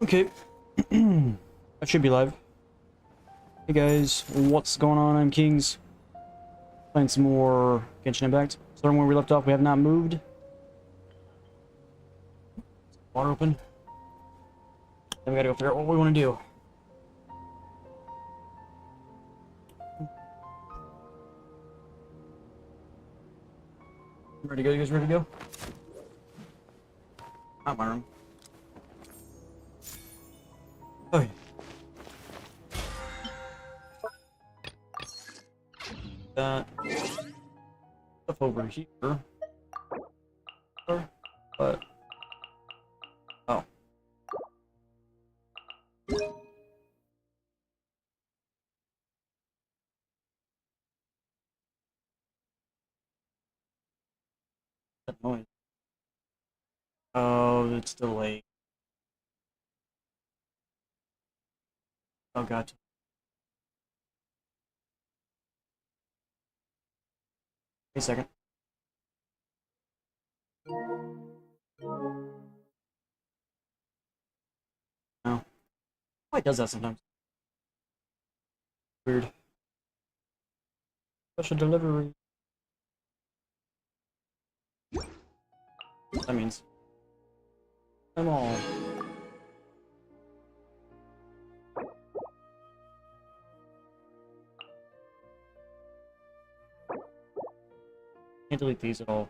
Okay. That should be live. Hey guys, what's going on? I'm Kings. Playing some more Genshin Impact. Starting where we left off, we have not moved. Water open. Then we gotta go figure out what we want to do. Ready to go? You guys ready to go? Not my room. Okay. That stuff over here. But oh. That noise. Oh, it's delayed. Oh, gotcha. Wait a second. No. Why it does that sometimes? Weird. Special delivery. That means them all. Can't delete these at all.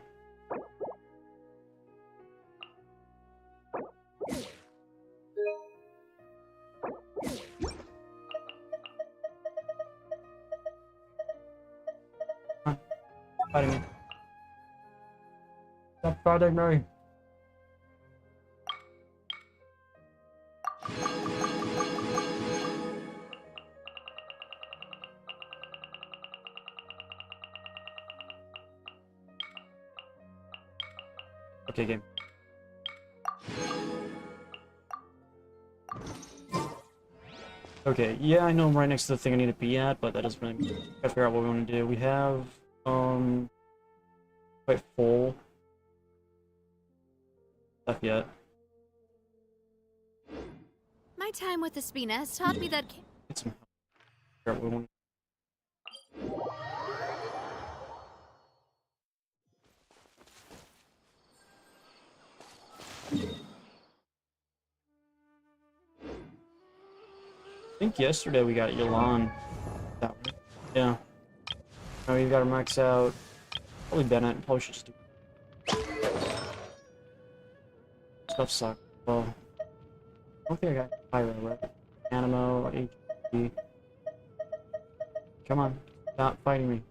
Huh. Fighting me. Stop fighting me. Okay, game. Okay, yeah, I know I'm right next to the thing I need to be at, but that doesn't really mean. Gotta figure out what we want to do. We have, quite full stuff yet. My time with the Spina has taught me that. Get some help. Figure out what we want. I think yesterday we got Yolan. That way. Yeah. Oh, you gotta max out. Probably Bennett. Probably should just do. Stuff sucks. Well, I don't think I got Pyro, right? Animo, HP. Come on. Stop fighting me.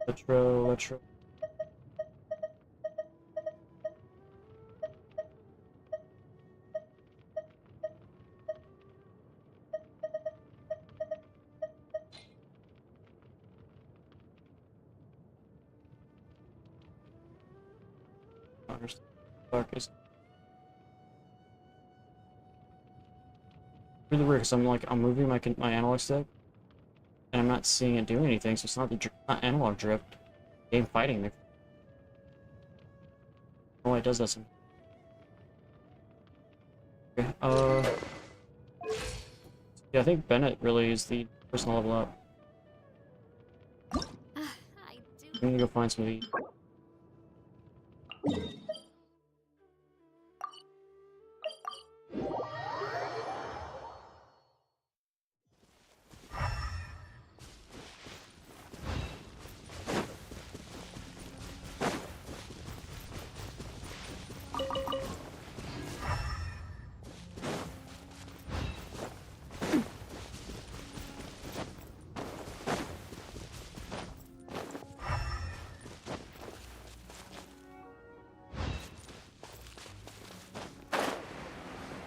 Letro. Understand. Focus. Really weird because I'm moving my analog stick and I'm not seeing it do anything, so it's not not analog drift. Game fighting me. Oh, it does that some. Okay, yeah, I think Bennett really is the person to level up. I I'm gonna go find some of these.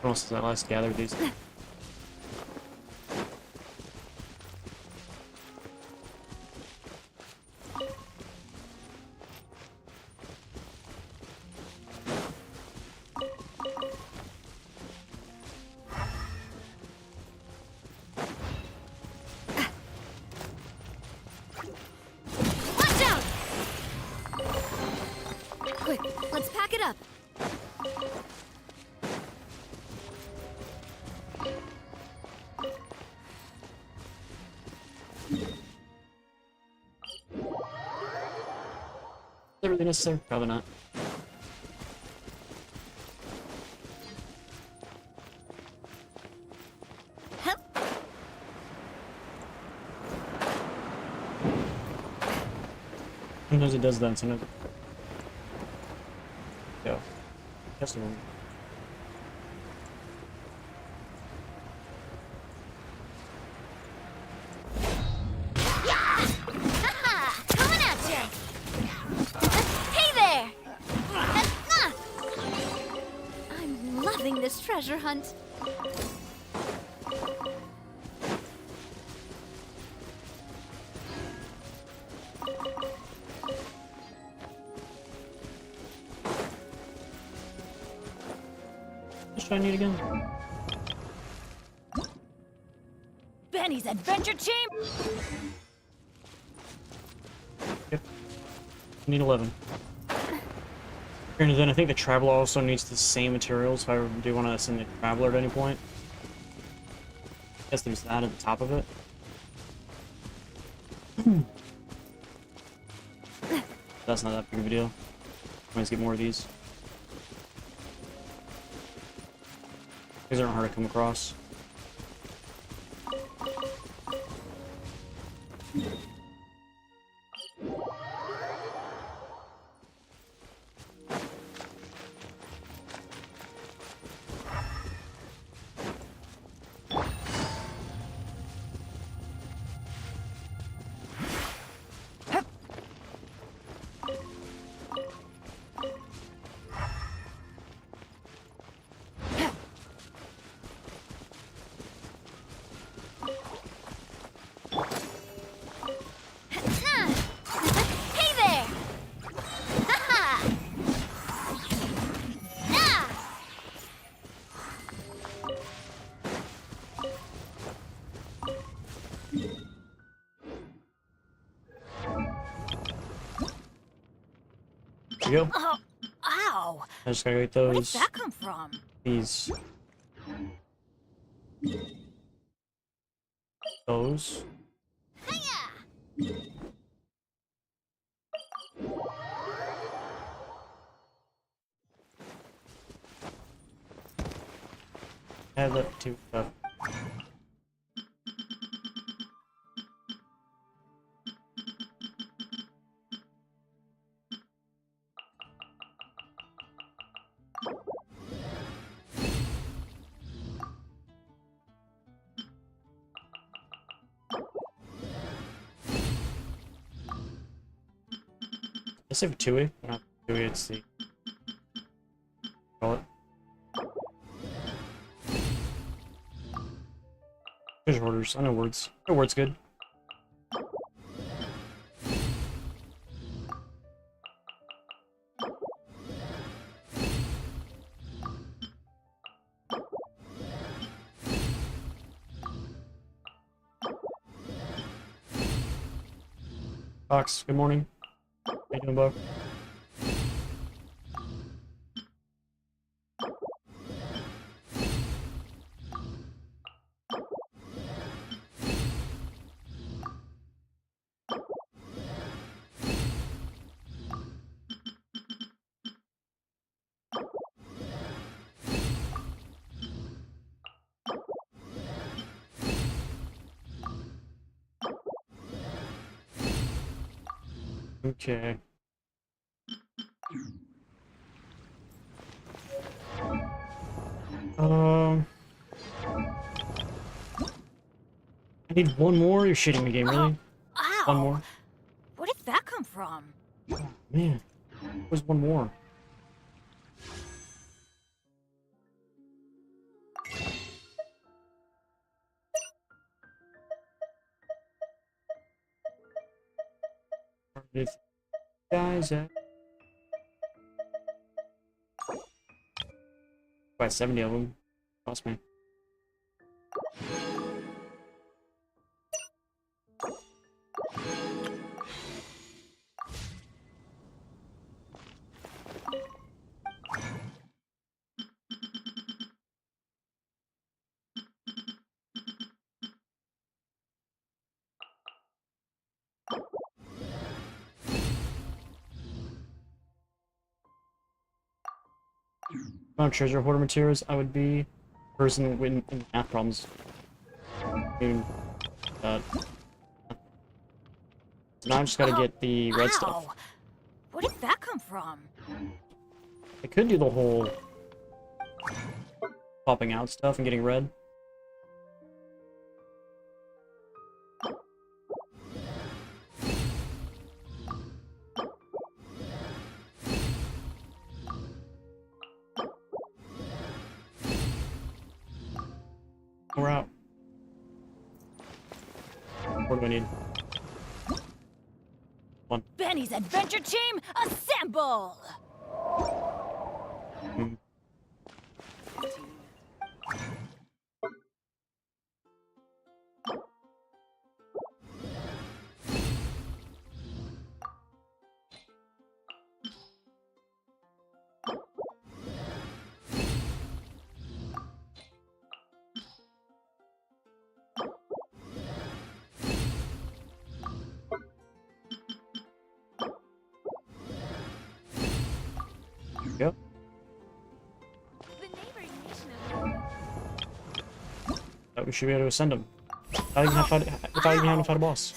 What else did I last gather these? Quick, let's pack it up. that really necessary? Probably not. Sometimes it does that, sometimes it... Yeah. Just a moment. Haha! Coming at you! Hey there! I'm loving this treasure hunt. What should I need again? Benny's adventure team! Yep. I need 11. And then I think the Traveler also needs the same materials if I do want to send the Traveler at any point. I guess there's that at the top of it. That's not that big of a deal. Let's get more of these. These aren't hard to come across. Hey there! Haha! There you go. Oh, ow! I just gotta get Where did those. that come from? These. Those. Hiya! Add that to stuff. I say for 2A, not 2A, it's the... Call it. Treasure orders, I know words. I know words good. Fox, good morning. How you doing, Buck? Okay. I need one more? You're shitting me, game, really? Ow! One more? Where did that come from? Oh, man. Where's one more? If guys by 70 of them. Cost me. amount of treasure hoarder materials I would be person in math problems. Dude, so now I just gotta get the red stuff. Ow! Where did that come from? I could do the whole popping out stuff and getting red. We're out. What do I need? One. Benny's adventure team, assemble! Hmm. Yep. We should be able to ascend him. Without even having to fight a boss.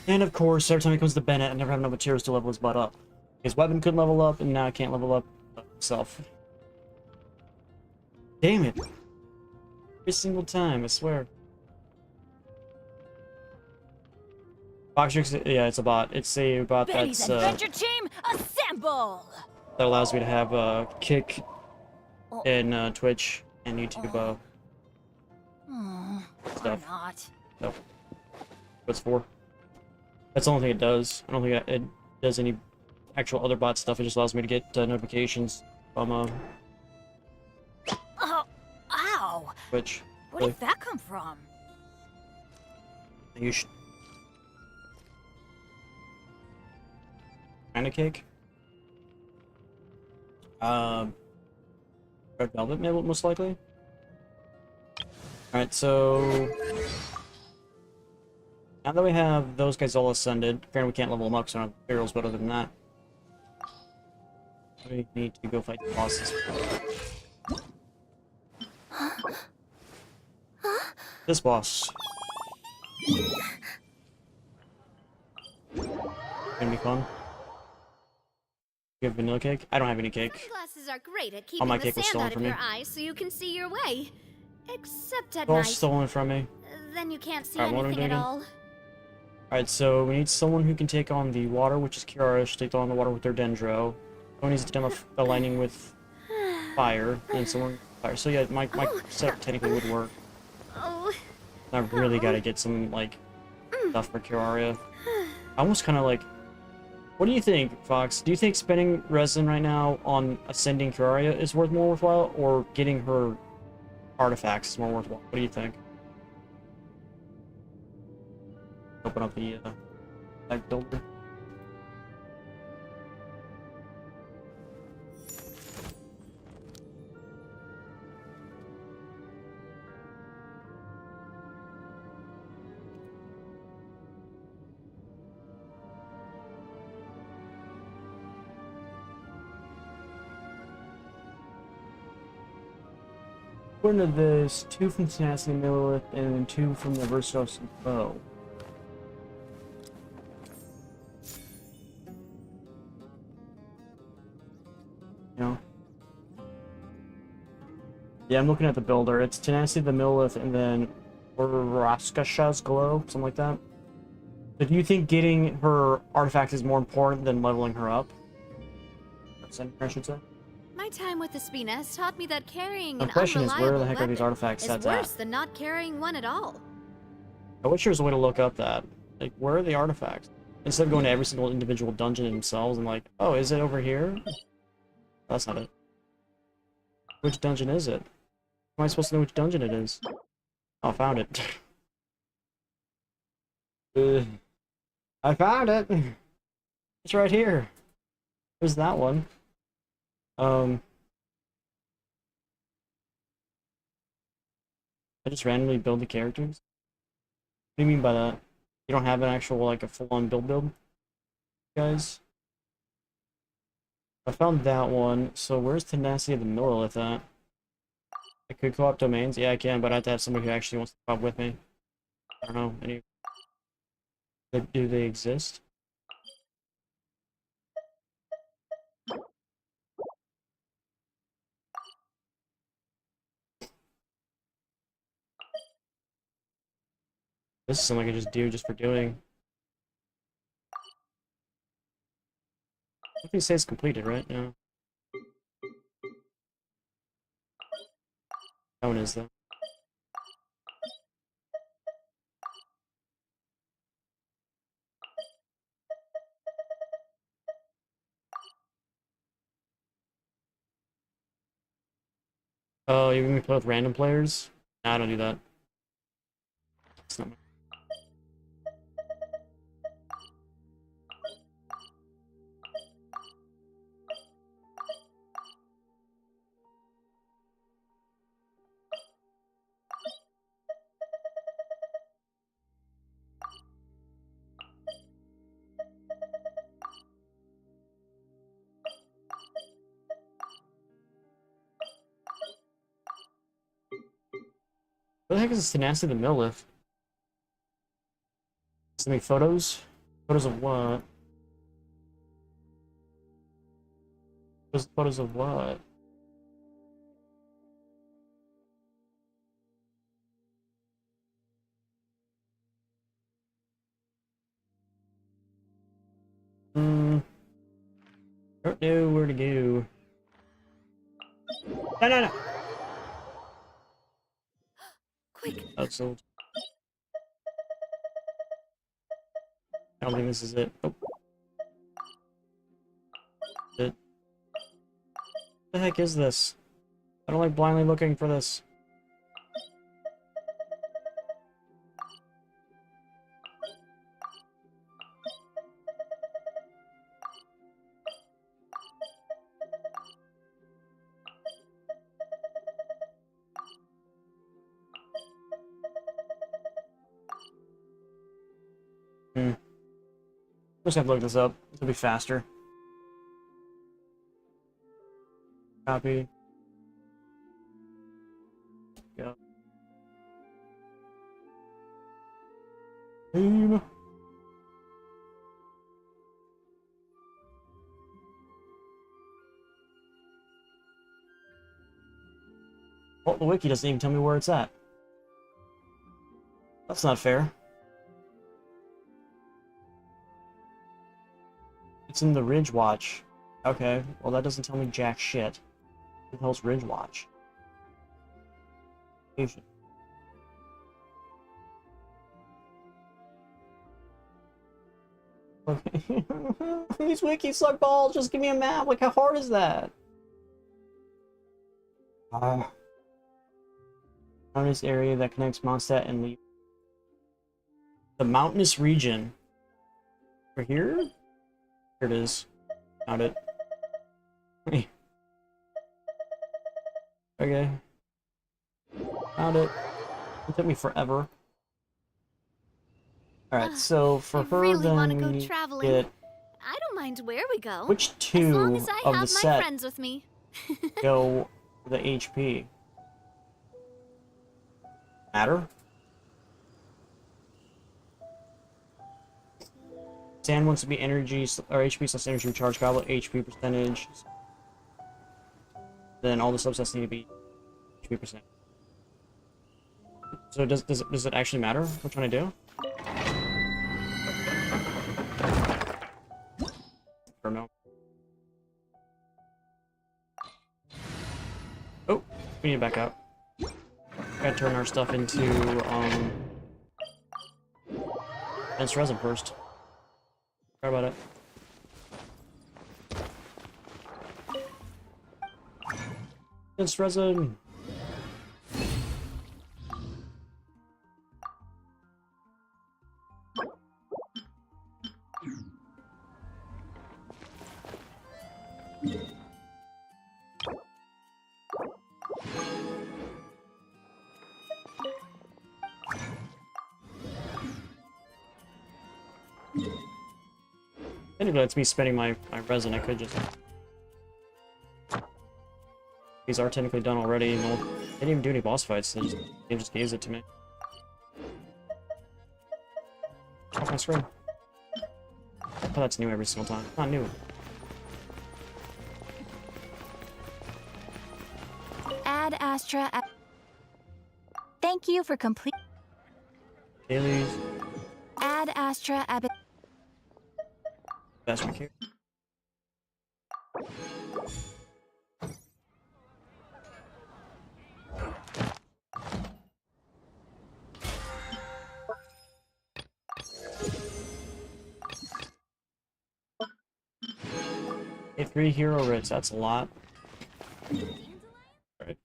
And of course, every time he comes to Bennett, I never have enough materials to level his butt up. His weapon couldn't level up, and now I can't level up himself. Damn it. Every single time, I swear. Boxtrix, yeah, it's a bot. It's a bot Benny's that's adventure team, assemble! that allows me to have kick in Twitch and YouTube Or stuff. not. No. What's for? That's the only thing it does. I don't think it does any actual other bot stuff. It just allows me to get notifications from Oh, ow! Twitch. Where Really. did that come from? You should. Kinda cake. Red velvet, maybe most likely. All right, so now that we have those guys all ascended, apparently we can't level them up, so I don't have materials. But other than that, we need to go fight the bosses. This boss. Gonna be fun. You have vanilla cake? I don't have any cake. Sunglasses are great at All my keeping cake the was sand stolen out of from me. your eyes so you can see your way. Except at It's all night. stolen from me. Then you can't see Alright, what are we anything at doing? all. Alright, so we need someone who can take on the water, which is Kiara. She'll take on the water with their Dendro. Someone needs to demo the lightning with fire, and someone fire. So yeah, my setup technically would work. Oh, I really gotta get some, like, stuff for Kiara. I almost kind of like... What do you think, Fox? Do you think spending resin right now on ascending Kiara is more worthwhile, or getting her artifacts is more worthwhile? What do you think? Open up the deck builder. According to this, 2 from Tenacity Millilith and 2 from the Versos Bow. You know? Yeah, I'm looking at the builder. It's Tenacity, the Millilith, and then Raskasha's Glow, something like that. So do you think getting her artifact is more important than leveling her up? I should say. my time with the Spina has taught me that carrying The an question is, unreliable where the heck are these weapon artifact is sets worse at? than not carrying one at all. I wish there was a way to look up that. Like, where are the artifacts? Instead of going to every single individual dungeon themselves and like, oh, is it over here? That's not it. Which dungeon is it? How am I supposed to know which dungeon it is? Oh, I found it. I found it! It's right here. There's that one. I just randomly build the characters? What do you mean by that? You don't have an actual, like, a full-on build, guys? I found that one. So where's Tenacity of the Millilith at? I could co-op domains. Yeah, I can, but I have to have somebody who actually wants to co-op with me. I don't know. Do they exist? This is something I could just do just for doing. I think it says completed, right? No. That one is, though. Oh, you want me to play with random players? Nah, I don't do that. It's not my... What the heck is this Tenacity of the Millilith? Does it make photos? Photos of what? Photos of what? Don't know where to go. No, no, no! Quick! Oh, sold. I don't think this is it. Oh. What the heck is this? I don't like blindly looking for this. Just have to look this up. It'll be faster. Copy. Go. Boom. Well, the wiki doesn't even tell me where it's at. That's not fair. It's in the Ridge Watch. Okay, well that doesn't tell me jack shit. What the hell's Ridge Watch? These wikis suck balls, just give me a map, like how hard is that? Mountainous area that connects Mondstadt and Lee. The mountainous region. Over here? Here it is. Found it. Okay. Found it. It took me forever. Alright, so for her really then wanna we go need to traveling. get I don't mind where we go. which as two long as I of have the my set friends with me. go for the HP. Matter? Sand wants to be energy or HP / energy recharge goblet, HP percentage. Then all the subsets need to be HP percent. So does it actually matter which one I do? Or no? Oh, we need to back out. Gotta turn our stuff into dense resin first. Sorry about it. Dense resin. Anyway, that's me spending my resin. I could just These are technically done already, and they didn't even do any boss fights, they just gave it to me. Off my screen. Oh, that's new every single time. Not new. Ad Astra. Thank you for complete. Dailies. Ad Astra. Best we care. Hit 3 hero writs, that's a lot. Right.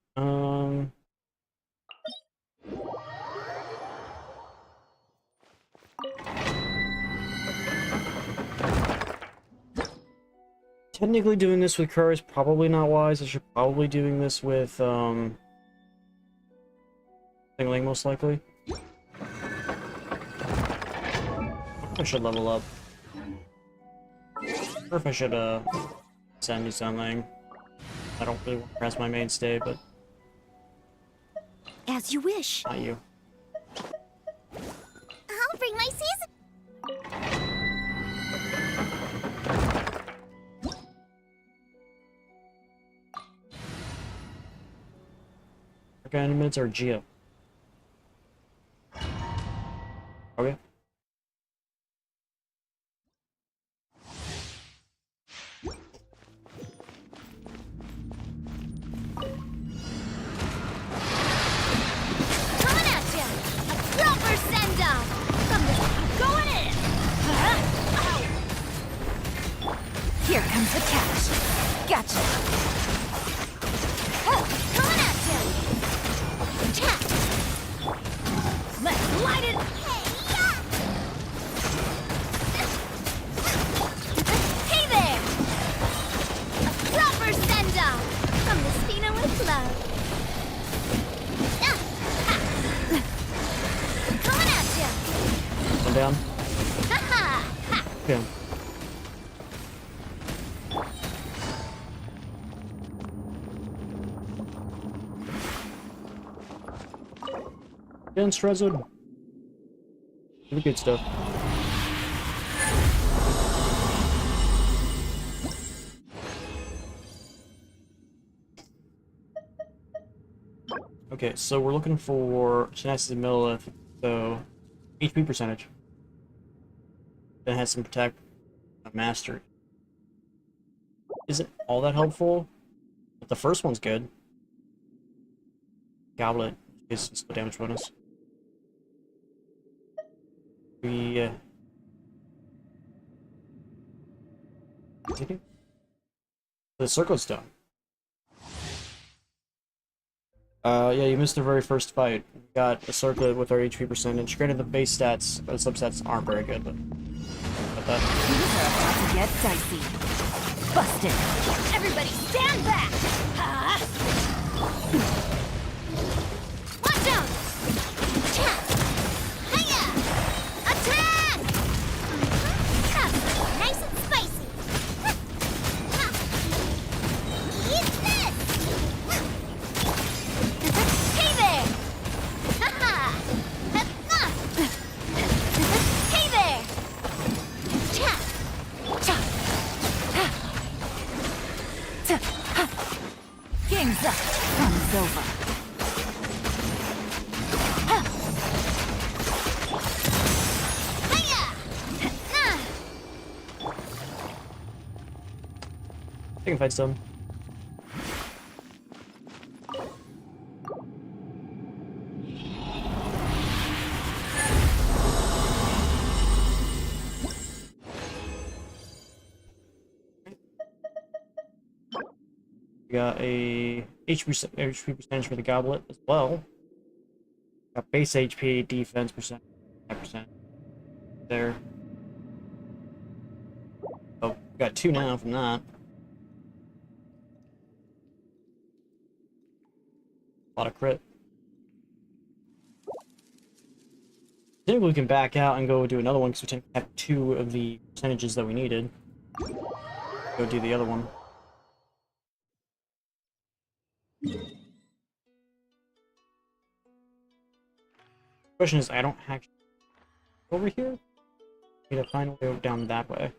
Technically doing this with Kerr is probably not wise. I should probably doing this with, Singling most likely. I should level up. Or if I should, send you something. I don't really want to press my mainstay, but As you wish. not you. I'll bring my season. Animates or Geo? Okay. Coming at ya! A proper send-off! From the... Going in! Here comes the catch. Gotcha. Coming at ya! Tap! Let's light it. Hey there! A proper send-off! From the Spina with love. Coming at ya! One down. Ha-ha! Ha! Okay. Against Resin. The good stuff. Okay, so we're looking for Genesis and Millilith, so HP percentage. Then has some protect mastery. Isn't all that helpful, but the first one's good. Goblet is split damage bonus. We continue. The circle's done. Yeah, you missed the very first fight. We got a circlet with our HP percentage. Granted, the base stats, the substats aren't very good, but that. These are about to get dicey. Busted. Everybody stand back! Ha! Watch out! Tap! Hiya! Attack! Nice and spicy! Eat this! Hey there! Ha-ha! Hey there! Tap! Chop! Game's up. Fun's over. Hiya! Taking fight stone. We got a HP percentage for the goblet as well. Got base HP, defense percent, 10% there. Oh, we got 2 now from that. A lot of crit. I think we can back out and go do another one because we have 2 of the percentages that we needed. Go do the other one. Question is, I don't actually over here. Need to find a way down that way.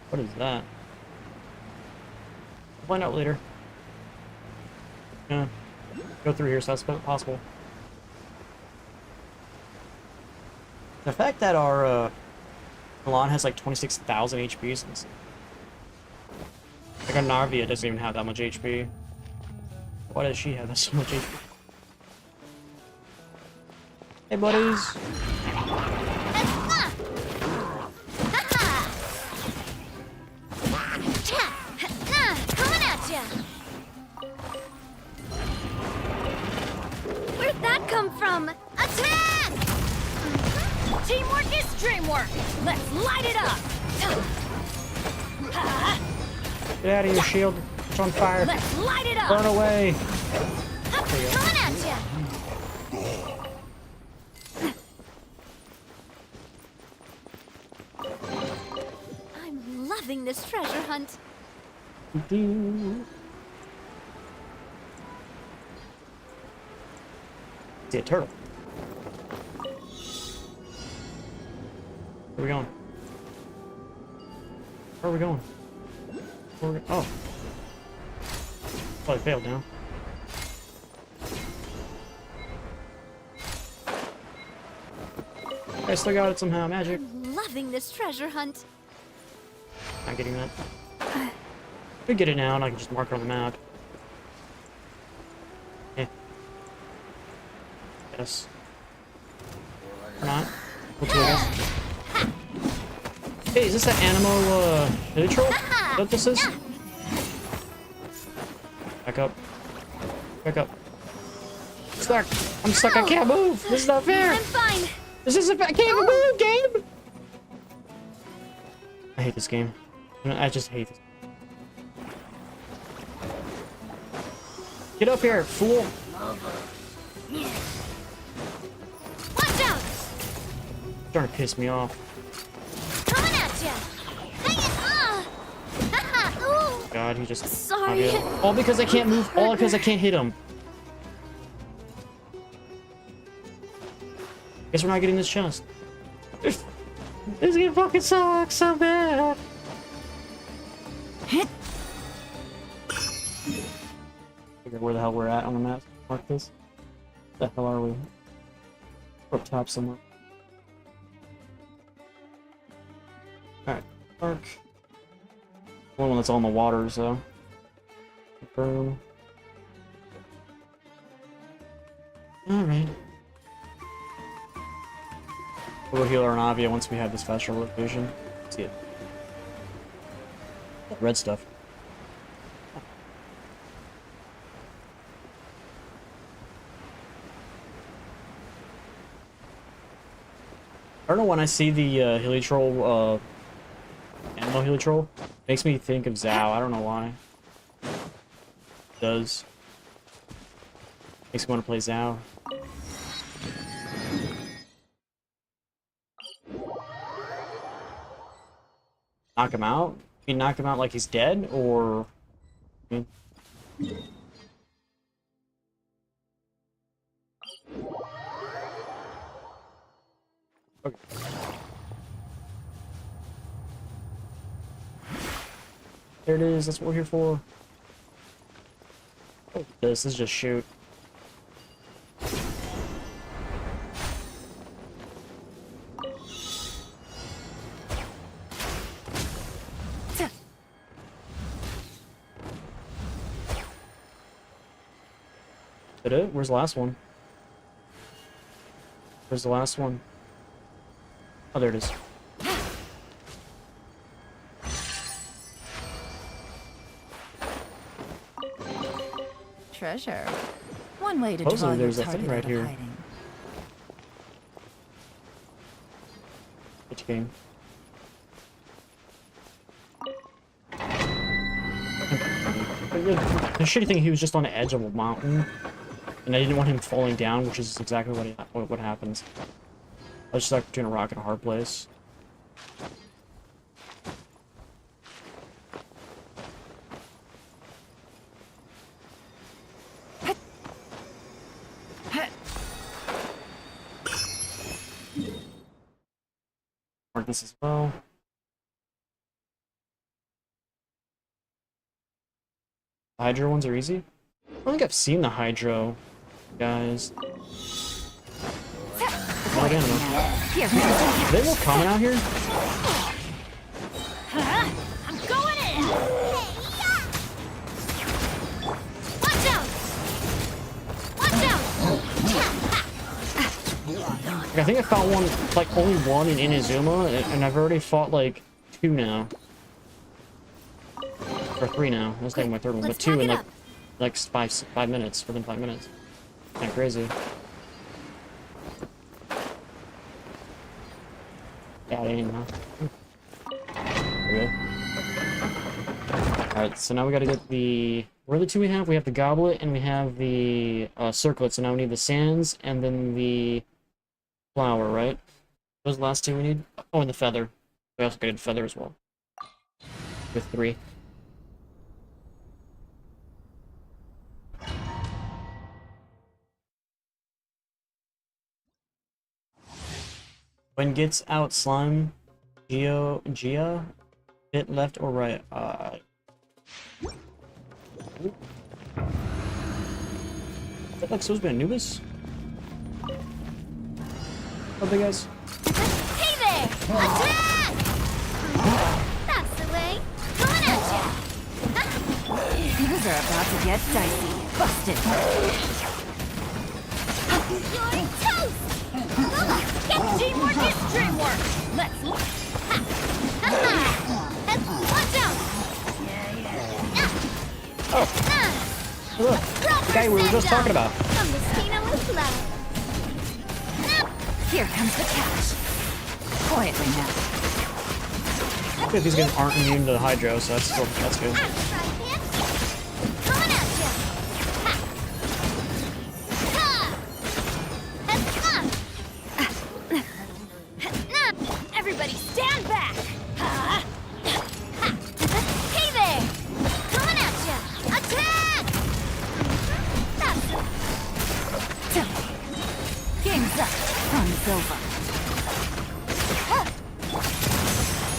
What is that? We'll find out later. Yeah. Go through here, so that's possible. The fact that our Milan has like 26,000 HP is insane. Like our Narvia doesn't even have that much HP. Why does she have that so much HP? Hey buddies! Coming at ya! Where'd that come from? Attack! Teamwork is dreamwork. Let's light it up. Get out of here, shield! It's on fire! Let's light it up. Burn away! Coming at ya! I'm loving this treasure hunt. See a turtle. Where are we going? Where are we going? Where are we oh. Probably failed now. I still got it somehow, magic. I'm loving this treasure hunt. Not getting that. Could get it now and I can just mark it on the map. Yeah. Yes. Or not. We'll do this. Hey, is this an animal neutral? Is that what this is? Back up. Back up. Stuck. I'm stuck. I can't move. This is not fair. I'm fine. This isn't. I can't move, game. I hate this game. I just hate this. Get up here, fool. Watch out! Starting to piss me off. Coming at ya! Hang it! Ooh. God, he just. Sorry. All because I can't move. All because I can't hit him. Guess we're not getting this chest. This game fucking sucks so bad. Figure where the hell we're at on the map. Mark this. Where the hell are we? We're up top somewhere. Alright, mark. The one that's all in the water, so. Confirm. Alright. We'll heal our Navia once we have this faster location. See it. Red stuff. I don't know, when I see the Helitroll, animal Helitroll, makes me think of Zhao. I don't know why. It does. Makes me want to play Zhao. Knock him out? You knock him out like he's dead, or... I mean... Okay. There it is, that's what we're here for. Oh, this is just shoot. Is that it? Where's the last one? Where's the last one? Oh, there it is. Treasure. One way to Supposedly draw your there's a thing target right out of here. hiding. Which game? The shitty thing, he was just on the edge of a mountain. And I didn't want him falling down, which is exactly what happens. I was stuck between a rock and a hard place. Mark this as well. The Hydro ones are easy. I don't think I've seen the Hydro guys. Oh, damn, are they more common out here? I'm going in. Watch out! Watch out! Like, I think I fought one, like only one in Inazuma, and I've already fought like 2 now. Or 3 now. That's like my 3rd one, but 2 in like 5 minutes, within 5 minutes. Kinda crazy. Yeah, anyhow. Okay. Alright, so now we gotta get the... What are the 2 we have? We have the Goblet and we have the Circlet, so now we need the Sands and then the Flower, right? Those are the last 2 we need? Oh, and the Feather. We also got the Feather as well. With 3. When gets out slime, Gia, hit left or right? Is that like supposed to be Anubis? Oh, big guys. Hey there! Attack! That's the way. Coming at ya! Things are about to get dicey. Busted. You're toast! Get teamwork is dreamwork! Let's look! Watch out! Oh, look, the guy we were just talking about. From the Spina with love. Here comes the catch. Quietly now. Good, these guys aren't immune to the Hydro, so that's good. Coming at ya! Everybody stand back! Hey there! Coming at ya! Attack! That's Game's up. Fun's over.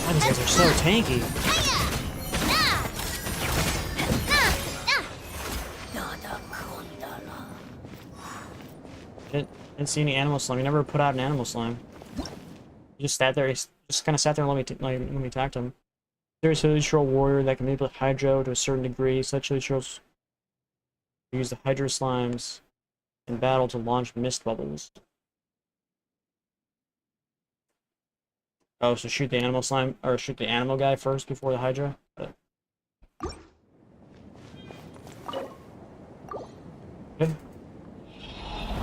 God, these guys are so tanky. Didn't see any animal slime. You never put out an animal slime. You just sat there. He just kind of sat there and let me attack him. There's a Hydro warrior that can manipulate Hydro to a certain degree. Such Hydros use the Hydro slimes in battle to launch mist bubbles. Oh, so shoot the animal slime, or shoot the animal guy first before the Hydra? Okay.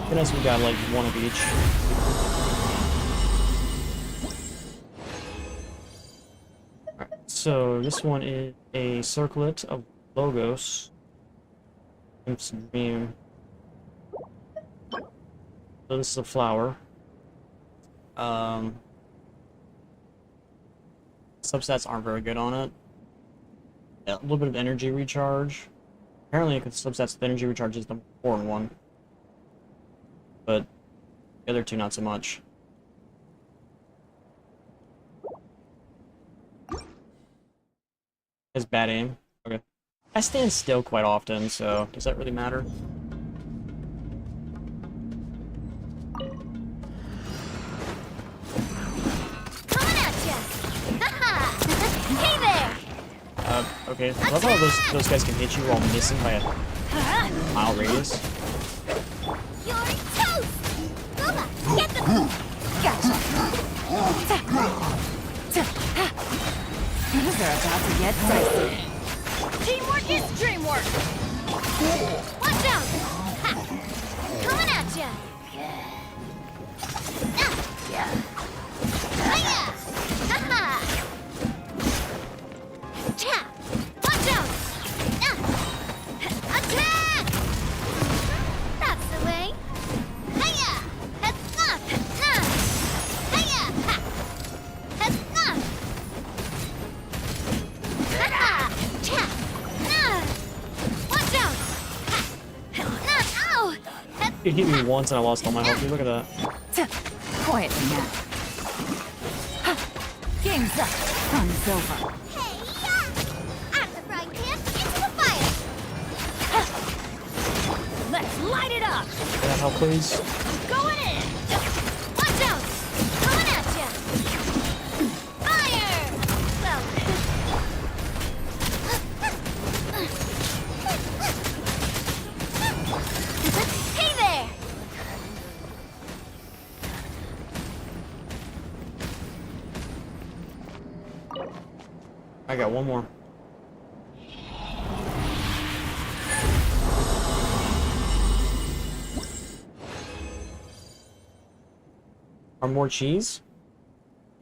Goodness, we got like 1 of each. Alright, so this one is a circlet of Logos. Dream. So this is a flower. Substats aren't very good on it. Yeah, a little bit of energy recharge. Apparently, it could substats the energy recharge is the more important one. But the other 2 not so much. Has bad aim. Okay. I stand still quite often, so does that really matter? coming at ya! Hey there! Okay. I love how those guys can hit you while missing by a mile radius. You're toast! Bubba, get the... Gotcha. Things are about to get dicey. Teamwork is dreamwork. Watch out! Ha. Coming at ya! Hiya! Ha-ha! Cha! Watch out! Attack! That's the It hit me once and I lost all my health. Look at that. Quietly now. Game's up. Fun's over. Hey, yeah! Out of the frying pan, into the fire! Let's light it up. Can I help, please? Going in. Watch out! Coming at ya! Fire! Well... hey there! I got one more. Are more cheese?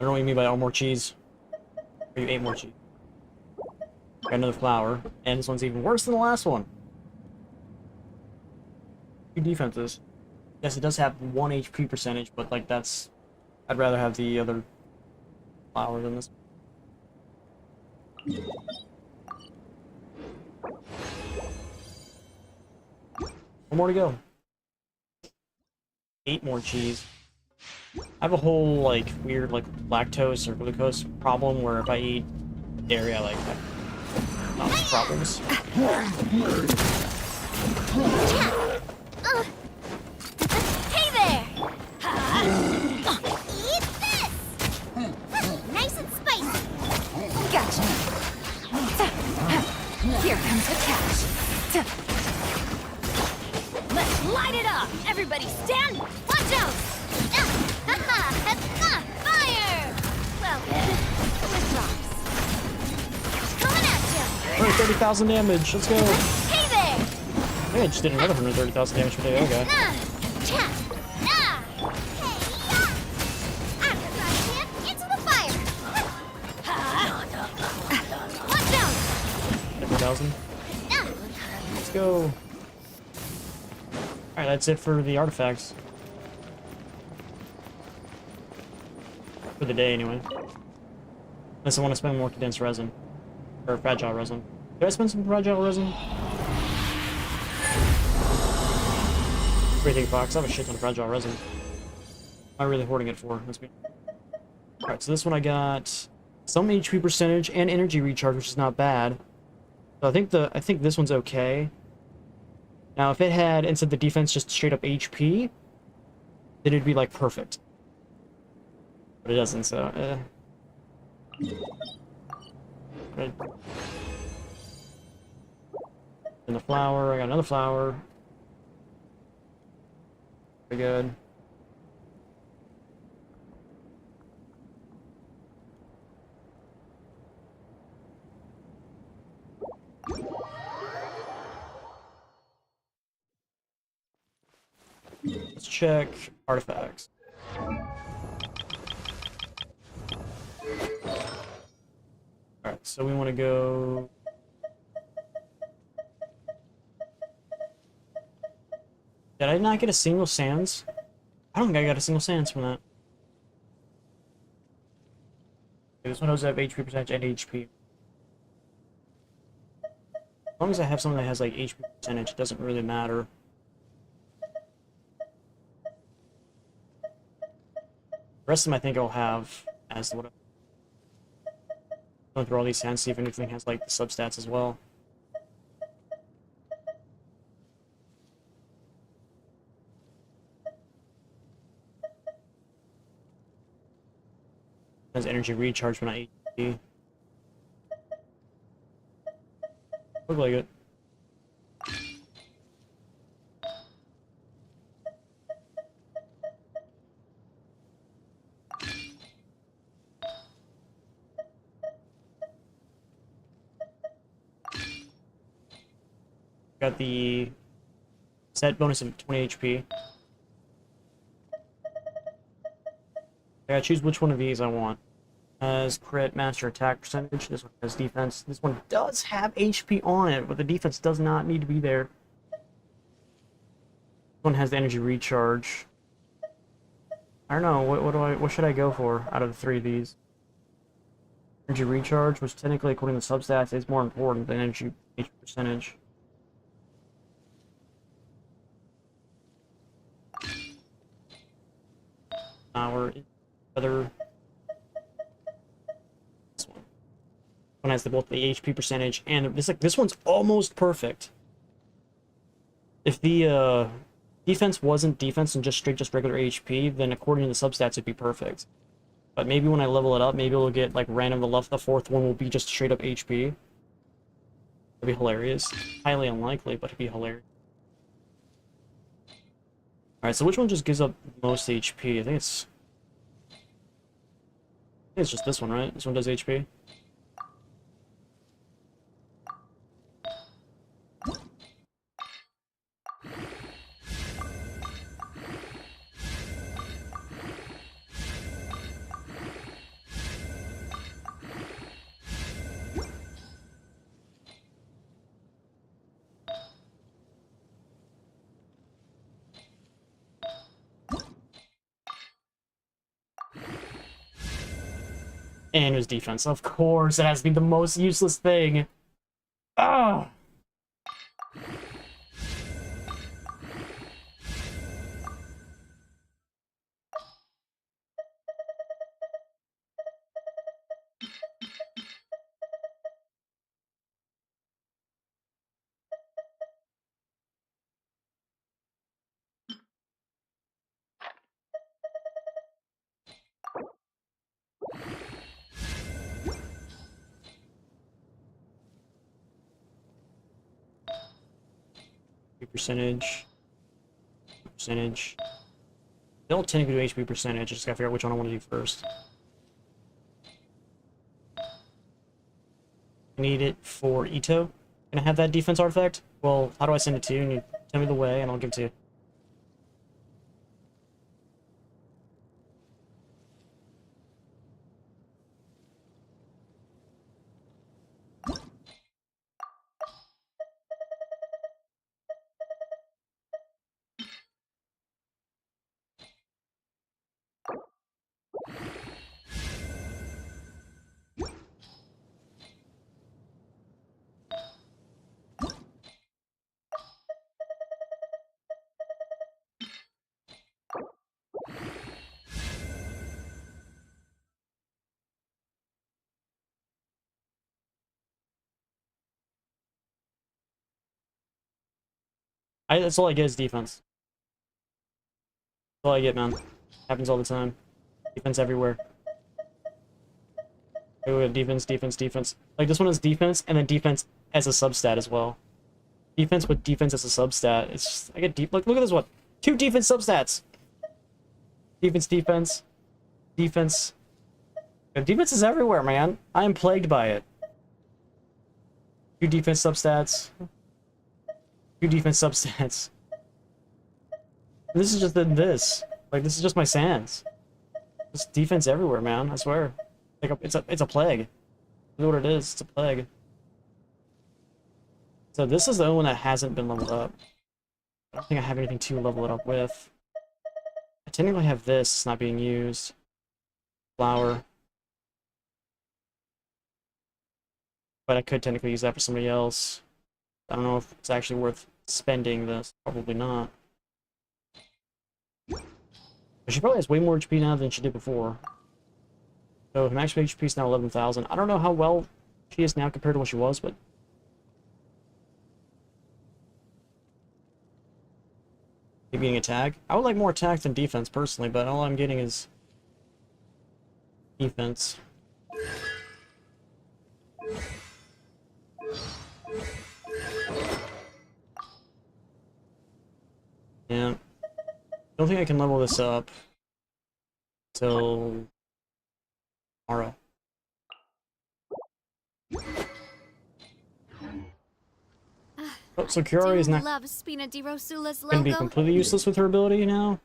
I don't know what you mean by are more cheese. Or you ate more cheese. Got another flower, and this one's even worse than the last one. Two defenses. Yes, it does have 1 HP percentage, but like that's... I'd rather have the other flower than this. One more to go. 8 more cheese. I have a whole like weird like lactose or glucose problem where if I eat dairy I like have problems. Hey there! Eat this! Nice and spicy! Gotcha. Here comes the catch. Let's light it up. Everybody stand. Watch out! Fire! Well, with drops. Coming at ya! 130,000 damage. Let's go. Hey there! I think I just did another 130,000 damage for the other guy. Cha! Nah! Hey, yeah! Out of the frying pan, into the fire! Watch out! 50,000. Nah! Let's go. Alright, that's it for the artifacts. For the day, anyway. Unless I want to spend more condensed resin. Or fragile resin. Did I spend some fragile resin? Everything box. I have a shit ton of fragile resin. What am I really hoarding it for? Let's be... Alright, so this one I got some HP percentage and energy recharge, which is not bad. So I think this one's okay. Now, if it had, instead of the defense, just straight up HP, then it'd be, like, perfect. But it doesn't, so, Good. And the flower, I got another flower. Very good. Let's check artifacts. Alright, so we want to go... Did I not get a single sands? I don't think I got a single sands from that. Okay, this one does have HP percentage and HP. As long as I have something that has like HP percentage, it doesn't really matter. The rest of them I think I'll have as what. Going through all these sands, see if anything has like the substats as well. Has energy recharge, but not HP. Look like it. Got the set bonus of 20 HP. I gotta choose which one of these I want. Has crit, master attack percentage. This one has defense. This one does have HP on it, but the defense does not need to be there. This one has the energy recharge. I don't know. What should I go for out of the three of these? Energy recharge, which technically, according to the substats, is more important than energy HP percentage. Flower. Other. This one. One has both the HP percentage and this one's almost perfect. If the defense wasn't defense and just regular HP, then according to the substats it'd be perfect. But maybe when I level it up, maybe we'll get like random the fourth one will be just straight up HP. That'd be hilarious. Highly unlikely, but it'd be hilarious. Alright, so which one just gives up most HP? I think it's just this one, right? This one does HP. And it was defense. Of course, it has to be the most useless thing. Ah! Percentage. Percentage. They all tend to do HP percentage. I just gotta figure out which one I want to do first. I need it for Ito. Can I have that defense artifact? Well, how do I send it to you? And you tell me the way, and I'll give it to you. That's all I get is defense. That's all I get, man. Happens all the time. Defense everywhere. Defense, defense, defense. Like, this one is defense, and then defense as a substat as well. Defense with defense as a substat. It's just, I get deep. Look at this one. 2 defense substats. Defense, defense, defense. Defense is everywhere, man. I am plagued by it. 2 defense substats. 2 defense substats. This is just this. Like, this is just my sands. There's defense everywhere, man. I swear. Like, it's a plague. That's what it is. It's a plague. So this is the only one that hasn't been leveled up. I don't think I have anything to level it up with. I technically have this. It's not being used. Flower. But I could technically use that for somebody else. I don't know if it's actually worth spending this. Probably not. But she probably has way more HP now than she did before. So her max HP is now 11,000. I don't know how well she is now compared to what she was, but... Maybe getting attack? I would like more attack than defense, personally, but all I'm getting is... defense. Yeah. I don't think I can level this up till tomorrow. Oh, so Kiori is not love Spina di Rosula's going to be logo. completely useless with her ability now,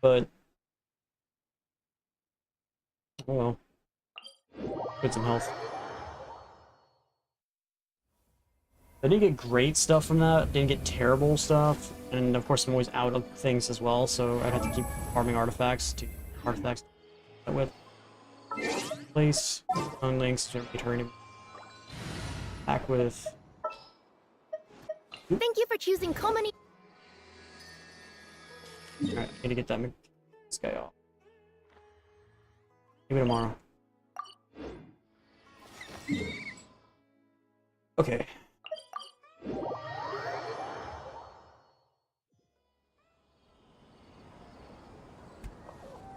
but oh well. Get some health. I didn't get great stuff from that, didn't get terrible stuff, and of course I'm always out of things as well, so I'd have to keep farming artifacts to with. Place on links to return back with. Thank you for choosing Comedy. Alright, I need to get that this guy off. Maybe tomorrow. Okay.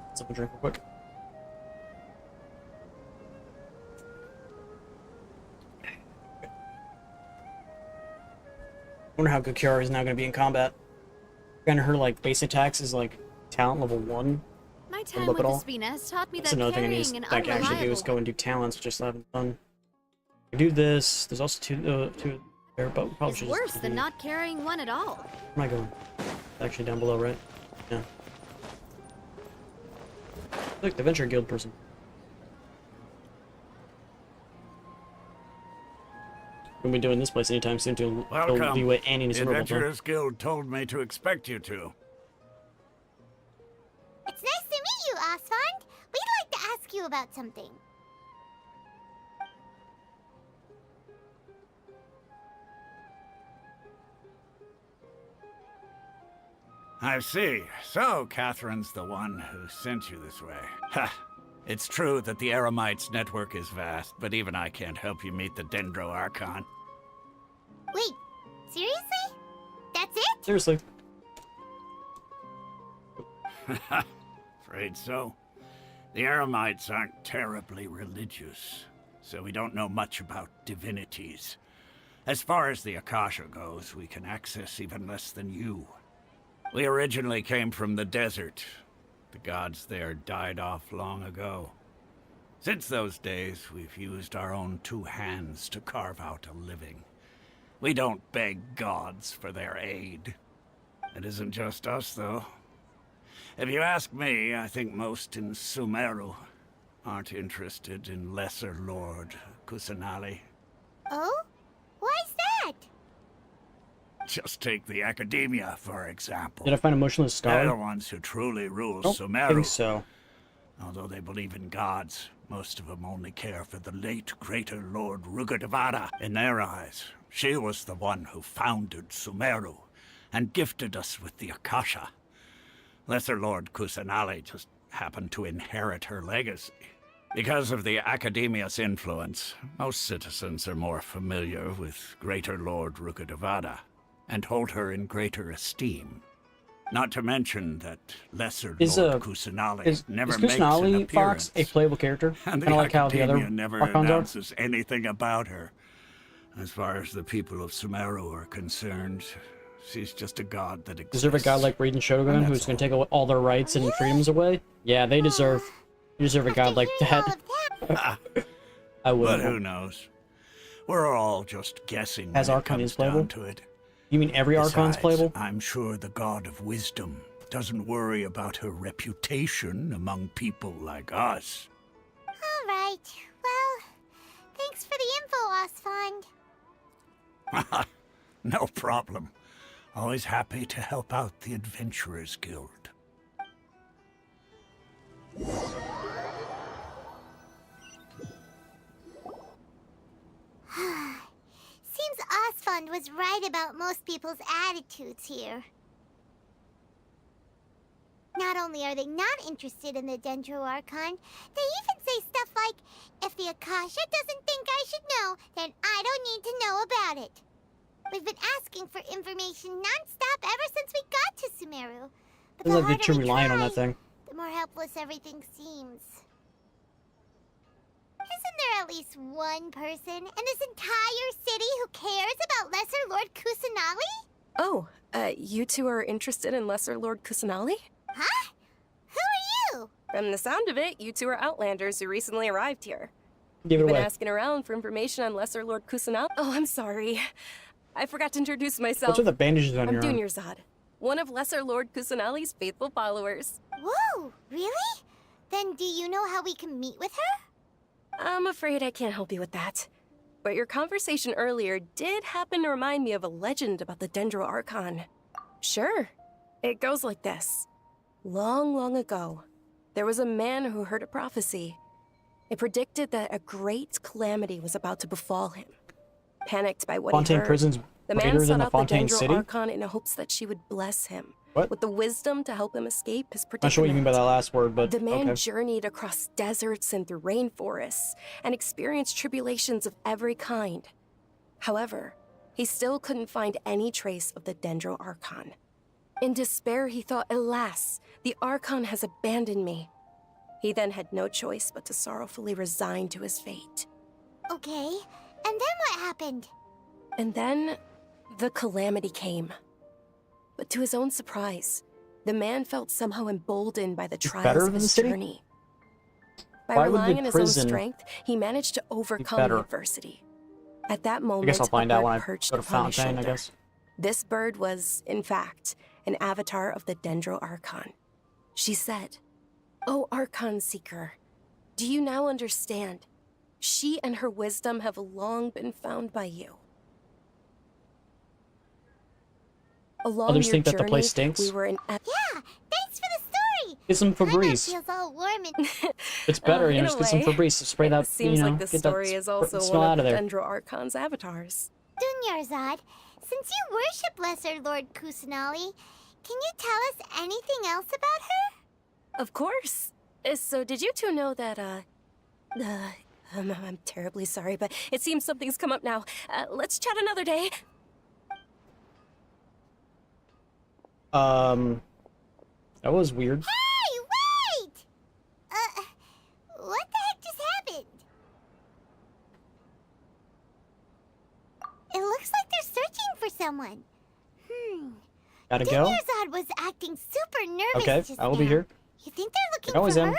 Let's have a drink real quick. I wonder how good Kiara is now going to be in combat. And her like base attacks is like talent level 1. My time Look with at all. Espina has taught me That's that another thing I carrying need to an like, actually do unreliable is go and do talents, which I still haven't done. I do this. There's also two there, but we probably is should worse just than do- not carrying one at all. Where am I going? Actually down below, right? Yeah. Look, the Venture Guild person. We'll be doing this place anytime soon to Welcome. be with Annie and The his robot. Adventurers Guild told me to expect you to. It's nice to meet you, Osfond. We'd like to ask you about something. I see. So, Catherine's the one who sent you this way. Ha! It's true that the Eremites network is vast, but even I can't help you meet the Dendro Archon. Wait, seriously? That's it? Seriously. Afraid so. The Eremites aren't terribly religious, so we don't know much about divinities. As far as the Akasha goes, we can access even less than you. We originally came from the desert. The gods there died off long ago. Since those days, we've used our own 2 hands to carve out a living. We don't beg gods for their aid. It isn't just us, though. If you ask me, I think most in Sumeru aren't interested in Lesser Lord Kusanali. Oh? Why's that? Just take the Academia, for example. Did I find a motionless They're the scholar? ones who truly rule Don't Sumeru. think so. Although they believe in gods, most of them only care for the late Greater Lord Rugudevada. In their eyes, she was the one who founded Sumeru and gifted us with the Akasha. Lesser Lord Kusanali just happened to inherit her legacy. Because of the Academia's influence, most citizens are more familiar with Greater Lord Rugudevada and hold her in greater esteem. Not to mention that Lesser Lord Kusanali never makes an Kusanali appearance. Fox a playable character? And Kind the of like how the other Academia never Archons are? announces anything about her. As far as the people of Sumeru are concerned, she's just a god that exists. Deserve a god like Raiden Shogun who's going to take all their rights and freedoms away? Yeah, they deserve. You deserve a god like Hearing all that. of that, I would. But who knows? We're all just guessing Has when it Archon comes is playable? down to it. You mean every Archon's Besides, playable? I'm sure the god of wisdom doesn't worry about her reputation among people like us. all right. Well, thanks for the info, Osfond. No problem. Always happy to help out the Adventurers Guild. Seems Osfond was right about most people's attitudes here. Not only are they not interested in the Dendro Archon, they even say stuff like, if the Akasha doesn't think I should know, then I don't need to know about it. We've been asking for information non-stop ever since we got to Sumeru. But Seems the like they're harder too we reliant on try, that thing. the more helpless everything seems. Isn't there at least one person in this entire city who cares about Lesser Lord Kusanali? Oh, you two are interested in Lesser Lord Kusanali? Huh? Who are you? From the sound of it, you two are Outlanders who recently arrived here. Give it Been away. asking around for information on Lesser Lord Kusanali? Oh, I'm sorry. I forgot to introduce myself. What's with the bandages on I'm your arm? Dunyarzad, one of Lesser Lord Kusanali's faithful followers. Whoa, really? Then do you know how we can meet with her? I'm afraid I can't help you with that. But your conversation earlier did happen to remind me of a legend about the Dendro Archon. Sure. It goes like this. Long, long ago, there was a man who heard a prophecy. It predicted that a great calamity was about to befall him. Panicked by what he Fontaine heard, Prison's the man greater sought than the out the Fontaine Dendro City? Archon in hopes that she would bless him What? with the wisdom to help him escape his predicament. Not sure what you mean by that last word, but The man okay. journeyed across deserts and through rainforests and experienced tribulations of every kind. However, he still couldn't find any trace of the Dendro Archon. In despair, he thought, alas, the Archon has abandoned me. He then had no choice but to sorrowfully resign to his fate. Okay, and then what happened? And then, the calamity came. But to his own surprise, the man felt somehow emboldened by the better trials of than the his city? journey. By Why would the relying on his own prison strength, he managed to overcome better? the adversity. At that moment, I guess I'll find a out bird when I perched go to upon his Fountain, I shoulder. guess. This bird was, in fact, an avatar of the Dendro Archon. She said, "O Archon Seeker, do you now understand? She and her wisdom have long been found by you." Along Others your think that the journey, place stinks? we were in Yeah, thanks for the story. Get some My mouth Febreze. feels all warm and... It's better, you in know, a just get some way, Febreze to spray it that, seems you know, like this get that story is also smell one out of of the there. Dendro Archon's avatars. Dunyarzad, since you worship Lesser Lord Kusanali, can you tell us anything else about her? Of course. So did you two know that, I'm terribly sorry, but it seems something's come up now. Let's chat another day. That was weird. Hey, wait! What the heck just happened? It looks like they're searching for someone. Gotta go? Dunyarzad was acting super nervous Okay, just I will be now. here. You think they're looking I always for am. her?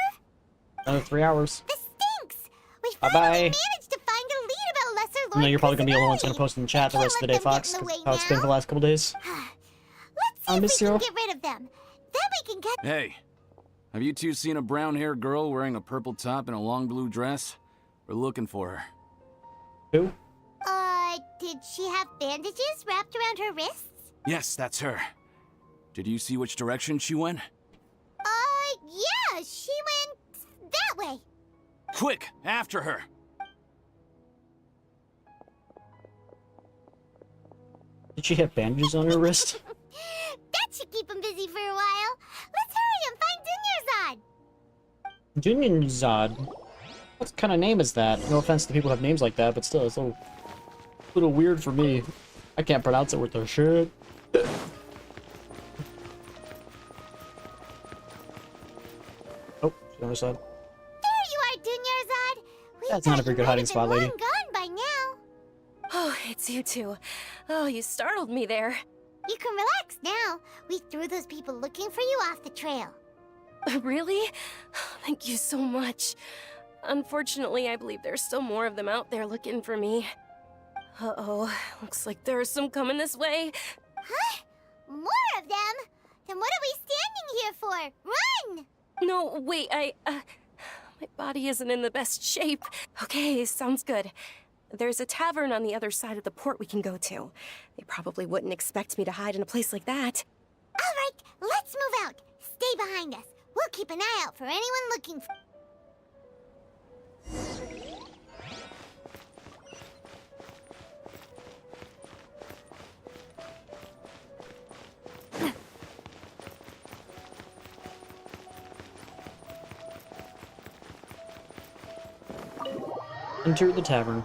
Another 3 hours. This stinks! We Bye-bye. finally managed to find a lead about Lesser Lord I know you're probably gonna be the only one's gonna Kusanali. post in the chat the Can't rest of the let day, them get Fox. in the 'Cause way how it's been for the now. last couple days. Let's see I if miss we can you. get rid of them. Then we can get... Hey, have you two seen a brown-haired girl wearing a purple top and a long blue dress? We're looking for her. Who? Did she have bandages wrapped around her wrists? Yes, that's her. Did you see which direction she went? Yeah, she went that way. Quick, after her! Did she have bandages on her wrist? That should keep him busy for a while. Let's hurry and find Dunyarzad. Junyanzad. What kind of name is that? No offense to people who have names like that, but still, it's a little weird for me. I can't pronounce it worth a shit. Oh, she's on the other side. There you are, Dunyarzad. We That's thought not a very you good might hiding have spot, been lady. long gone by now. Oh, it's you two. Oh, you startled me there. You can relax now. We threw those people looking for you off the trail. Really? Thank you so much. Unfortunately, I believe there's still more of them out there looking for me. Uh-oh, looks like there's some coming this way. Huh? More of them? Then what are we standing here for? Run! No, wait, my body isn't in the best shape. Okay, sounds good. There's a tavern on the other side of the port we can go to. They probably wouldn't expect me to hide in a place like that. All right, let's move out. Stay behind us. We'll keep an eye out for anyone looking for... Enter the tavern.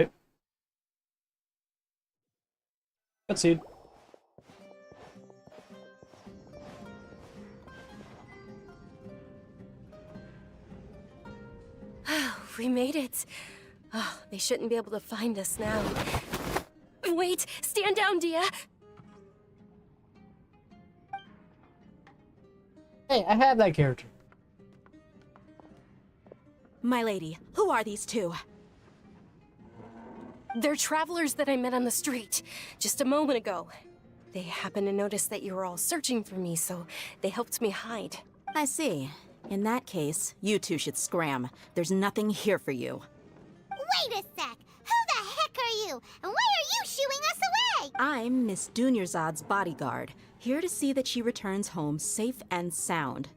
Okay. Cutscene. We made it. Oh, they shouldn't be able to find us now. Wait, stand down, Dia. Hey, I have that character. My lady, who are these two? They're travelers that I met on the street just a moment ago. They happened to notice that you were all searching for me, so they helped me hide. I see. In that case, you two should scram. There's nothing here for you. Wait a sec! Who the heck are you? And why are you shooing us away? I'm Miss Dunyarzad's bodyguard, here to see that she returns home safe and sound.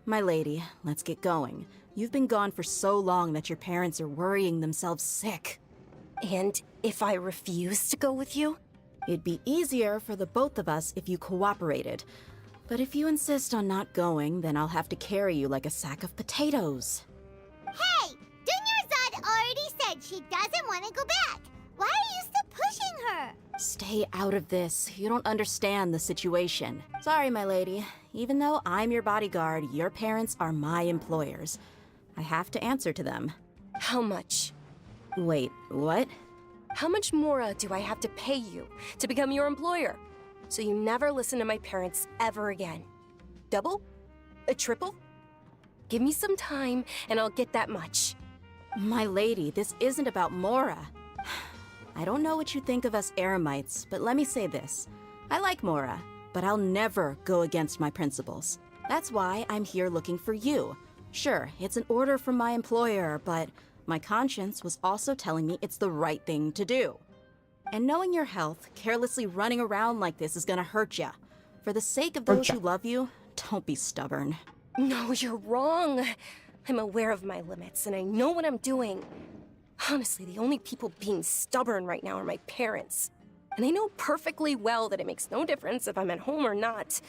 My lady, let's get going. You've been gone for so long that your parents are worrying themselves sick. And if I refuse to go with you? It'd be easier for the both of us if you cooperated. But if you insist on not going, then I'll have to carry you like a sack of potatoes. Hey! Dunyarzad already said she doesn't want to go back. Why are you still pushing her? Stay out of this. You don't understand the situation. Sorry, my lady. Even though I'm your bodyguard, your parents are my employers. I have to answer to them. How much? Wait, what? How much more do I have to pay you to become your employer? So you never listen to my parents ever again. Double? A triple? Give me some time and I'll get that much. My lady, this isn't about Mora. I don't know what you think of us Eremites, but let me say this. I like Mora, but I'll never go against my principles. That's why I'm here looking for you. Sure, it's an order from my employer, but my conscience was also telling me it's the right thing to do. And knowing your health, carelessly running around like this is gonna hurt ya. For the sake of those who love you, don't be stubborn. No, you're wrong. I'm aware of my limits and I know what I'm doing. Honestly, the only people being stubborn right now are my parents. And they know perfectly well that it makes no difference if I'm at home or not.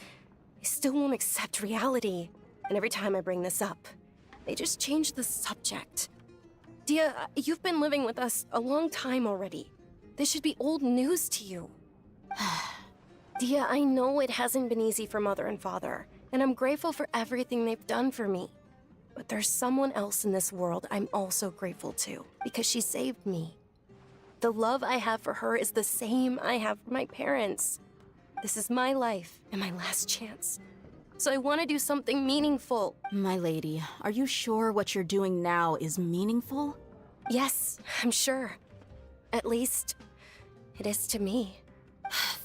They still won't accept reality. And every time I bring this up, they just change the subject. Dia, you've been living with us a long time already. This should be old news to you. Dia, I know it hasn't been easy for Mother and Father, and I'm grateful for everything they've done for me. But there's someone else in this world I'm also grateful to, because she saved me. The love I have for her is the same I have for my parents. This is my life and my last chance. So I want to do something meaningful. My lady, are you sure what you're doing now is meaningful? Yes, I'm sure. At least, it is to me.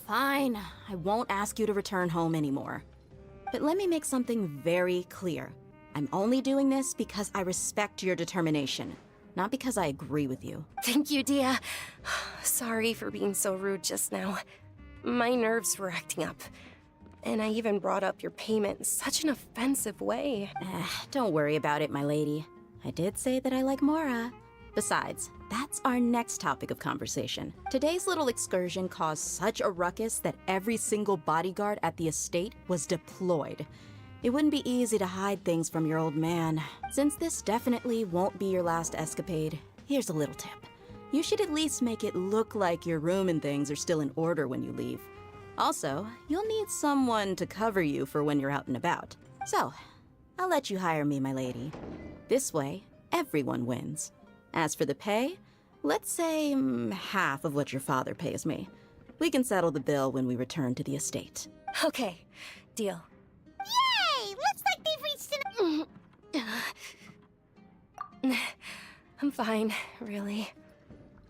Fine, I won't ask you to return home anymore. But let me make something very clear. I'm only doing this because I respect your determination, not because I agree with you. Thank you, Dia. Sorry for being so rude just now. My nerves were acting up. And I even brought up your payment in such an offensive way. Don't worry about it, my lady. I did say that I like Mora. Besides, that's our next topic of conversation. Today's little excursion caused such a ruckus that every single bodyguard at the estate was deployed. It wouldn't be easy to hide things from your old man. Since this definitely won't be your last escapade, here's a little tip. You should at least make it look like your room and things are still in order when you leave. Also, you'll need someone to cover you for when you're out and about. So, I'll let you hire me, my lady. This way, everyone wins. As for the pay, let's say half of what your father pays me. We can settle the bill when we return to the estate. Okay, deal. Yay! Looks like they've reached an... I'm fine, really.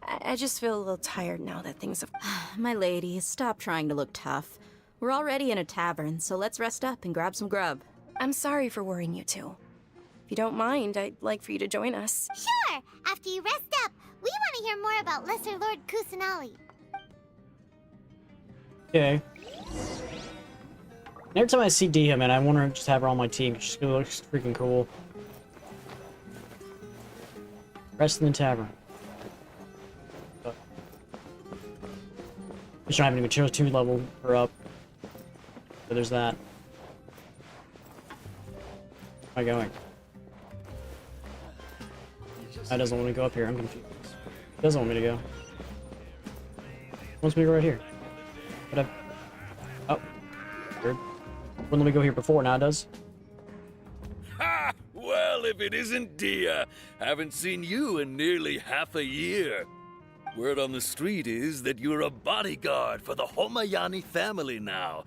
I just feel a little tired now that things have... My lady, stop trying to look tough. We're already in a tavern, so let's rest up and grab some grub. I'm sorry for worrying you two. If you don't mind, I'd like for you to join us. Sure! After you rest up, we want to hear more about Lesser Lord Kusanali. Okay. Every time I see Dia, man, I want to just have her on my team. She looks freaking cool. Rest in the tavern. We don't have any materials to level her up. So there's that. Where am I going? I doesn't want me to go up here. I'm confused. He doesn't want me to go. He wants me to go right here. But oh. Weird. Wouldn't let me go here before, now it does. Ha! Well, if it isn't Dia, haven't seen you in nearly half a year. Word on the street is that you're a bodyguard for the Homayani family now.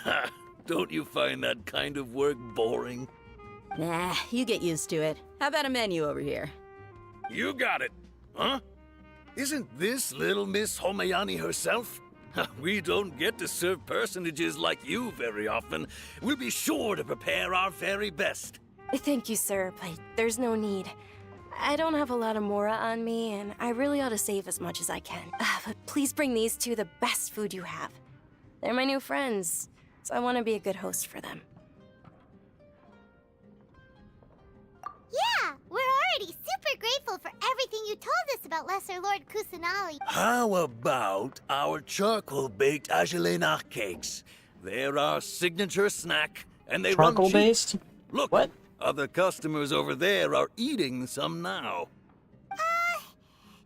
Ha! Don't you find that kind of work boring? Nah, you get used to it. How about a menu over here? You got it. Huh? Isn't this little Miss Homayani herself? We don't get to serve personages like you very often. We'll be sure to prepare our very best. Thank you, sir, but there's no need. I don't have a lot of Mora on me, and I really ought to save as much as I can. But please bring these two the best food you have. They're my new friends, so I want to be a good host for them. Yeah, we're already super grateful for everything you told us about Lesser Lesser Lord Kusanali. How about our charcoal-baked Agelenach cakes? They're our signature snack, and they run cheap. Charcoal-based? Look, What? other customers over there are eating some now.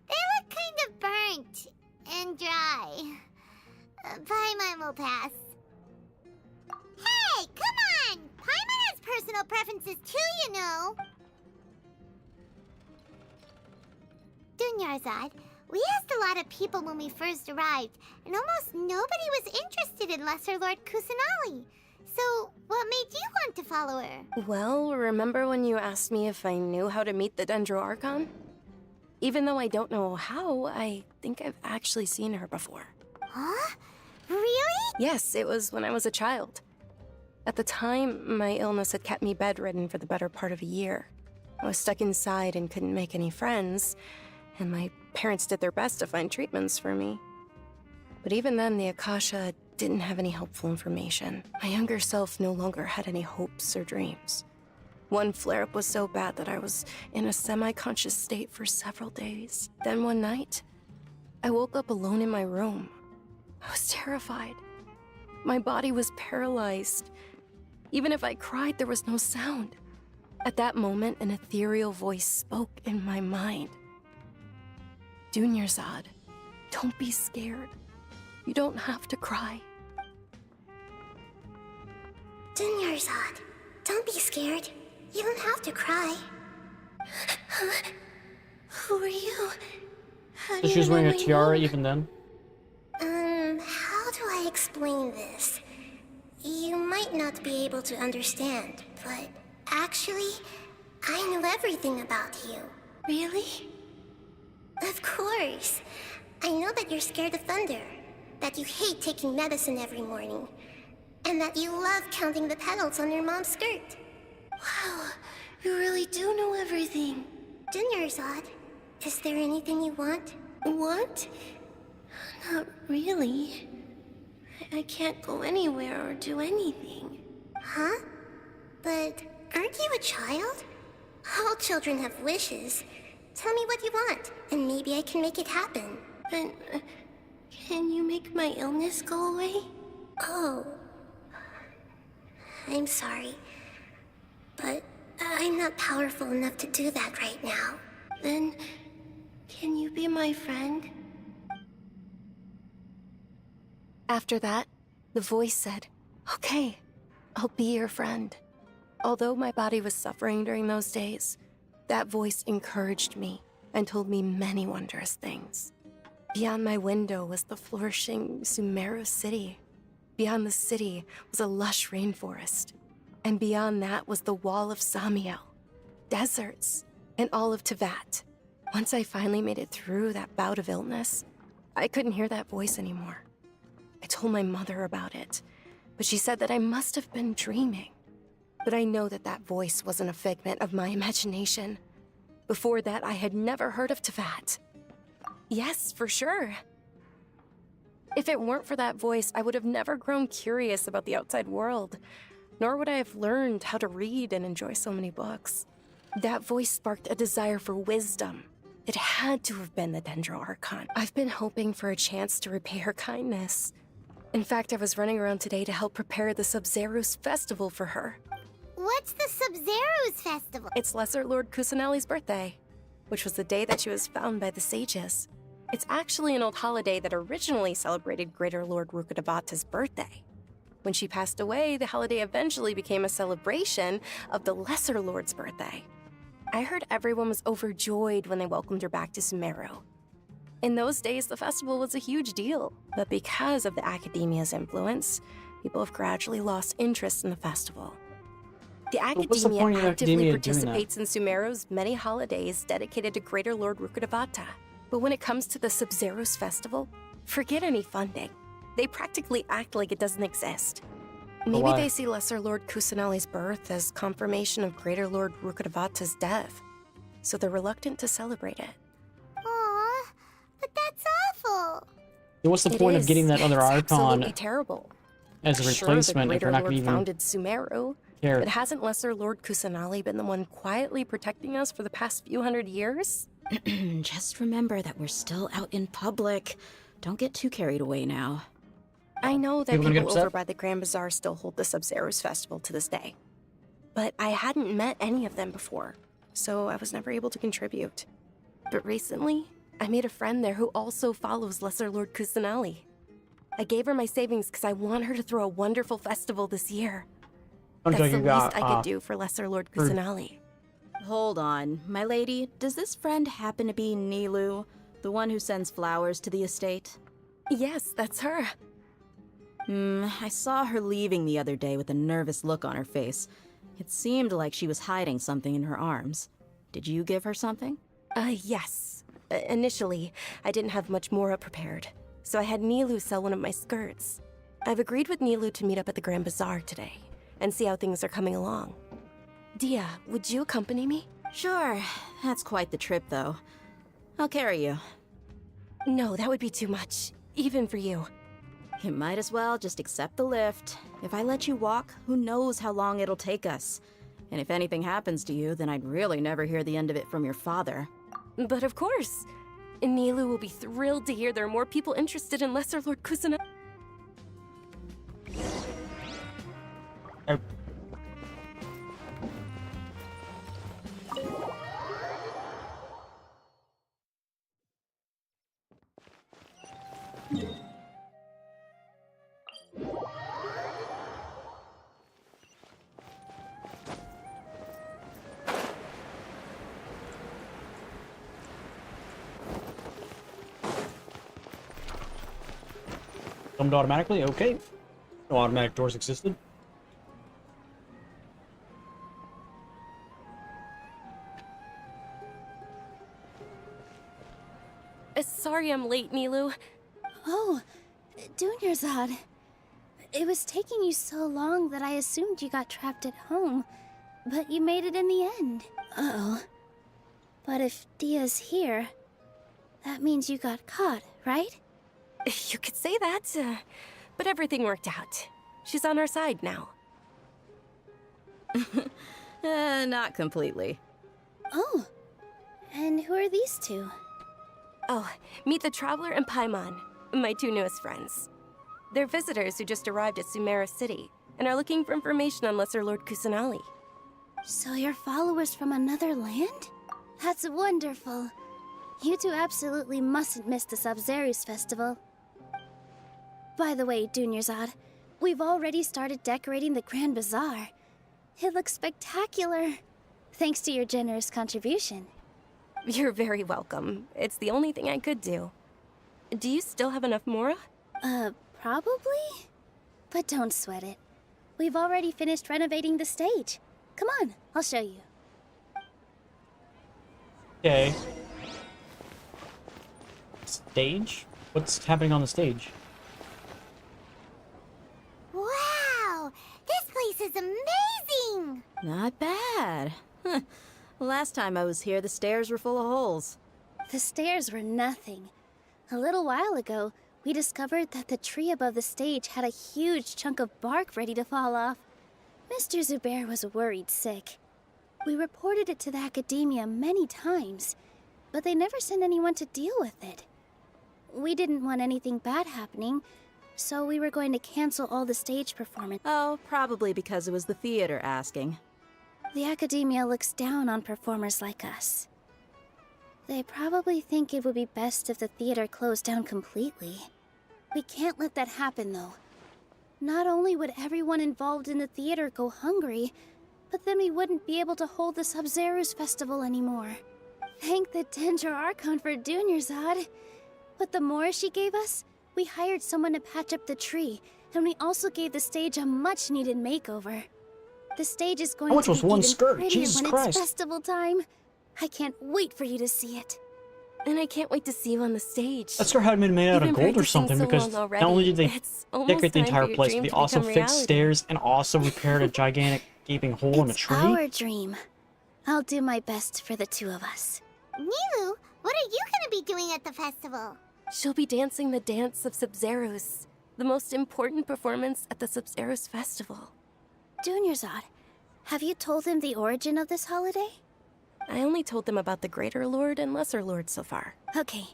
They look kind of burnt and dry. Paimon will pass. Hey, come on! Paimon has personal preferences too, you know. Dunyarzad, we asked a lot of people when we first arrived, and almost nobody was interested in Lesser Lord Kusanali. So, what made you want to follow her? Well, remember when you asked me if I knew how to meet the Dendro Archon? Even though I don't know how, I think I've actually seen her before. Huh? Really? Yes, it was when I was a child. At the time, my illness had kept me bedridden for the better part of a year. I was stuck inside and couldn't make any friends, and my parents did their best to find treatments for me. But even then, the Akasha didn't have any helpful information. My younger self no longer had any hopes or dreams. One flare-up was so bad that I was in a semi-conscious state for several days. Then one night, I woke up alone in my room. I was terrified. My body was paralyzed. Even if I cried, there was no sound. At that moment, an ethereal voice spoke in my mind. Dunyarzad, don't be scared. You don't have to cry. Dunyarzad, don't be scared. You don't have to cry. Who are you? How So she was wearing a tiara even then? How do I explain this? You might not be able to understand, but actually, I know everything about you. Really? Of course. I know that you're scared of thunder, that you hate taking medicine every morning, and that you love counting the petals on your mom's skirt. Wow, you really do know everything. Dunyarzad, is there anything you want? Want? Not really. I can't go anywhere or do anything. Huh? But aren't you a child? All children have wishes. Tell me what you want, and maybe I can make it happen. But can you make my illness go away? Oh. I'm sorry. But I'm not powerful enough to do that right now. Then, can you be my friend? After that, the voice said, "Okay, I'll be your friend." Although my body was suffering during those days, that voice encouraged me and told me many wondrous things. Beyond my window was the flourishing Sumeru city. Beyond the city was a lush rainforest. And beyond that was the wall of Samiel, deserts, and all of Tevat. Once I finally made it through that bout of illness, I couldn't hear that voice anymore. I told my mother about it, but she said that I must have been dreaming. But I know that that voice wasn't a figment of my imagination. Before that, I had never heard of Tevat. Yes, for sure. If it weren't for that voice, I would have never grown curious about the outside world, nor would I have learned how to read and enjoy so many books. That voice sparked a desire for wisdom. It had to have been the Dendro Archon. I've been hoping for a chance to repay her kindness. In fact, I was running around today to help prepare the Sub-Zerus festival for her. What's the Sub-Zerus festival? It's Lesser Lord Kusanali's birthday, which was the day that she was found by the sages. It's actually an old holiday that originally celebrated Greater Lord Rukkhadevata's birthday. When she passed away, the holiday eventually became a celebration of the Lesser Lord's birthday. I heard everyone was overjoyed when they welcomed her back to Sumeru. In those days, the festival was a huge deal, but because of the academia's influence, people have gradually lost interest in the festival. The what's the point academia of actively academia doing that? participates in Sumeru's many holidays dedicated to Greater Lord Rukkhadevata. But when it comes to the Sub-Zerus festival, forget any funding. They practically act like it doesn't exist. Maybe why? they see Lesser Lord Kusanali's birth as confirmation of Greater Lord Rukkhadevata's death, so they're reluctant to celebrate it. Aw, but that's awful. So what's the It point of is. getting that other It's Archon absolutely terrible. as a Sure, the replacement if Greater we're not Lord going to even founded Sumeru, care? but hasn't Lesser Lord Kusanali been the one quietly protecting us for the past few hundred years? Just remember that we're still out in public. Don't get too carried away now. I know that People gonna get people upset? over by the Grand Bazaar still hold the Sub-Zero's festival to this day. But I hadn't met any of them before, so I was never able to contribute. But recently, I made a friend there who also follows Lesser Lord Kusanali. I gave her my savings because I want her to throw a wonderful festival this year. Sounds That's like the you least got, I could do for Lesser Lord Kusanali. Hold on, my lady. Does this friend happen to be Nilu, the one who sends flowers to the estate? Yes, that's her. I saw her leaving the other day with a nervous look on her face. It seemed like she was hiding something in her arms. Did you give her something? Yes. Initially, I didn't have much Mora prepared, so I had Nilu sell one of my skirts. I've agreed with Nilu to meet up at the Grand Bazaar today, and see how things are coming along. Dia, would you accompany me? Sure. That's quite the trip, though. I'll carry you. No, that would be too much, even for you. You might as well just accept the lift. If I let you walk, who knows how long it'll take us. And if anything happens to you, then I'd really never hear the end of it from your father. But of course. Nilu will be thrilled to hear there are more people interested in Lesser Lord Kusana. Oh. Summoned automatically? Okay. No automatic doors existed. Sorry I'm late, Nilu. Oh, Dunyarzad. It was taking you so long that I assumed you got trapped at home, but you made it in the end. Uh-oh. But if Dia's here, that means you got caught, right? You could say that, but everything worked out. She's on our side now. Not completely. Oh, and who are these two? Oh, meet the Traveler and Paimon, my two newest friends. They're visitors who just arrived at Sumeru City and are looking for information on Lesser Lord Kusanali. So you're followers from another land? That's wonderful. You two absolutely mustn't miss the Sub-Zero's festival. By the way, Dunyarzad, we've already started decorating the Grand Bazaar. It looks spectacular, thanks to your generous contribution. You're very welcome. It's the only thing I could do. Do you still have enough Mora? Probably? But don't sweat it. We've already finished renovating the stage. Come on, I'll show you. Okay. Stage? What's happening on the stage? Wow! This place is amazing! Not bad. Huh. Last time I was here, the stairs were full of holes. The stairs were nothing. A little while ago, we discovered that the tree above the stage had a huge chunk of bark ready to fall off. Mr. Zubair was worried sick. We reported it to the academia many times, but they never sent anyone to deal with it. We didn't want anything bad happening, so we were going to cancel all the stage performance. Oh, probably because it was the theater asking. The academia looks down on performers like us. They probably think it would be best if the theater closed down completely. We can't let that happen, though. Not only would everyone involved in the theater go hungry, but then we wouldn't be able to hold the Sub-Zero's festival anymore. Thank the Dendro Archon for Dunyarzad. With the Mora she gave us, we hired someone to patch up the tree, and we also gave the stage a much-needed makeover. The stage is going How much to was be one even skirt? prettier Jesus when Christ. it's festival time. I can't wait for you to see it. And I can't wait to see you on the stage. That skirt had been made out of You've been gold or practicing something so because long not already. only did they It's almost decorate the time for entire your place, dream but they to also become fixed reality. stairs and also repaired a gigantic gaping hole in the It's tree. our dream. I'll do my best for the two of us. Nilu, what are you gonna be doing at the festival? She'll be dancing the dance of Sub-Zeros, the most important performance at the Sub-Zeros festival. Dunyarzad, have you told him the origin of this holiday? I only told them about the Greater Lord and Lesser Lord so far. Okay.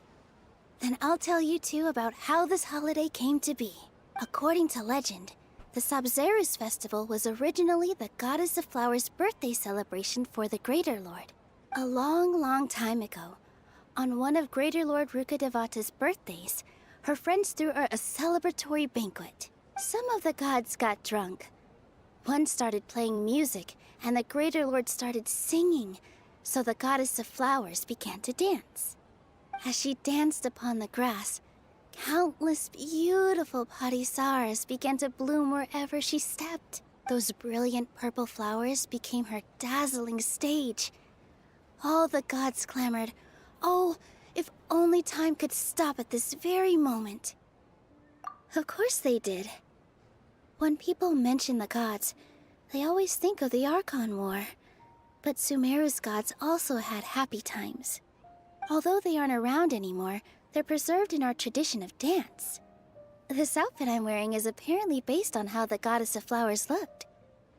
Then I'll tell you two about how this holiday came to be. According to legend, the Sabzeruz festival was originally the Goddess of Flowers' birthday celebration for the Greater Lord. A long, long time ago, on one of Greater Lord Rukkhadevata's birthdays, her friends threw her a celebratory banquet. Some of the gods got drunk. One started playing music, and the Greater Lord started singing, so the Goddess of Flowers began to dance. As she danced upon the grass, countless beautiful parisaras began to bloom wherever she stepped. Those brilliant purple flowers became her dazzling stage. All the gods clamored, "Oh, if only time could stop at this very moment." Of course they did. When people mention the gods, they always think of the Archon War. But Sumeru's gods also had happy times. Although they aren't around anymore, they're preserved in our tradition of dance. This outfit I'm wearing is apparently based on how the Goddess of Flowers looked.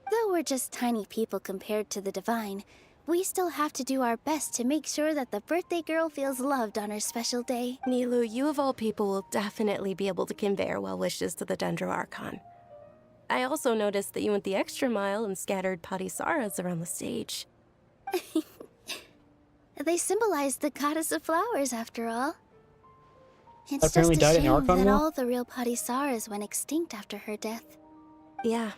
Though we're just tiny people compared to the Divine, we still have to do our best to make sure that the birthday girl feels loved on her special day. Nilu, you of all people will definitely be able to convey our well wishes to the Dendro Archon. I also noticed that you went the extra mile and scattered Padisaras around the stage. They symbolize the Goddess of Flowers, after all. It's Apparently just a died in the shame Archon that War? all the real Padisaras went extinct after her death. Yeah.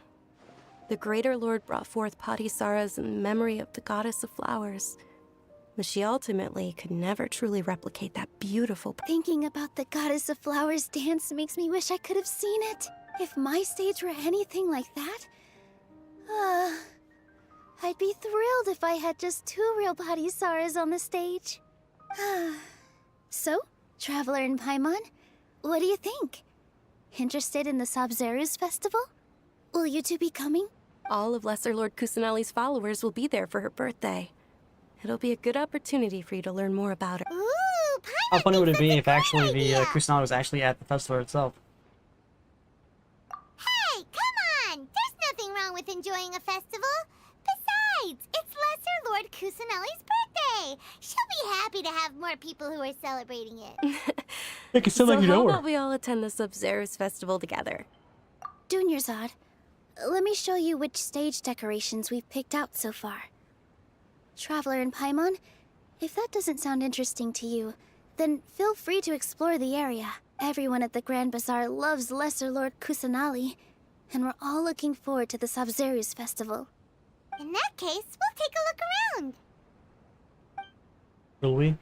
The Greater Lord brought forth Padisaras in memory of the Goddess of Flowers. But she ultimately could never truly replicate that beautiful... Thinking about the Goddess of Flowers dance makes me wish I could have seen it. If my stage were anything like that, I'd be thrilled if I had just 2 real Padisaras on the stage. So, Traveler and Paimon, what do you think? Interested in the Sabzeruz festival? Will you two be coming? All of Lesser Lord Kusanali's followers will be there for her birthday. It'll be a good opportunity for you to learn more about her. Ooh, Paimon How funny would it thinks be that's if a actually good the idea. Kusanali was actually at the festival itself? Hey, come on! There's nothing wrong with enjoying a festival. Besides, it's Lesser Lord Kusanali's birthday. She'll be happy to have more people who are celebrating it. Make it sound So like you how know her. about we all attend the Sub-Zero's festival together? Dunyarzad, let me show you which stage decorations we've picked out so far. Traveler and Paimon, if that doesn't sound interesting to you, then feel free to explore the area. Everyone at the Grand Bazaar loves Lesser Lord Kusanali, and we're all looking forward to the Sabzeruz festival. In that case, we'll take a look around. Will we?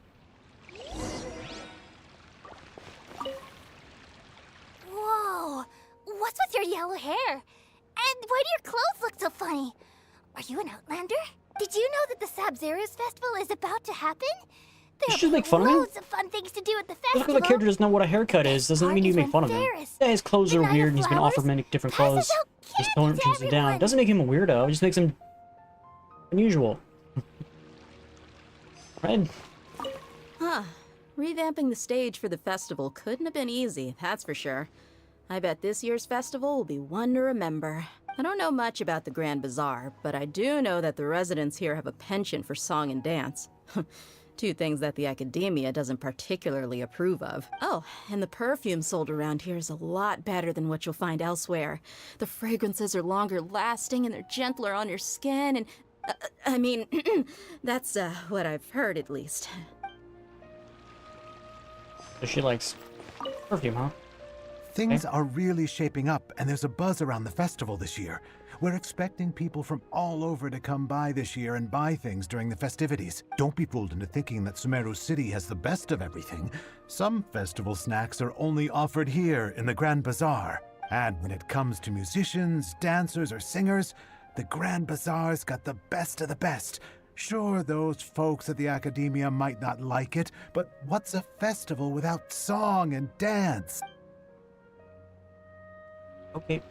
Whoa! What's with your yellow hair? And why do your clothes look so funny? Are you an Outlander? Did you know that the Sabzeruz festival is about to happen? You should make fun of him. loads of fun things to do at the Just festival. because the character doesn't know what a haircut is doesn't mean you make fun of him. Yeah, his clothes are weird and he's been offered many different clothes. His tone turns him down. It doesn't make him a weirdo, it just makes him unusual. Right? Huh. Revamping the stage for the festival couldn't have been easy, that's for sure. I bet this year's festival will be one to remember. I don't know much about the Grand Bazaar, but I do know that the residents here have a penchant for song and dance. 2 things that the academia doesn't particularly approve of. Oh, and the perfume sold around here is a lot better than what you'll find elsewhere. The fragrances are longer lasting and they're gentler on your skin and... I mean, that's what I've heard at least. So she likes perfume, huh? Things are really shaping up, and there's a buzz around the festival this year. We're expecting people from all over to come by this year and buy things during the festivities. Don't be fooled into thinking that Sumeru City has the best of everything. Some festival snacks are only offered here in the Grand Bazaar. And when it comes to musicians, dancers, or singers, the Grand Bazaar's got the best of the best. Sure, those folks at the academia might not like it, but what's a festival without song and dance? Okay.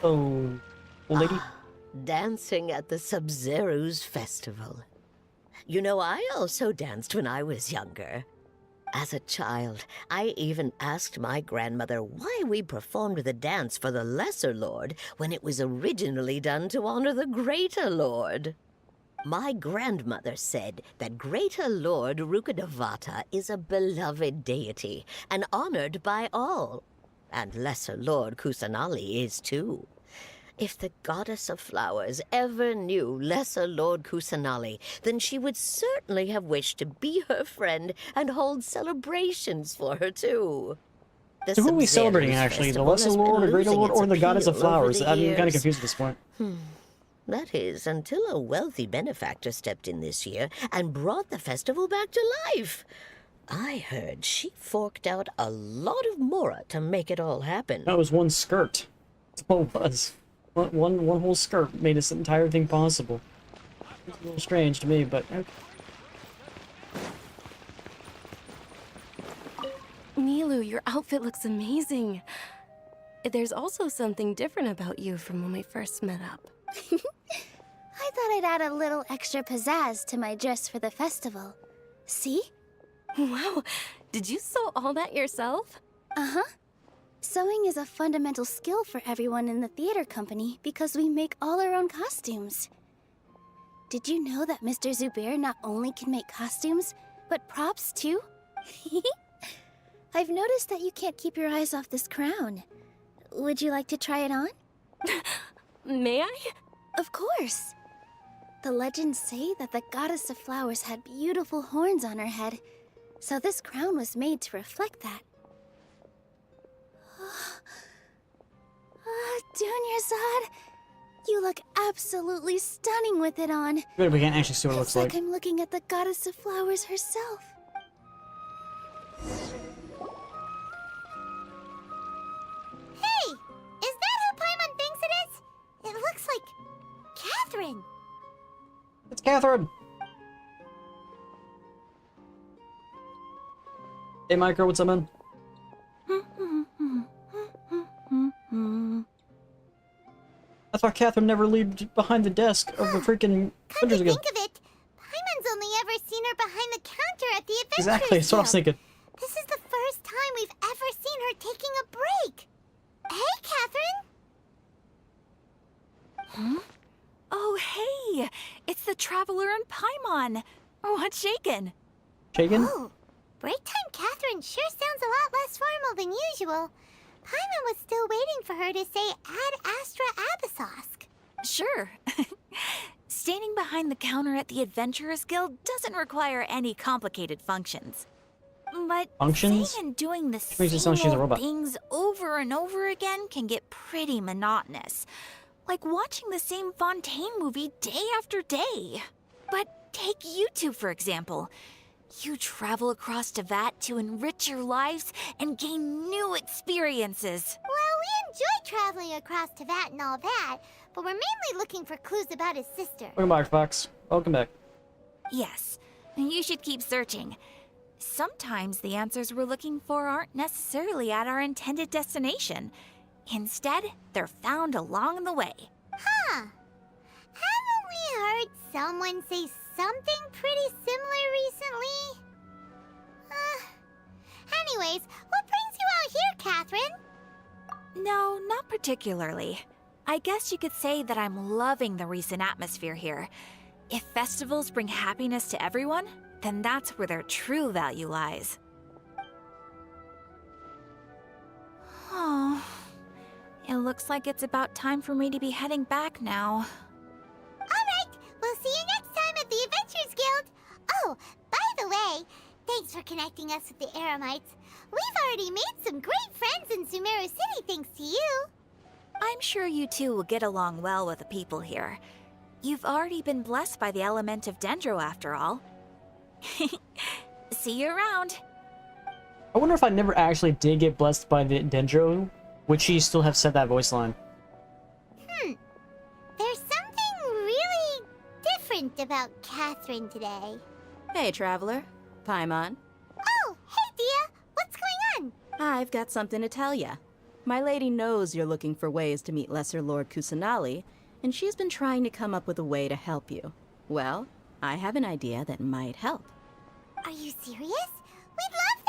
Oh, old lady? Dancing at the Sabzeruz festival. You know, I also danced when I was younger. As a child, I even asked my grandmother why we performed the dance for the Lesser Lord when it was originally done to honor the Greater Lord. My grandmother said that Greater Lord Rukkhadevata is a beloved deity and honored by all. And Lesser Lord Kusanali is too. If the goddess of flowers ever knew Lesser Lord Kusanali, then she would certainly have wished to be her friend and hold celebrations for her too. So who are we celebrating, actually? The Lesser Lord, the Greater Lord, or the Goddess of Flowers? I'm kind of confused at this point. That is, until a wealthy benefactor stepped in this year and brought the festival back to life. I heard she forked out a lot of mora to make it all happen. That was one skirt. That's all it was. One whole skirt made this entire thing possible. It's a little strange to me, but okay. Nilu, your outfit looks amazing. There's also something different about you from when we first met up. I thought I'd add a little extra pizzazz to my dress for the festival. See? Wow, did you sew all that yourself? Uh-huh. Sewing is a fundamental skill for everyone in the theater company because we make all our own costumes. Did you know that Mr. Zubair not only can make costumes, but props too? I've noticed that you can't keep your eyes off this crown. Would you like to try it on? May I? Of course. The legends say that the Goddess of Flowers had beautiful horns on her head, so this crown was made to reflect that. Dunyazad, you look absolutely stunning with it on. Good, we can't actually see what it looks like. It's like I'm looking at the Goddess of Flowers herself. Hey! Is that who Paimon thinks it is? It looks like Catherine. It's Catherine! Hey, Micro, what's up, man? I thought Catherine never lived behind the desk of the freaking Come to ago. think of it, Paimon's only ever seen her behind the counter at the Adventurers Exactly, that's what I was Guild. thinking. This is the first time we've ever seen her taking a break. Hey, Catherine! Oh, hey! It's the Traveler and Paimon! What's shaken? Shaken? Oh, break time Catherine sure sounds a lot less formal than usual. Paimon was still waiting for her to say Ad Astra Abyssosk. Sure. Standing behind the counter at the Adventurers Guild doesn't require any complicated functions. But Functions? saying and doing the Makes it sound like she's a same old robot. things over and over again can get pretty monotonous. Like watching the same Fontaine movie day after day. But take you two, for example. You travel across Tevat to enrich your lives and gain new experiences. Well, we enjoy traveling across Tevat and all that, but we're mainly looking for clues about his sister. Welcome back, Fox. Welcome back. Yes, you should keep searching. Sometimes the answers we're looking for aren't necessarily at our intended destination. Instead, they're found along the way. Huh. Haven't we heard someone say something pretty similar recently? Anyways, what brings you out here, Catherine? No, not particularly. I guess you could say that I'm loving the recent atmosphere here. If festivals bring happiness to everyone, then that's where their true value lies. Oh, it looks like it's about time for me to be heading back now. Alright, we'll see you next time at the Adventurers Guild. Oh, by the way, thanks for connecting us with the Eremites. We've already made some great friends in Sumeru City thanks to you. I'm sure you two will get along well with the people here. You've already been blessed by the element of Dendro after all. See you around. I wonder if I never actually did get blessed by the Dendro, would she still have said that voice line? There's something really different about Catherine today. Hey, Traveler. Paimon. Oh, hey, Dia. What's going on? I've got something to tell ya. My lady knows you're looking for ways to meet Lesser Lord Kusanali, and she's been trying to come up with a way to help you. Well, I have an idea that might help. Are you serious? We'd love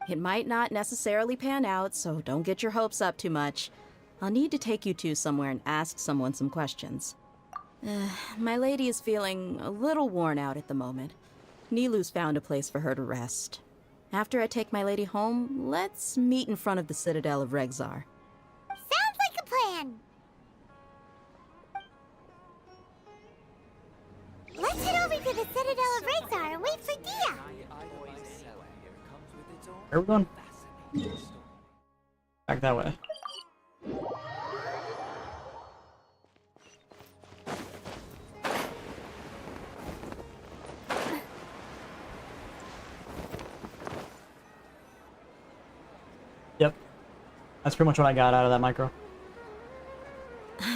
It might not necessarily pan out, so don't get your hopes up too much. I'll need to take you two somewhere and ask someone some questions. My lady is feeling a little worn out at the moment. Nilu's found a place for her to rest. After I take my lady home, let's meet in front of the Citadel of Rexar. Sounds like a plan. Let's head over to the Citadel of Rexar and wait for Dia. Where are we going? Back that way. Yep. That's pretty much what I got out of that micro.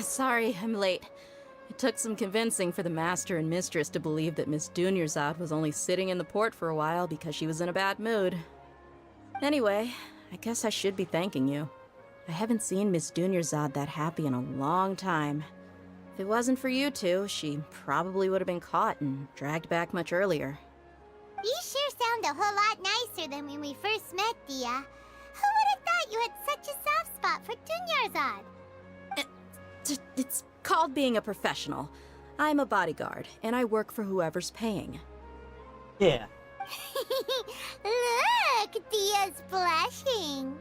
Sorry, I'm late. It took some convincing for the master and mistress to believe that Miss Dunyarzad was only sitting in the port for a while because she was in a bad mood. Anyway, I guess I should be thanking you. I haven't seen Miss Dunyarzad that happy in a long time. If it wasn't for you two, she probably would have been caught and dragged back much earlier. You sure sound a whole lot nicer than when we first met, Dia. Who would have thought you had such a soft spot for Dunyarzad? It's called being a professional. I'm a bodyguard, and I work for whoever's paying. Yeah. Look, Dia's blushing.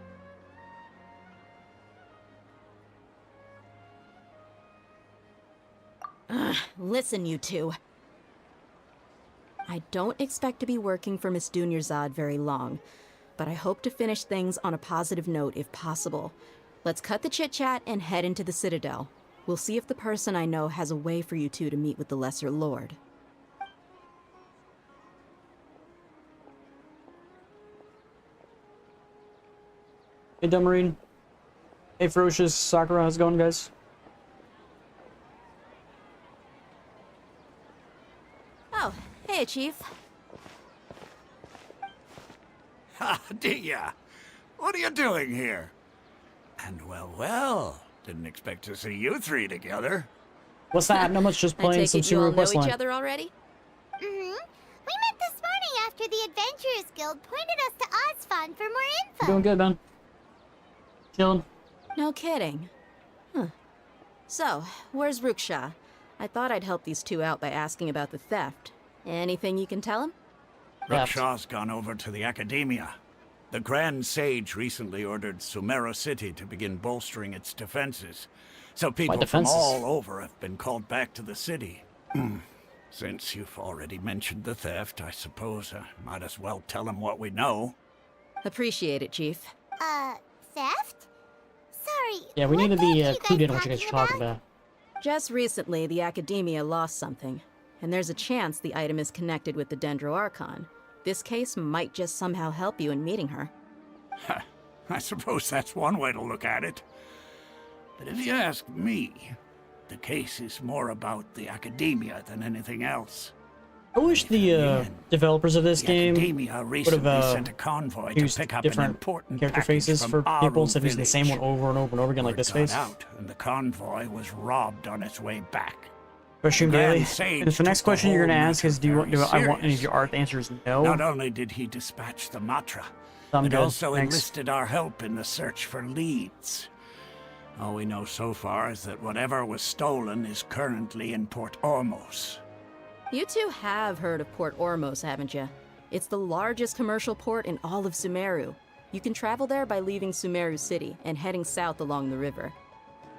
Listen, you two. I don't expect to be working for Miss Dunyarzad very long, but I hope to finish things on a positive note if possible. Let's cut the chit-chat and head into the Citadel. We'll see if the person I know has a way for you two to meet with the Lesser Lord. Hey, Dummarine. Hey, Ferocious Sakura. How's it going, guys? Oh, hey, Chief. Ha, Dia! What are you doing here? And well, didn't expect to see you three together. What's that? No much, just I playing take some it you all Sumeru know questline. each other already? We met this morning after the Adventurers Guild pointed us to Ozfon for more info. Doing good, man. Chilling. No kidding. Huh. So, where's Ruksha? I thought I'd help these two out by asking about the theft. Anything you can tell him? Ruksha's gone over to the Academia. The Grand Sage recently ordered Sumeru City to begin bolstering its defenses. So people from all over have been called back to the city. Since you've already mentioned the theft, I suppose I might as well tell him what we know. Appreciate it, Chief. Theft? Sorry. Yeah, we need to be clued in on what you guys are talking talking about. Just recently, the Academia lost something, and there's a chance the item is connected with the Dendro Archon. This case might just somehow help you in meeting her. I suppose that's one way to look at it. But if you ask me, the case is more about the Academia than anything else. I wish the developers of this game would have sent a convoy to used pick up different an important character package faces from for Aru people instead of using the same one village. over and over and over again, like Word this got face. out, and the convoy was robbed on its way back. Question The Grand daily. Sage And if the next took the question you're whole gonna ask is, matter do I very want any of serious. your art? The answer is no. Not only did he dispatch the Matra, I'm but good, also thanks. enlisted our help in the search for leads. All we know so far is that whatever was stolen is currently in Port Ormos. You two have heard of Port Ormos, haven't you? It's the largest commercial port in all of Sumeru. You can travel there by leaving Sumeru City and heading south along the river.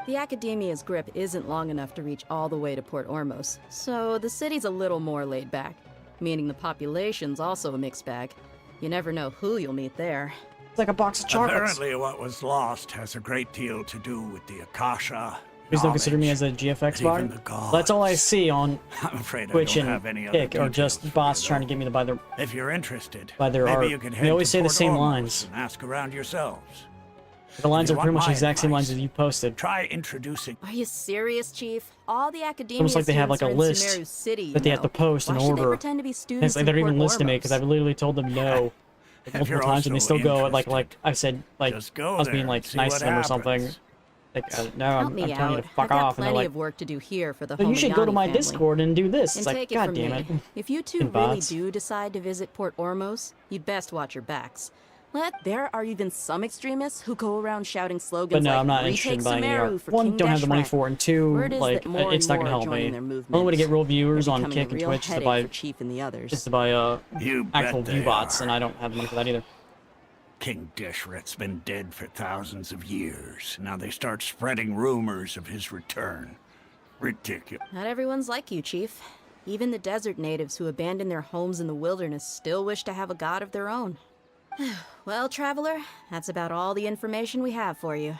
The Academia's grip isn't long enough to reach all the way to Port Ormos, so the city's a little more laid back, meaning the population's also a mixed bag. You never know who you'll meet there. It's like a box of chocolates. Apparently what was lost has a great deal to do with the Akasha. Please don't consider me as a GFX bot. That's all I see on I'm afraid I Twitch don't and have any other Kick, or just details bots for you, trying to get me to buy their If you're interested, their maybe art. you could They head always to say the Port same Ormos lines. and ask around yourselves. The lines If are you pretty want much the my exact same lines advice, as you posted. Try introducing. Are you serious, Chief? All the Academia Almost like they have like a students are in list Sumeru City, that they have to post in Why should they order. pretend to be It's students like they're in even Port listening to me Ormos? because I've literally told them no like, multiple you're times, and they also still go like interested, I said like just go I was being there like and see nice what to them or something. happens. Like no, Help I'm me telling out. you to fuck I've got off, and they're plenty like, of work to do here for the "So you should go to Homayani my family. Discord and do this." And It's like, take it God from damn me. it. If you two Fucking really bots. do decide to visit Port Ormos, you'd best watch your backs. What? There are even some extremists who go around shouting slogans But no, like I'm not "Retake interested in buying any Sumeru art. for One, King don't have the money Deshret." for it, and two, Word is like, that more it's and not gonna more are help joining me. their The movement. only way to get real They're viewers on becoming a Kick and real Twitch is to headache buy for Chief and the others. You actual bet view they bots, are. and I don't have the money for that either. King Deshret's been dead for thousands of years. Now they start spreading rumors of his return. Ridiculous. Not everyone's like you, Chief. Even the desert natives who abandoned their homes in the wilderness still wish to have a god of their own. Well, Traveler, that's about all the information we have for you.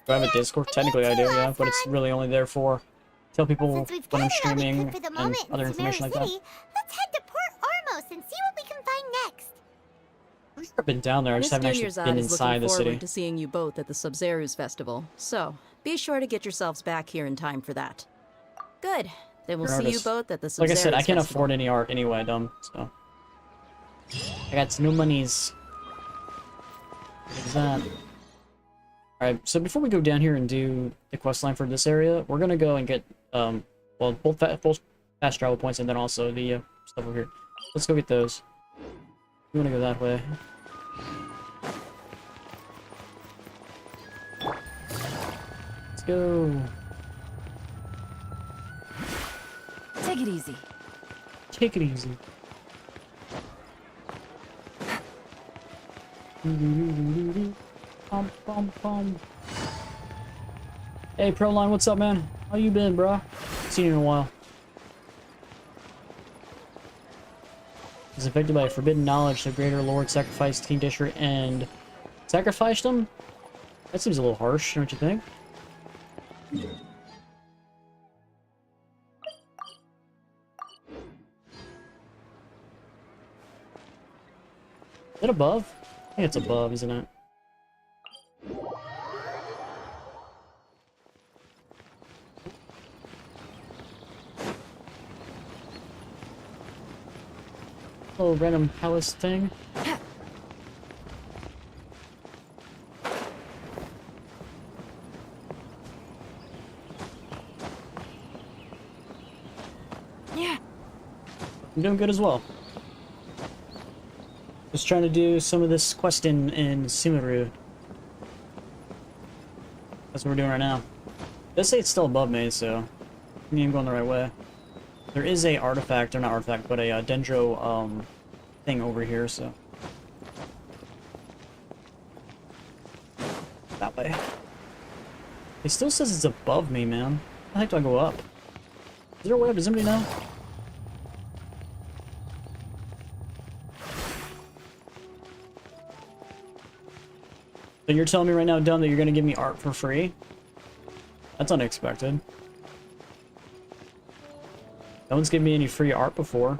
Do I have a Discord? Technically I do, yeah, but it's really only there for tell people Since we've when I'm gathered all we streaming could for the and moment other in information Sumeru like that. City, let's head to Port Ormos and see what we can find next. I've been down there, I Miss just haven't actually Dunyarzad been is inside looking the forward city. to seeing you both at the Sub-Zeru's festival, so be sure to get yourselves back here in time for that. Good. Then we'll see you both at the Sub-Zeru's Like I said, I can't festival. afford any art anyway, dumb, so. I got no monies. What's that? Alright, so before we go down here and do the quest line for this area, we're gonna go and get, well, both fast travel points and then also the stuff over here. Let's go get those. We wanna go that way. Let's go. Take it easy. Take it easy. Bum, bum, bum. Hey, Proline, what's up, man? How you been, bro? Seen you in a while. Is affected by forbidden knowledge. The greater lord sacrificed King Deshret and sacrificed him? That seems a little harsh, don't you think? Is it above? I think it's above, isn't it? Little random palace thing. Yeah. I'm doing good as well. Just trying to do some of this quest in Sumeru. That's what we're doing right now. It does say it's still above me, so I think I'm going the right way. There is a artifact, or not artifact, but a dendro thing over here, so that way. It still says it's above me, man. How the heck do I go up? Is there a way up? Does anybody know? So you're telling me right now, Dumb, that you're gonna give me art for free? That's unexpected. No one's given me any free art before.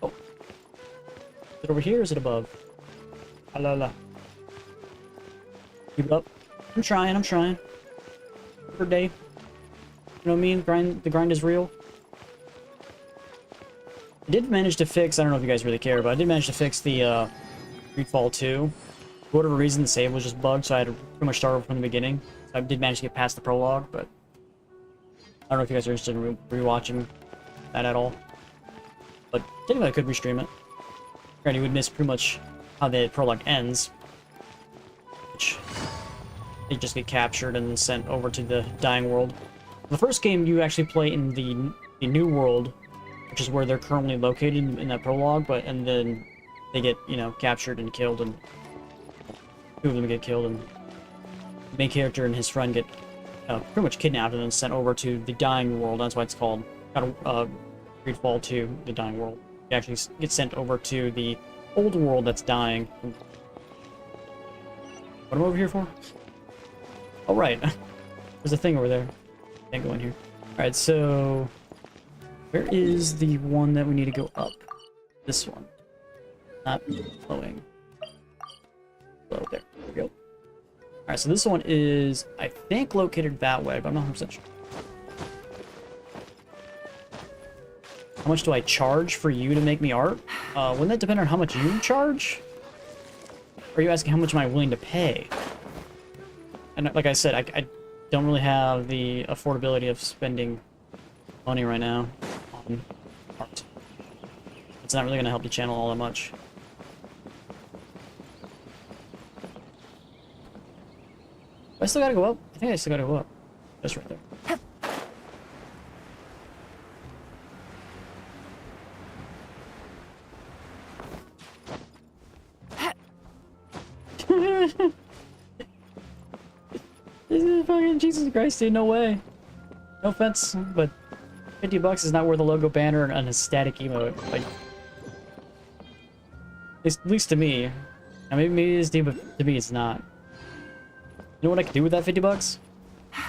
Oh. Is it over here or is it above? Ah, la la. Keep it up. I'm trying, I'm trying. Per day. You know what I mean? The grind is real. I did manage to fix, I don't know if you guys really care, but I did manage to fix the Greedfall 2. For whatever reason, the save was just bugged, so I had to pretty much start over from the beginning. So I did manage to get past the prologue, but I don't know if you guys are interested in rewatching that at all. But technically I could restream it. Granted, you would miss pretty much how the prologue ends. Which, they just get captured and then sent over to the dying world. The first game you actually play in the new world, which is where they're currently located in that prologue, and then they get, you know, captured and killed, and two of them get killed, and the main character and his friend get pretty much kidnapped and then sent over to the dying world. That's why it's called Greedfall 2, the dying world. You actually get sent over to the old world that's dying. What am I over here for? Oh, right. There's a thing over there. Can't go in here. Alright, so where is the one that we need to go up? This one. Not flowing. Flow, there. There we go. Alright, so this one is, I think, located that way, but I'm not 100% sure. How much do I charge for you to make me art? Wouldn't that depend on how much you charge? Or are you asking how much am I willing to pay? And like I said, I don't really have the affordability of spending money right now it's not really gonna help the channel all that much. I still gotta go up? I think I still gotta go up. That's right there. This is fucking Jesus Christ, dude, no way. No offense, but $50 is not worth a logo banner and a static emote. Like, at least to me. Now maybe it is to you, but to me it's not. You know what I could do with that $50? I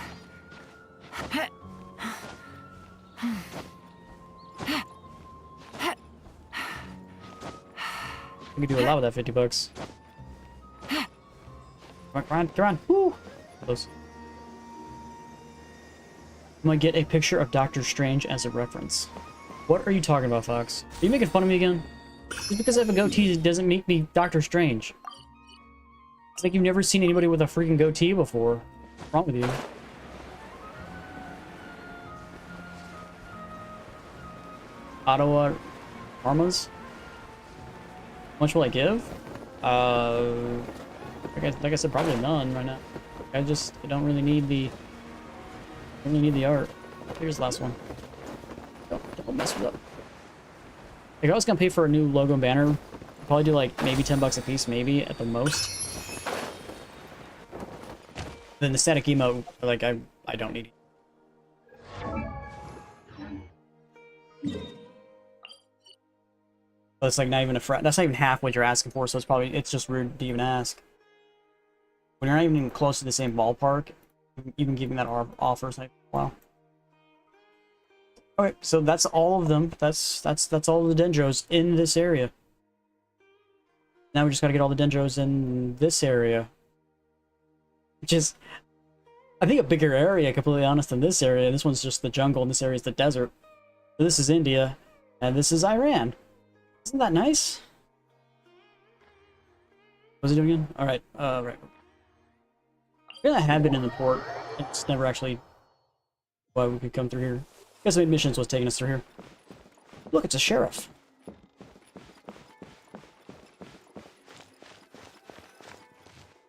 could do a lot with that $50. Come on, come on. Woo! Close. I'm gonna get a picture of Doctor Strange as a reference. What are you talking about, Fox? Are you making fun of me again? Just because I have a goatee doesn't make me Doctor Strange. It's like you've never seen anybody with a freaking goatee before. What's wrong with you? Ottawa Armas? How much will I give? Like I said, probably none right now. I don't really need the art. Here's the last one. Don't mess with it. If I was gonna pay for a new logo and banner, I'd probably do like maybe $10 a piece, maybe at the most. Then the static emote, like I don't need it. Well, it's like not even that's not even half what you're asking for, so it's just rude to even ask. When you're not even close to the same ballpark, even giving that offer is like, wow. Okay, so that's all of them. That's all of the dendros in this area. Now we just gotta get all the dendros in this area. Which is, I think, a bigger area, completely honest, than this area. This one's just the jungle, and this area is the desert. So this is India, and this is Iran. Isn't that nice? What's he doing again? Alright, right. I had been in the port. It's never actually why we could come through here. I guess the missions was taking us through here. Look, it's a sheriff.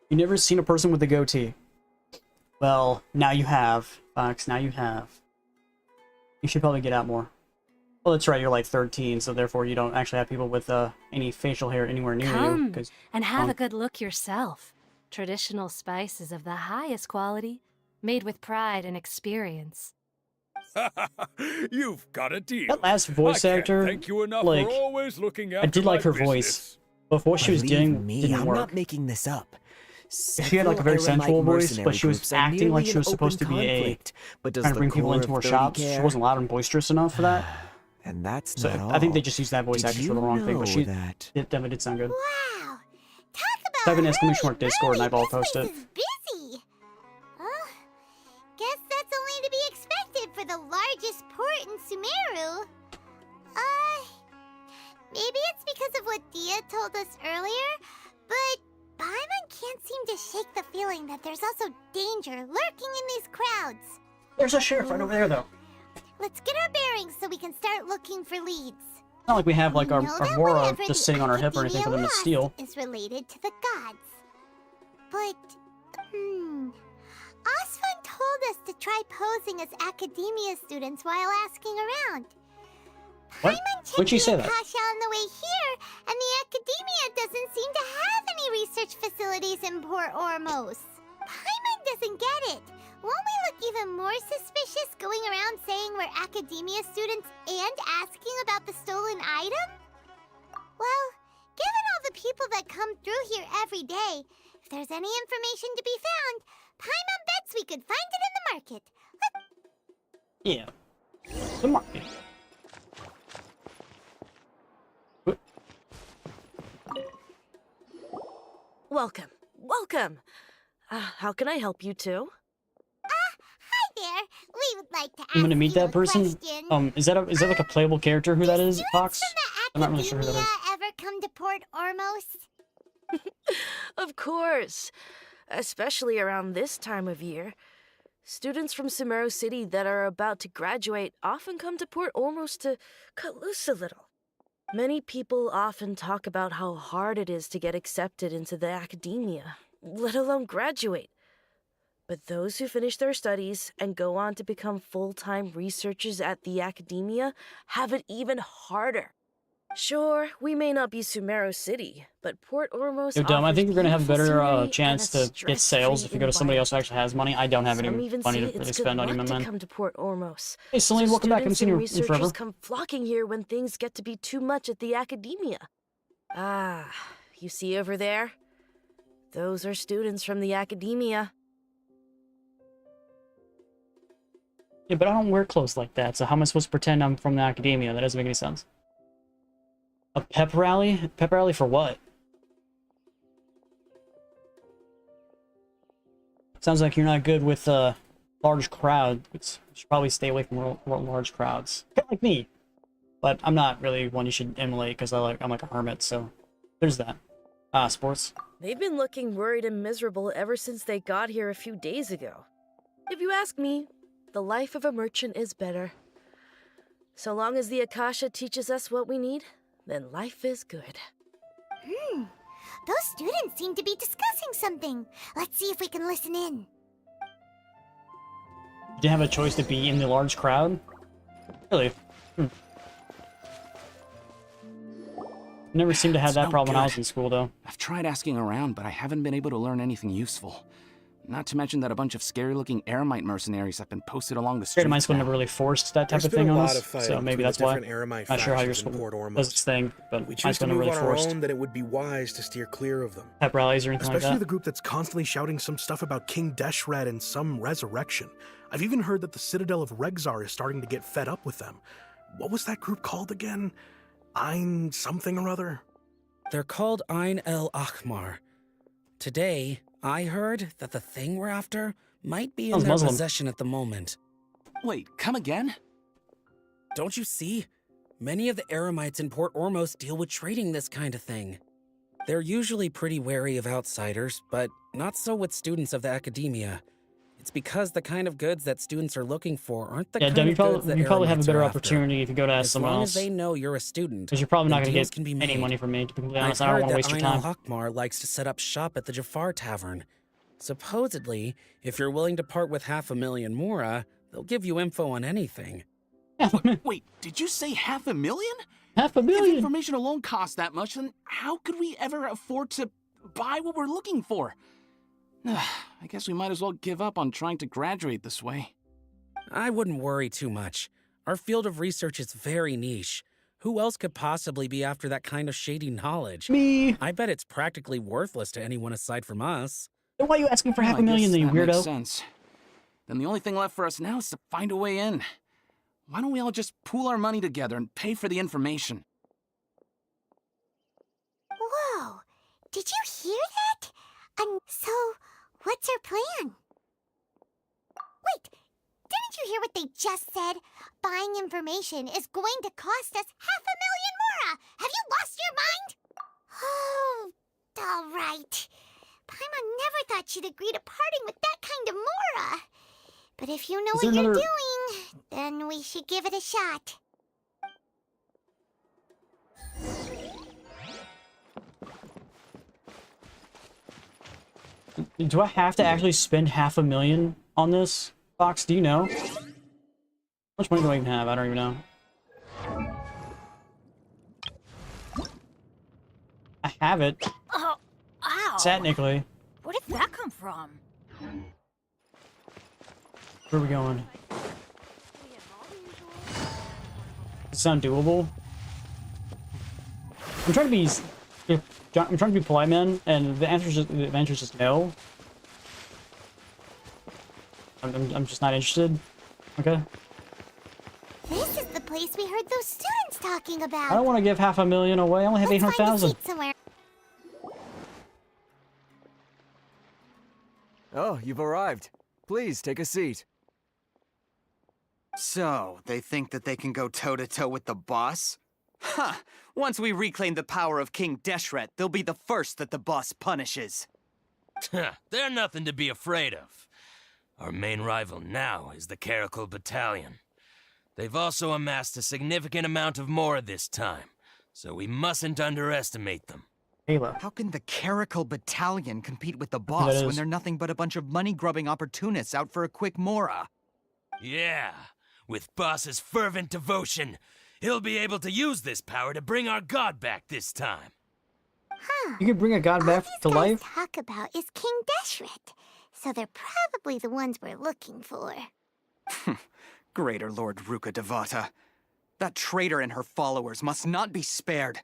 You never seen a person with a goatee. Well, now you have, Fox. Now you have. You should probably get out more. Well, that's right. You're like 13, so therefore you don't actually have people with any facial hair anywhere near you. Come and have a good look yourself. Traditional spices of the highest quality, made with pride and experience. You've got a deal. That last voice actor, thank you enough like, for always looking I did like her voice, but what she was doing didn't I'm work. not making this up. She had like a very sensual voice, but she was acting like she was supposed to be trying to bring people into her shops. She wasn't loud and boisterous enough for that. And that's So not all. I think they just used that voice actress for the wrong thing, but she definitely did sound good. Wow! Talk about Type in exclamation mark Discord and I'll post it. is busy. Guess that's only to be expected for the largest port in Sumeru. Maybe it's because of what Dia told us earlier, but Paimon can't seem to shake the feeling that there's also danger lurking in these crowds. There's a sheriff right over there, though. Let's get our bearings so we can start looking for leads. It's not like we have like our Aurora whatever just the sitting on our hip or anything for them to lost steal. is related to the gods. But, Osfun told us to try posing as academia students while asking around. What? When'd she say that? Kasha on the way here, and the academia doesn't seem to have any research facilities in Port Ormos. Paimon doesn't get it. Won't we look even more suspicious going around saying we're academia students and asking about the stolen item? Well, given all the people that come through here every day, if there's any information to be found, Paimon bets we could find it in the market. Yeah. The market. Welcome. Welcome. How can I help you two? Hi there. We would like to ask I'm gonna meet you that a person. question. Is that like a playable character who that is, Fox? I'm not really sure who that is. Ever come to Port Ormos? Of course. Especially around this time of year. Students from Sumeru City that are about to graduate often come to Port Ormos to cut loose a little. Many people often talk about how hard it is to get accepted into the academia, let alone graduate. But those who finish their studies and go on to become full-time researchers at the academia have it even harder. Sure, we may not be Sumeru City, but Port Ormos Yo, Dumb, I offers think you're gonna have a beautiful better scenery chance and a to get sales stress-free if you go to somebody else who environment. actually has money. I don't have Some any even money say to really it's good spend on you, luck my to man. come to Port Ormos. Hey, Celine, So welcome back. I haven't students seen and you in forever. researchers come flocking here when things get to be too much at the academia. Ah, you see over there? Those are students from the academia. Yeah, but I don't wear clothes like that, so how am I supposed to pretend I'm from the academia? That doesn't make any sense. A pep rally? Pep rally for what? Sounds like you're not good with large crowds. You should probably stay away from large crowds. Kind of like me. But I'm not really one you should emulate because I'm like a hermit, so there's that. Sports. They've been looking worried and miserable ever since they got here a few days ago. If you ask me, the life of a merchant is better. So long as the Akasha teaches us what we need, then life is good. Those students seem to be discussing something. Let's see if we can listen in. You didn't have a choice to be in the large crowd? Really? Never seemed to have It's that no problem when I was good. in school, though. I've tried asking around, but I haven't been able to learn anything useful. Not to mention that a bunch of scary-looking Eremite mercenaries have been posted along the streets. Eremite school never really forced that type There's of been thing a on lot us, of fighting so maybe between that's the why. different Eremite Not sure how your factions in school Port Ormos. does its thing, but We my choose to school never move really on our forced own, then it would be wise to steer clear of them. pep rallies or anything like Especially that. the group that's constantly shouting some stuff about King Deshret and some resurrection. I've even heard that the Citadel of Regzar is starting to get fed up with them. What was that group called again? Ein something or other? They're called Ein El Akhmar. Today, I heard that the thing we're after might be in Sounds their Muslim. possession at the moment. Wait, come again? Don't you see? Many of the Eremites in Port Ormos deal with trading this kind of thing. They're usually pretty wary of outsiders, but not so with students of the academia. It's because the kind of goods that students are looking for aren't the Yeah, kind Dom, of goods that you probably have a Eremites better are after. opportunity if you go to ask As someone long else. as they know you're a student, Because you're probably not then going to deals get can be any made. money from me, to be completely I've honest. I don't heard want to that waste your Ein time. El Hakmar likes to set up shop at the Jafar Tavern. Supposedly, if you're willing to part with 500,000 Mora, they'll give you info on anything. Wait, did you say 500,000? 500,000? If information alone costs that much, then how could we ever afford to buy what we're looking for? I guess we might as well give up on trying to graduate this way. I wouldn't worry too much. Our field of research is very niche. Who else could possibly be after that kind of shady knowledge? Me. I bet it's practically worthless to anyone aside from us. Then why are you asking for Well, I 500,000 guess then, you that makes weirdo? sense. Then the only thing left for us now is to find a way in. Why don't we all just pool our money together and pay for the information? Whoa, did you hear that? So, what's our plan? Wait, didn't you hear what they just said? Buying information is going to cost us 500,000 Mora! Have you lost your mind? Oh, all right. Paimon never thought she'd agree to parting with that kind of Mora. But if you know Is what there you're another- doing, then we should give it a shot. Do I have to actually spend 500,000 on this? Fox, do you know? How much money do I even have? I don't even know. I have it, Oh, ow. technically. Where did that come from? Where are we going? Does it sound doable? I'm trying to be... I'm trying to be polite, man, and the answer is just no. I'm just not interested. Okay? This is the place we heard those students talking about. I don't want to give 500,000 away. I only have Let's find a 800,000. seat somewhere. Oh, you've arrived. Please, take a seat. So, they think that they can go toe-to-toe with the boss? Huh! Once we reclaim the power of King Deshret, they'll be the first that the boss punishes. They're nothing to be afraid of. Our main rival now is the Caracal Battalion. They've also amassed a significant amount of Mora this time, so we mustn't underestimate them. Halo. How can the Caracal Battalion compete with the that boss when is. they're nothing but a bunch of money-grubbing opportunists out for a quick mora? Yeah, with Boss's fervent devotion, he'll be able to use this power to bring our god back this time. You can bring a god back to life? Talk about is King Deshret, so they're probably the ones we're looking for. Greater Lord Ruka Devata. That traitor and her followers must not be spared.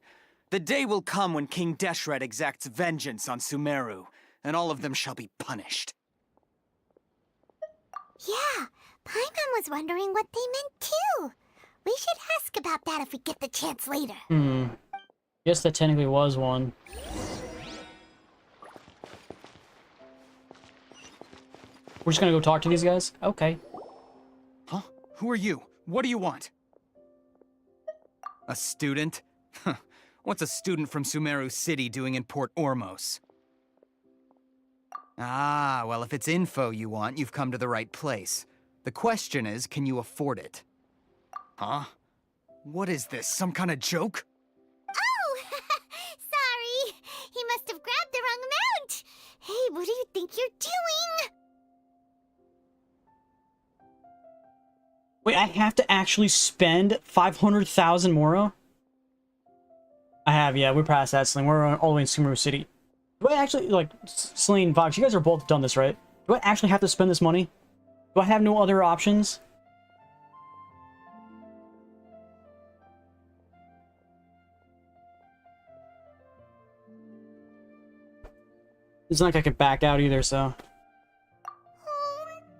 The day will come when King Deshret exacts vengeance on Sumeru, and all of them shall be punished. Yeah, Paimon was wondering what they meant too. We should ask about that if we get the chance later. Yes, that technically was one. We're just gonna go talk to these guys? Okay. Huh? Who are you? What do you want? A student? What's a student from Sumeru City doing in Port Ormos? Ah, well, if it's info you want, you've come to the right place. The question is, can you afford it? Huh? What is this, some kind of joke? Oh! Sorry! He must have grabbed the wrong amount! Hey, what do you think you're doing? Wait, I have to actually spend 500,000 Mora? I have, yeah, we're past that, Celine. We're all the way in Sumeru City. Do I actually, like, Celine, Vox, you guys are both done this, right? Do I actually have to spend this money? Do I have no other options? It's not like I could back out either, so...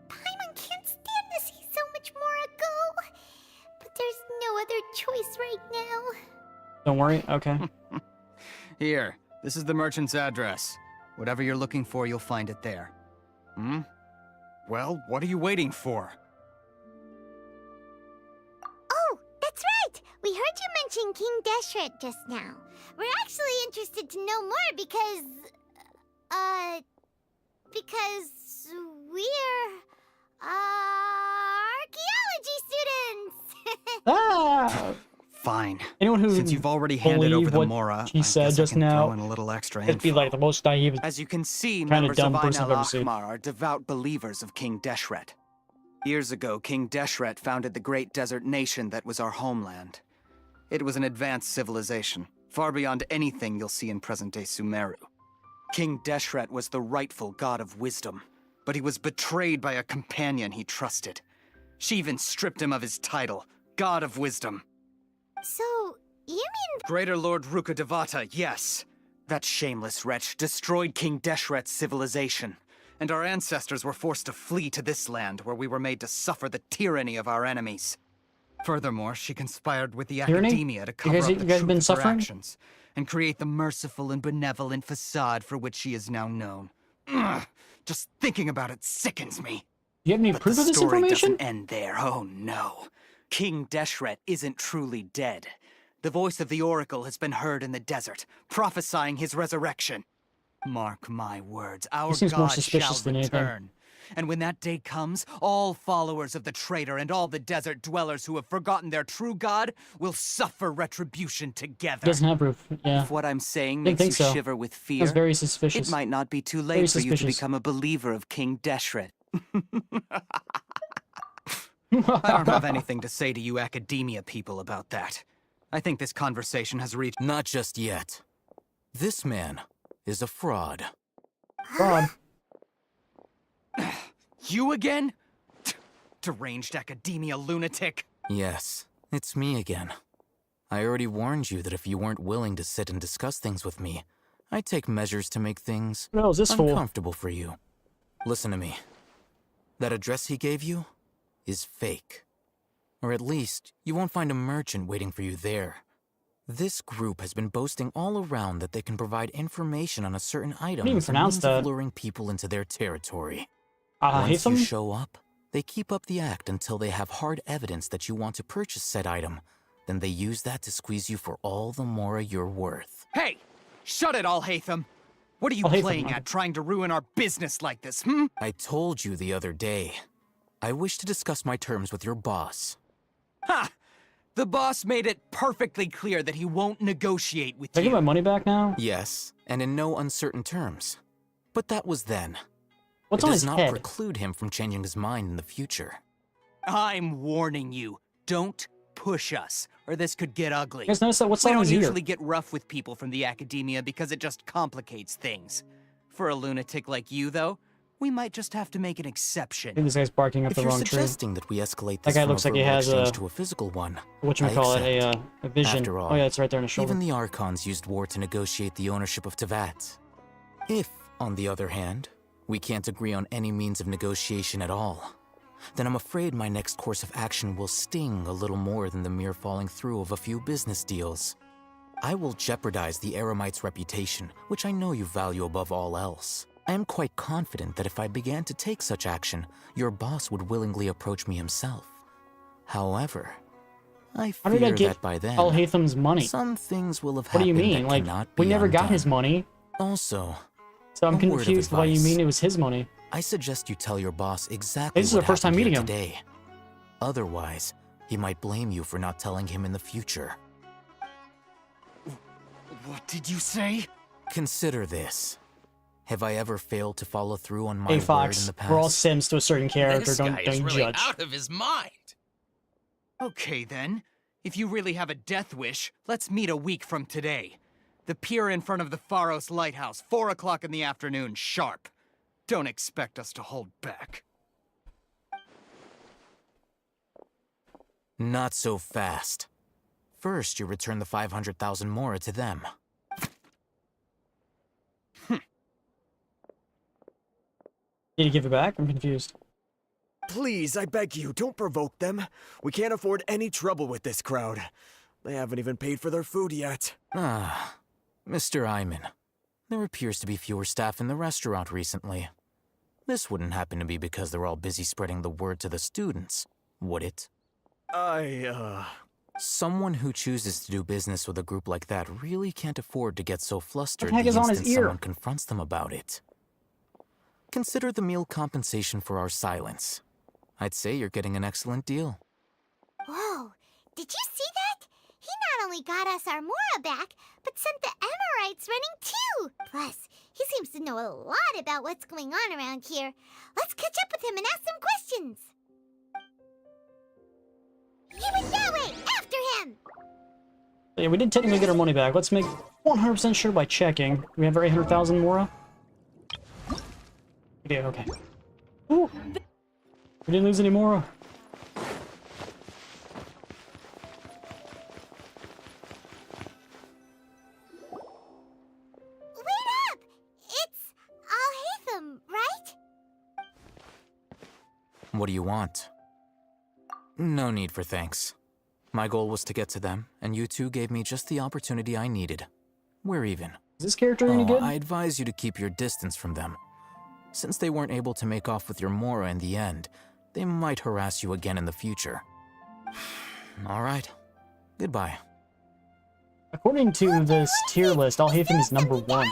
Paimon can't stand to see so much Mora go. But there's no other choice right now. Don't worry, okay. Here, this is the merchant's address. Whatever you're looking for, you'll find it there. Hmm? Well, what are you waiting for? Oh, that's right! We heard you mention King Deshret just now. We're actually interested to know more because we're, archaeology students! Ah! Fine. Anyone who Since you've already handed over the what Mora, he said just now, throw in a little extra it'd be info. like the most naive, As you can see, kind of members of dumb Ain person I've ever seen. al-Ahmar are devout believers of King Deshret. Years ago, King Deshret founded the great desert nation that was our homeland. It was an advanced civilization, far beyond anything you'll see in present-day Sumeru. King Deshret was the rightful god of wisdom, but he was betrayed by a companion he trusted. She even stripped him of his title, God of Wisdom. So, you mean... Greater Lord Ruka Devata, yes. That shameless wretch destroyed King Deshret's civilization, and our ancestors were forced to flee to this land where we were made to suffer the tyranny of our enemies. Furthermore, she conspired with the Tyranny? academia to cover You up guys the been truth of her suffering? actions, and create the merciful and benevolent facade for which she is now known. Ugh, just thinking about it sickens me. Do you have any But proof the of this story information? doesn't end there, oh no. King Deshret isn't truly dead. The voice of the Oracle has been heard in the desert, prophesying his resurrection. Mark my words, our seems more God suspicious shall than anything. return. And when that day comes, all followers of the traitor and all the desert dwellers who have forgotten their true God will suffer retribution together. Doesn't have proof, yeah. If what I'm saying Didn't makes think you so. shiver with That's fear, very suspicious. it might not be too Very late for you to suspicious. become a believer of King Deshret. I don't have anything to say to you academia people about that. I think this conversation has reached... Not just yet. This man is a fraud. Fraud. You again? Deranged academia lunatic. Yes, it's me again. I already warned you that if you weren't willing to sit and discuss things with me, I'd take measures to make things What the hell is this fool? uncomfortable for you. Listen to me. That address he gave you is fake. Or at least, you won't find a merchant waiting for you there. This group has been boasting all around that they can provide information on a certain item even as a pronounce means that. of luring people into their territory. Hate Once you them? show up, they keep up the act until they have hard evidence that you want to purchase said item. Then they use that to squeeze you for all the Mora you're worth. Hey! Shut it, Al-Hatham! What are you Al-Hatham, playing at, trying to ruin our business like this, hmm? I told you the other day. I wish to discuss my terms with your boss. Ha! The boss made it perfectly clear that he won't negotiate with Can I you. get my money back now? Yes, and in no uncertain terms. But that was then. What's it on does his not head? preclude him from changing his mind in the future. I'm warning you. Don't push us, or this could get ugly. You guys notice that? What's we on don't his ear? usually get rough with people from the academia because it just complicates things. For a lunatic like you, though, we might just have to make an exception. I think this guy's barking up If the you're wrong tree. suggesting that we escalate That this guy from looks a like he verbal has exchange a to a physical one, whatchamacallit, a vision. After all, Oh yeah, it's right there on his shoulder. even the Archons used war to negotiate the ownership of Tevat. If, on the other hand, we can't agree on any means of negotiation at all, then I'm afraid my next course of action will sting a little more than the mere falling through of a few business deals. I will jeopardize the Eremite's reputation, which I know you value above all else. I am quite confident that if I began to take such action, your boss would willingly approach me himself. However, I How did I fear get that by then, Al-Haytham's money? some things will have What do happened you mean? that Like, cannot we be never got undone. his money. Also, So I'm a word of confused why you advice. mean it was his money. I suggest you tell your boss exactly This is what the first time happened meeting here him. today. Otherwise, he might blame you for not telling him in the future. What did you say? Consider this. Have I ever failed to follow through on my Hey word in Fox, the past? we're all sims to a certain character. This Don't guy is really judge. out of his mind. Okay, then. If you really have a death wish, let's meet a week from today. The pier in front of the Pharos Lighthouse, 4 o'clock in the afternoon, sharp. Don't expect us to hold back. Not so fast. First, you return the 500,000 mora to them. Did you give it back? I'm confused. Please, I beg you, don't provoke them. We can't afford any trouble with this crowd. They haven't even paid for their food yet. Ah, Mr. Iman. There appears to be fewer staff in the restaurant recently. This wouldn't happen to be because they're all busy spreading the word to the students, would it? Someone who chooses to do business with a group like that really can't afford to get so flustered heck the is on his instant ear? someone confronts them about it. Consider the meal compensation for our silence. I'd say you're getting an excellent deal. Whoa, did you see that? He not only got us our Mora back, but sent the Emirites running too. Plus, he seems to know a lot about what's going on around here. Let's catch up with him and ask some questions. He went that way! After him! Yeah, we did technically get our money back. Let's make 100% sure by checking. We have our 800,000 mora. We did, okay. Ooh. We didn't lose any mora. Wait up! It's Al-Haytham, right? What do you want? No need for thanks. My goal was to get to them, and you two gave me just the opportunity I needed. We're even. Is this character any good? I advise you to keep your distance from them. Since they weren't able to make off with your Mora in the end, they might harass you again in the future. All right. Goodbye. According to this tier list, Al-Haytham is number 1.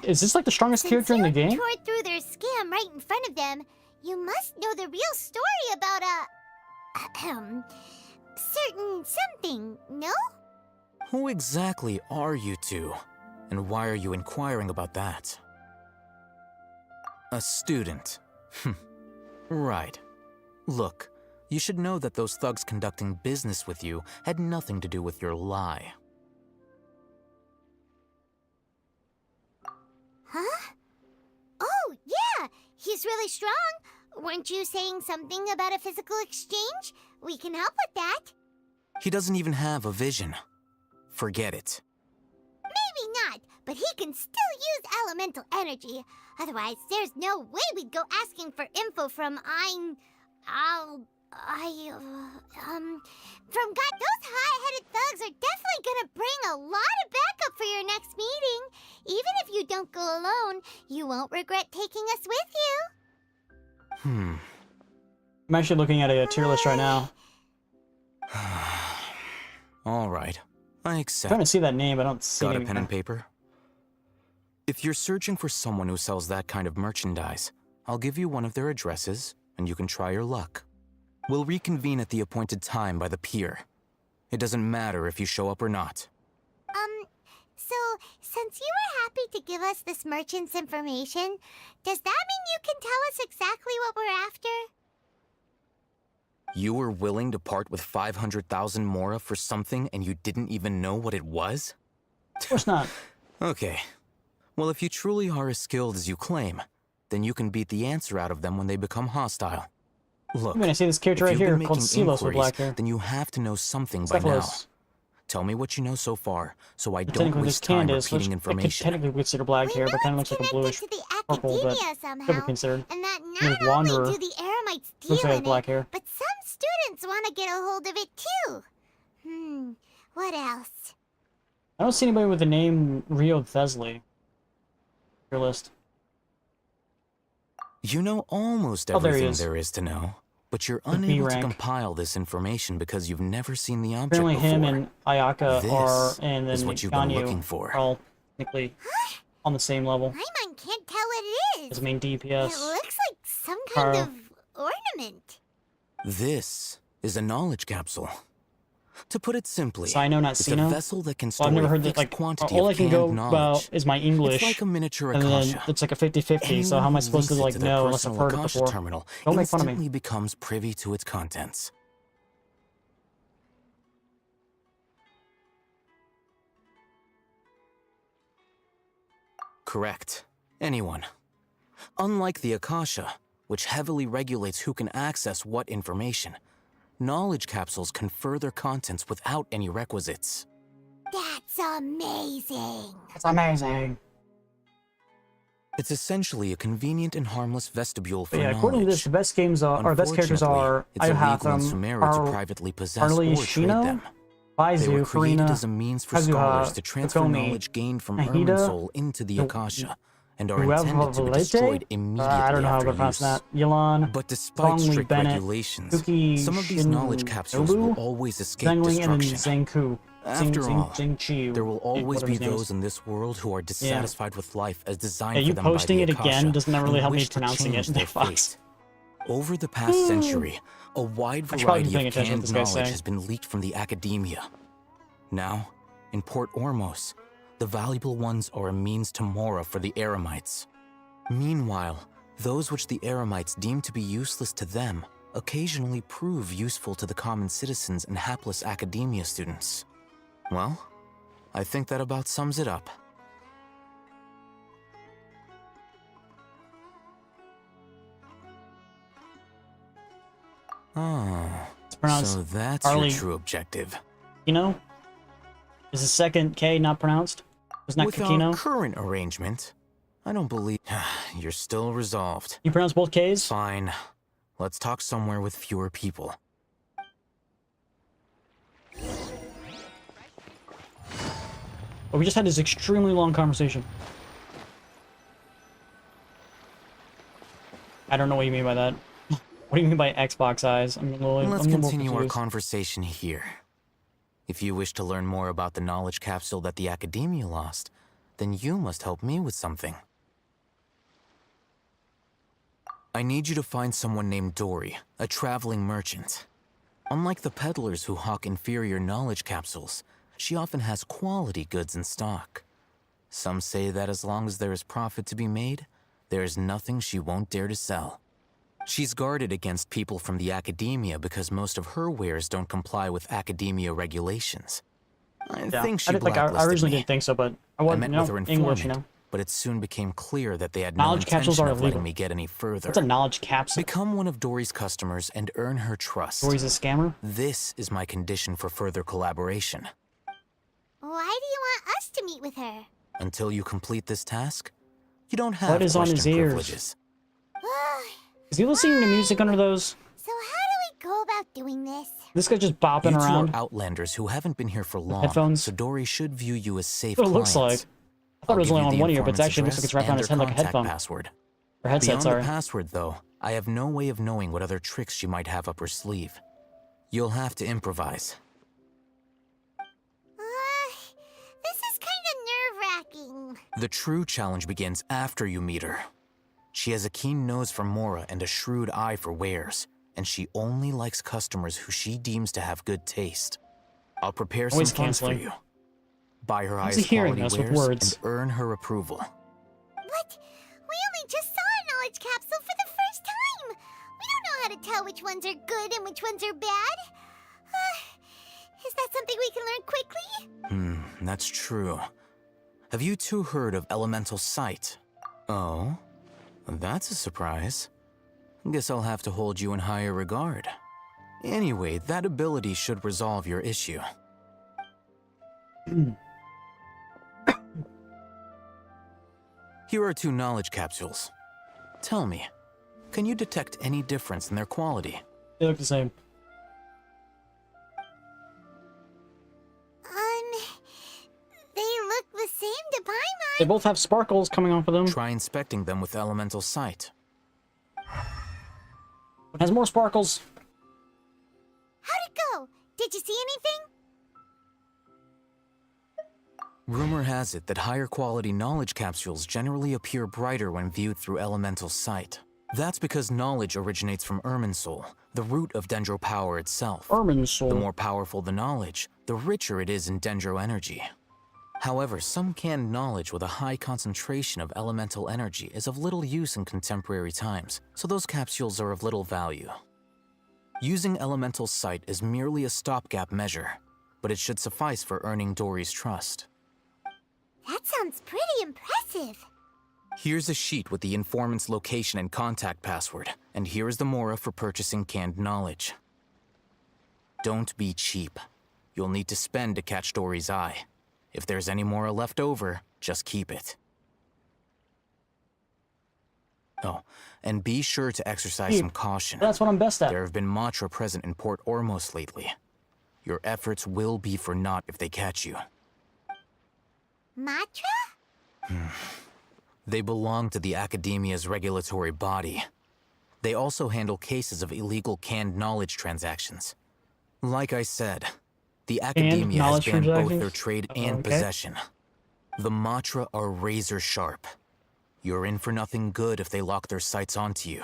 Is this like the strongest character in the game? Tore through their scam right in front of them. You must know the real story about certain something, no? Who exactly are you two? And why are you inquiring about that? A student. Right. Look, you should know that those thugs conducting business with you had nothing to do with your lie. Huh? Oh, yeah! He's really strong. Weren't you saying something about a physical exchange? We can help with that. He doesn't even have a vision. Forget it. Maybe not, but he can still use elemental energy. Otherwise, there's no way we'd go asking for info from from God. Those hot-headed thugs are definitely gonna bring a lot of backup for your next meeting. Even if you don't go alone, you won't regret taking us with you. I'm actually looking at a tier list right now. All right. I I'm accept. trying to see that name, but I don't see Got a it pen and anywhere. paper? If you're searching for someone who sells that kind of merchandise, I'll give you one of their addresses, and you can try your luck. We'll reconvene at the appointed time by the pier. It doesn't matter if you show up or not. So, since you were happy to give us this merchant's information, does that mean you can tell us exactly what we're after? You were willing to part with 500,000 Mora for something and you didn't even know what it was? Of course not. Okay. Well, if you truly are as skilled as you claim, then you can beat the answer out of them when they become hostile. Look, I mean, I see this character right if you've here been called making Silos with inquiries, black hair. then you have to know something by now. Cephalus. Tell me what you know so far, so I don't Technically, this waste time Candace, which repeating I could information. technically consider black hair, but kind of looks like a bluish purple, but Academia somehow, could be considered. and that There's not Wanderer. only do the Eremites Looks deal like in black it, hair. but some students want to get a hold of it too. What else? I don't see anybody with the name Rio Thesley. Your list. You know almost Oh, there he everything is. there is to know, but you're The B unable to rank. compile this information because you've never seen the object Apparently before. him and Ayaka This are, and then is what you've been Ganyu looking for. are all technically on the same level Paimon can't tell what it as is. the main DPS. It looks like some kind Carl. of ornament. This is a knowledge capsule. To put it simply, Sino, not it's Sino? a vessel that can Well, store I've never a heard that, fixed like, quantity all of I can go canned about knowledge. is my English. It's like a miniature And Akasha. then it's like a 50-50, so how am I supposed to, like, know unless I've heard it Akasha before? terminal Don't make fun of me. instantly becomes privy to its contents. Correct. Anyone. Unlike the Akasha, which heavily regulates who can access what information, knowledge capsules confer their contents without any requisites. That's amazing. That's amazing. It's essentially a convenient and harmless vestibule for But yeah, knowledge. according to this, the best games are, or best characters are It's illegal in Ayahatham, Sumeru to privately possess or trade Shino, them. They Baizu, were created Farina, as a means for Kazuha, scholars to transfer Takomi, knowledge gained from Nahida, Irminsul into the Akasha, and are intended to be Uevalete? destroyed immediately I don't know how after to pronounce use. that. Yelan, But despite Zhongli strict Bennett, regulations, Suki some of these knowledge capsules Shinobu, will always escape Zhengling, and then destruction. Zenku. After all, Zingqiu, there will always whatever be his name is. those in this world who are dissatisfied with life as designed Yeah, you for them by posting the it Akasha, again doesn't really and help me wish to pronouncing change it. their Fox. fate. Over the past century, a wide I should probably be variety paying of attention to canned what this guy's knowledge saying. has been leaked from the academia. Now, in Port Ormos, the valuable ones are a means to Mora for the Eremites. Meanwhile, those which the Eremites deem to be useless to them occasionally prove useful to the common citizens and hapless academia students. Well, I think that about sums it up. Oh, pronounced so that's Arlie- your true objective. You know? Is the second K not pronounced? It's not With Kakino? our current arrangement, I don't believe you're still resolved. You pronounce both Ks? Fine. Let's talk somewhere with fewer people. But we just had this extremely long conversation. I don't know what you mean by that. What do you mean by Xbox eyes? I'm a little, Let's I'm a little continue our confused. conversation here. If you wish to learn more about the knowledge capsule that the Academia lost, then you must help me with something. I need you to find someone named Dory, a traveling merchant. Unlike the peddlers who hawk inferior knowledge capsules, she often has quality goods in stock. Some say that as long as there is profit to be made, there is nothing she won't dare to sell. She's guarded against people from the academia because most of her wares don't comply with academia regulations. I think she I blacklisted originally me. didn't think so, but I I wasn't, met you know, with her English, informant, you know. but it soon became clear that they had Knowledge no capsules intention are of letting illegal. me get any further. What's a knowledge capsule? Become one of Dory's customers and earn her trust. Dory's a scammer? This is my condition for further collaboration. Why do you want us to meet with her? Until you complete this task, you don't have What is on his question ears? privileges. Is he listening to music under those? So how do we go about doing this? This guy's just bopping You two around. are outlanders who haven't been here for long, Headphones? so Dory should view you as safe That's what it looks clients. like. I thought it was I'll only give on you one the ear, but it informant's actually looks like it's wrapped address on his head and like a their headphone. contact password. Or headset, Beyond sorry. the password, though, I have no way of knowing what other tricks she might have up her sleeve. You'll have to improvise. This is kind of nerve-wracking. The true challenge begins after you meet her. She has a keen nose for Mora and a shrewd eye for wares, and she only likes customers who she deems to have good taste. I'll prepare some Always funds for canceling. you. Buy her How's he highest hearing quality us with wares words? and earn her approval. What? We only just saw a knowledge capsule for the first time. We don't know how to tell which ones are good and which ones are bad. Is that something we can learn quickly? That's true. Have you two heard of elemental sight? Oh, that's a surprise. Guess I'll have to hold you in higher regard. Anyway, that ability should resolve your issue. Here are 2 knowledge capsules. Tell me, can you detect any difference in their quality? They look the same. They look the same to Paimon. They both have sparkles coming off of them. Try inspecting them with elemental sight. It has more sparkles. How'd it go? Did you see anything? Rumor has it that higher quality knowledge capsules generally appear brighter when viewed through elemental sight. That's because knowledge originates from Irminsul, the root of Dendro power itself. Irminsul. The more powerful the knowledge, the richer it is in Dendro energy. However, some canned knowledge with a high concentration of elemental energy is of little use in contemporary times, so those capsules are of little value. Using elemental sight is merely a stopgap measure, but it should suffice for earning Dory's trust. That sounds pretty impressive. Here's a sheet with the informant's location and contact password, and here is the mora for purchasing canned knowledge. Don't be cheap. You'll need to spend to catch Dory's eye. If there's any mora left over, just keep it. Oh, and be sure to exercise some caution. That's what I'm best at. There have been Matra present in Port Ormos lately. Your efforts will be for naught if they catch you. Matra? They belong to the Academia's regulatory body. They also handle cases of illegal canned knowledge transactions. Like I said, the Academia has banned both their trade and possession. The Matra are razor sharp. You're in for nothing good if they lock their sights onto you.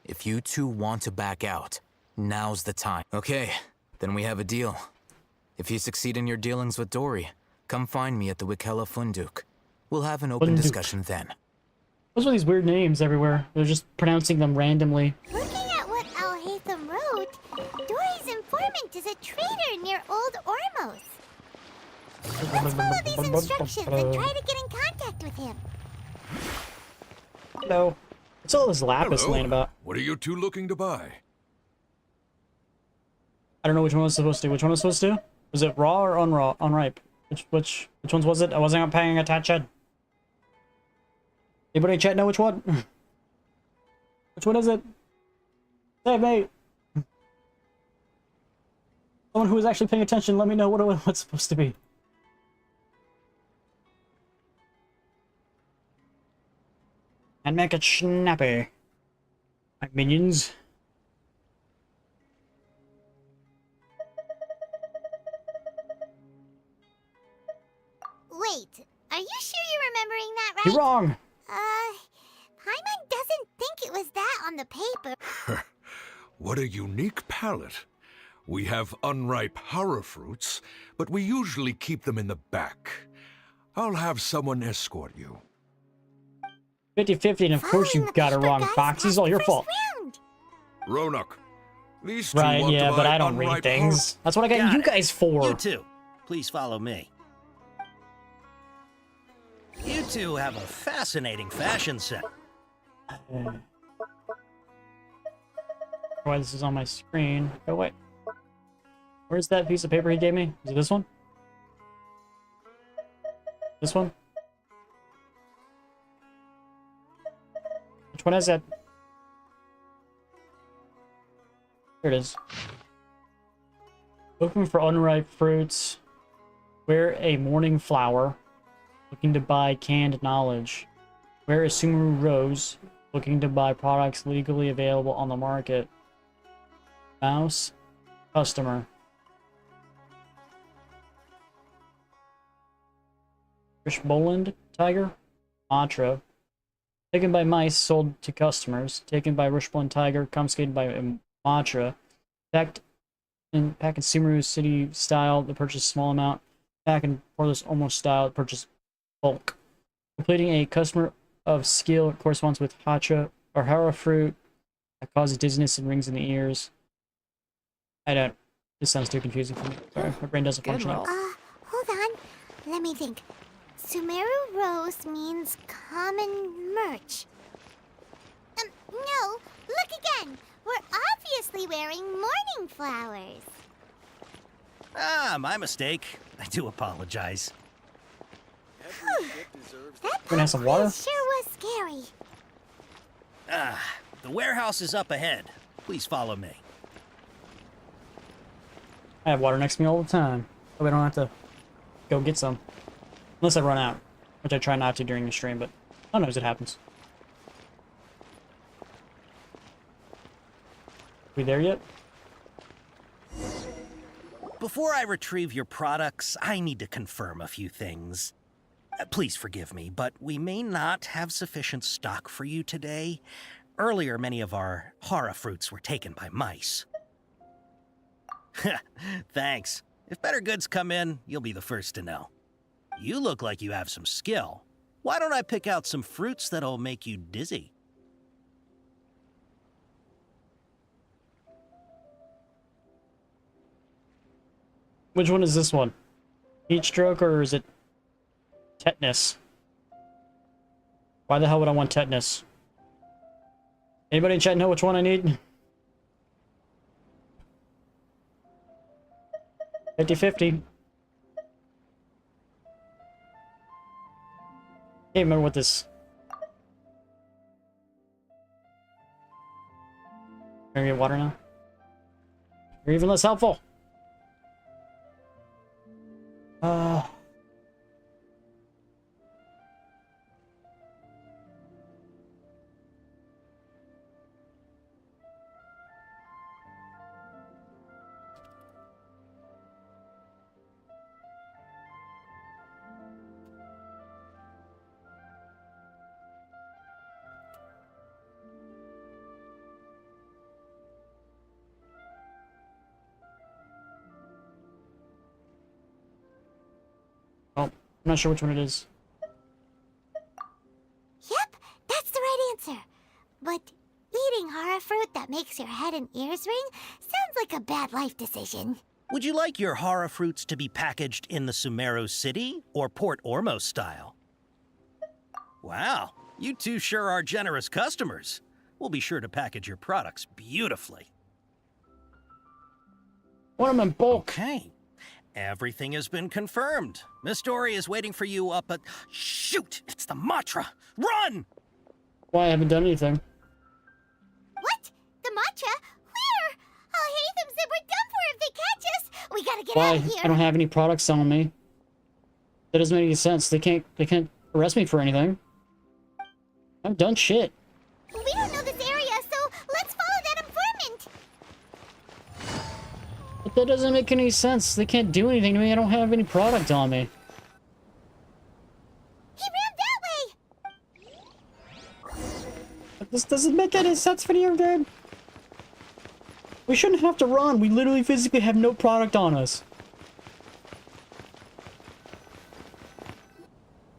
If you two want to back out, now's the time. Okay, then we have a deal. If you succeed in your dealings with Dory, come find me at the Wikella Funduk. We'll have an open discussion then. What's with these weird names everywhere? They're just pronouncing them randomly. Looking at what Al-Haytham wrote, Dory's informant is a trader near Old Ormos. Let's follow these instructions and try to get in contact with him. Hello. What's all this lapis Hello. laying about? What are you two looking to buy? I don't know which one was supposed to. Which one was supposed to? Was it raw or unripe? Which ones was it? I wasn't paying attention. Anybody in chat know which one? Which one is it? Save me. Someone who is actually paying attention, let me know what's supposed to be. And make it snappy. Like minions. Wait, are you sure you're remembering that right? You're wrong. Paimon doesn't think it was that on the paper. What a unique palate. We have unripe hara fruits, but we usually keep them in the back. I'll have someone escort you. 50-50, and of course you got it wrong, Fox. It's all your fault. Ronak, these two Right, want yeah, to but buy I don't read unripe things. That's what I got you guys for. You too. Please follow me. You two have a fascinating fashion sense. Why this is on my screen? Oh wait, where's that piece of paper he gave me? Is it this one? This one? Which one is it? Here it is. Looking for unripe fruits. Wear a morning flower. Looking to buy canned knowledge. Wear a Sumeru rose. Looking to buy products legally available on the market. Mouse. Customer. Rishboland tiger. Matra. Taken by mice, sold to customers. Taken by Rishboland tiger, confiscated by matcha. Pack in Sumeru City style to purchase small amount. Pack in Portals almost style to purchase bulk. Completing a customer of skill corresponds with Hacha or Hara fruit that causes dizziness and rings in the ears. I don't. This sounds too confusing for me. Sorry, my brain doesn't function. Hold on. Let me think. Sumeru Rose means common merch. No, look again. We're obviously wearing morning flowers. Ah, my mistake. I do apologize. That Gonna have some water? sure was scary. Ah, the warehouse is up ahead. Please follow me. I have water next to me all the time. So I don't have to go get some. Unless I run out. Which I try not to during the stream, but sometimes it happens. We there yet? Before I retrieve your products, I need to confirm a few things. Please forgive me, but we may not have sufficient stock for you today. Earlier, many of our Hara fruits were taken by mice. Thanks. If better goods come in, you'll be the first to know. You look like you have some skill. Why don't I pick out some fruits that'll make you dizzy? Which one is this one? Heat stroke or is it tetanus? Why the hell would I want tetanus? Anybody in chat know which one I need? 50-50. Can't remember what this... Can I get water now? You're even less helpful. I'm not sure which one it is. Yep, that's the right answer. But eating Hara fruit that makes your head and ears ring sounds like a bad life decision. Would you like your Hara fruits to be packaged in the Sumeru City or Port Ormos style? Wow, you two sure are generous customers. We'll be sure to package your products beautifully. Want them in bulk. Okay. Everything has been confirmed. Miss Dory is waiting for you up at... Shoot! It's the Matra! Run! Why I haven't done anything. What? The matcha? Where? I'll hate them said we're done for if they catch us. We gotta get Why? out of here. I don't have any products on me. That doesn't make any sense. They can't arrest me for anything. I've done shit. We don't know this area, so let's follow that informant. But that doesn't make any sense. They can't do anything to me. I don't have any product on me. He ran that way. But this doesn't make any sense for you, dude. We shouldn't have to run. We literally physically have no product on us.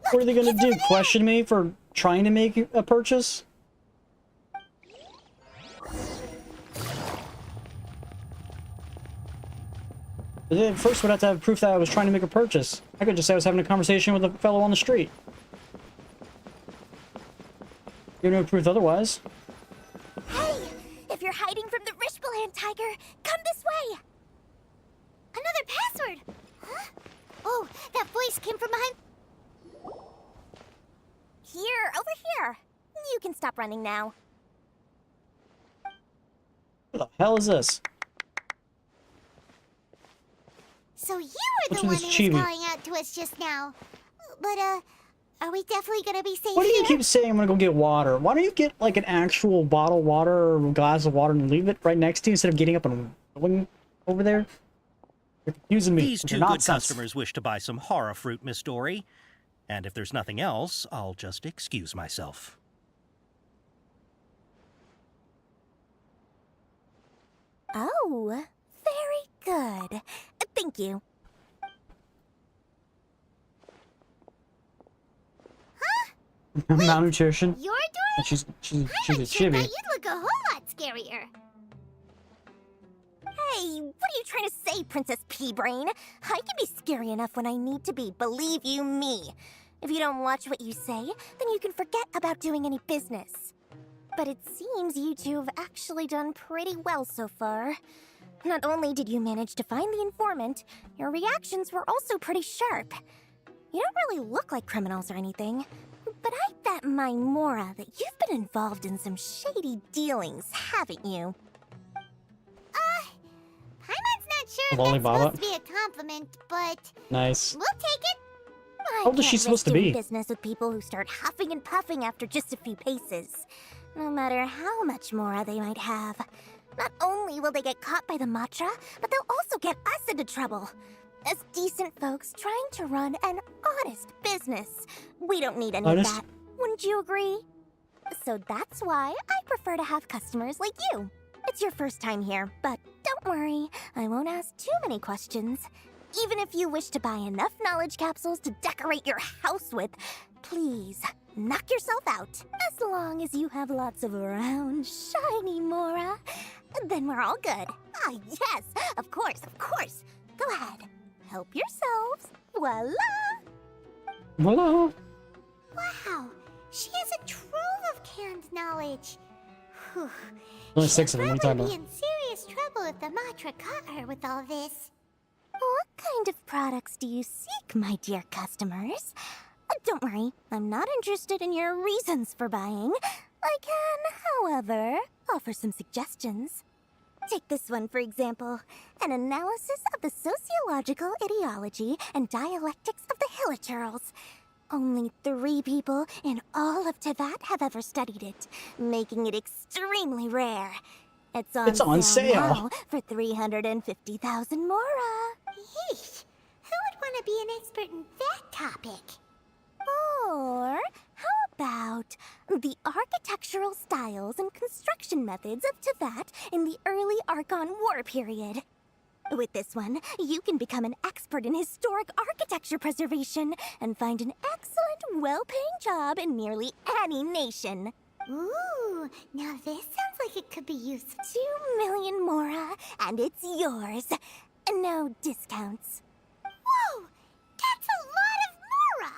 Look, what are they gonna do? Question me for trying to make a purchase? They first would have to have proof that I was trying to make a purchase. I could just say I was having a conversation with a fellow on the street. You have no proof otherwise. Hey, if you're hiding from the Rishbaland tiger, come this way. Another password. Huh? Oh, that voice came from behind. Here, over here. You can stop running now. What the hell is this? So you were Which the one one is who was Chibi? calling out to us just now. But, are we definitely gonna be safe Why do you here? keep saying I'm gonna go get water? Why don't you get like an actual bottle of water or a glass of water and leave it right next to you instead of getting up and going over there? You're confusing me. These with two your good nonsense. customers wish to buy some Hara fruit, Miss Dory. And if there's nothing else, I'll just excuse myself. Oh, very good. Thank you. Malnutrition. Your And she's a Sure chibi. thought you'd look a whole lot scarier. Hey, what are you trying to say, Princess Pea-Brain? I can be scary enough when I need to be, believe you me. If you don't watch what you say, then you can forget about doing any business. But it seems you two have actually done pretty well so far. Not only did you manage to find the informant, your reactions were also pretty sharp. You don't really look like criminals or anything, but I bet my Mora that you've been involved in some shady dealings, haven't you? Paimon's not sure if Lolly that's Baba? supposed to be a compliment, but Nice. we'll take it. How old is she supposed to doing be? business with people who start huffing and puffing after just a few paces. No matter how much Mora they might have. Not only will they get caught by the Matra, but they'll also get us into trouble. As decent folks trying to run an honest business. We don't need any Honest? of that. Wouldn't you agree? So that's why I prefer to have customers like you. It's your first time here, but don't worry, I won't ask too many questions. Even if you wish to buy enough knowledge capsules to decorate your house with, please, knock yourself out. As long as you have lots of round, shiny Mora, then we're all good. Ah, yes, of course, of course. Go ahead, help yourselves. Voila! Voila! Wow, she has a trove of canned knowledge. Whew. Only 6 of them, what are you Probably talking be about? in serious trouble if the Matra caught her with all this. What kind of products do you seek, my dear customers? Don't worry, I'm not interested in your reasons for buying. I can, however, offer some suggestions. Take this one, for example. An analysis of the sociological ideology and dialectics of the Hilichurls. Only 3 people in all of Teyvat have ever studied it, making it extremely rare. It's on sale now for 350,000 Mora. Yeesh, who would want to be an expert in that topic? Or how about the architectural styles and construction methods of Teyvat in the early Archon War period? With this one, you can become an expert in historic architecture preservation and find an excellent, well-paying job in nearly any nation. Ooh, now this sounds like it could be useful. 2 million Mora, and it's yours. No discounts. Whoa, that's a lot of Mora!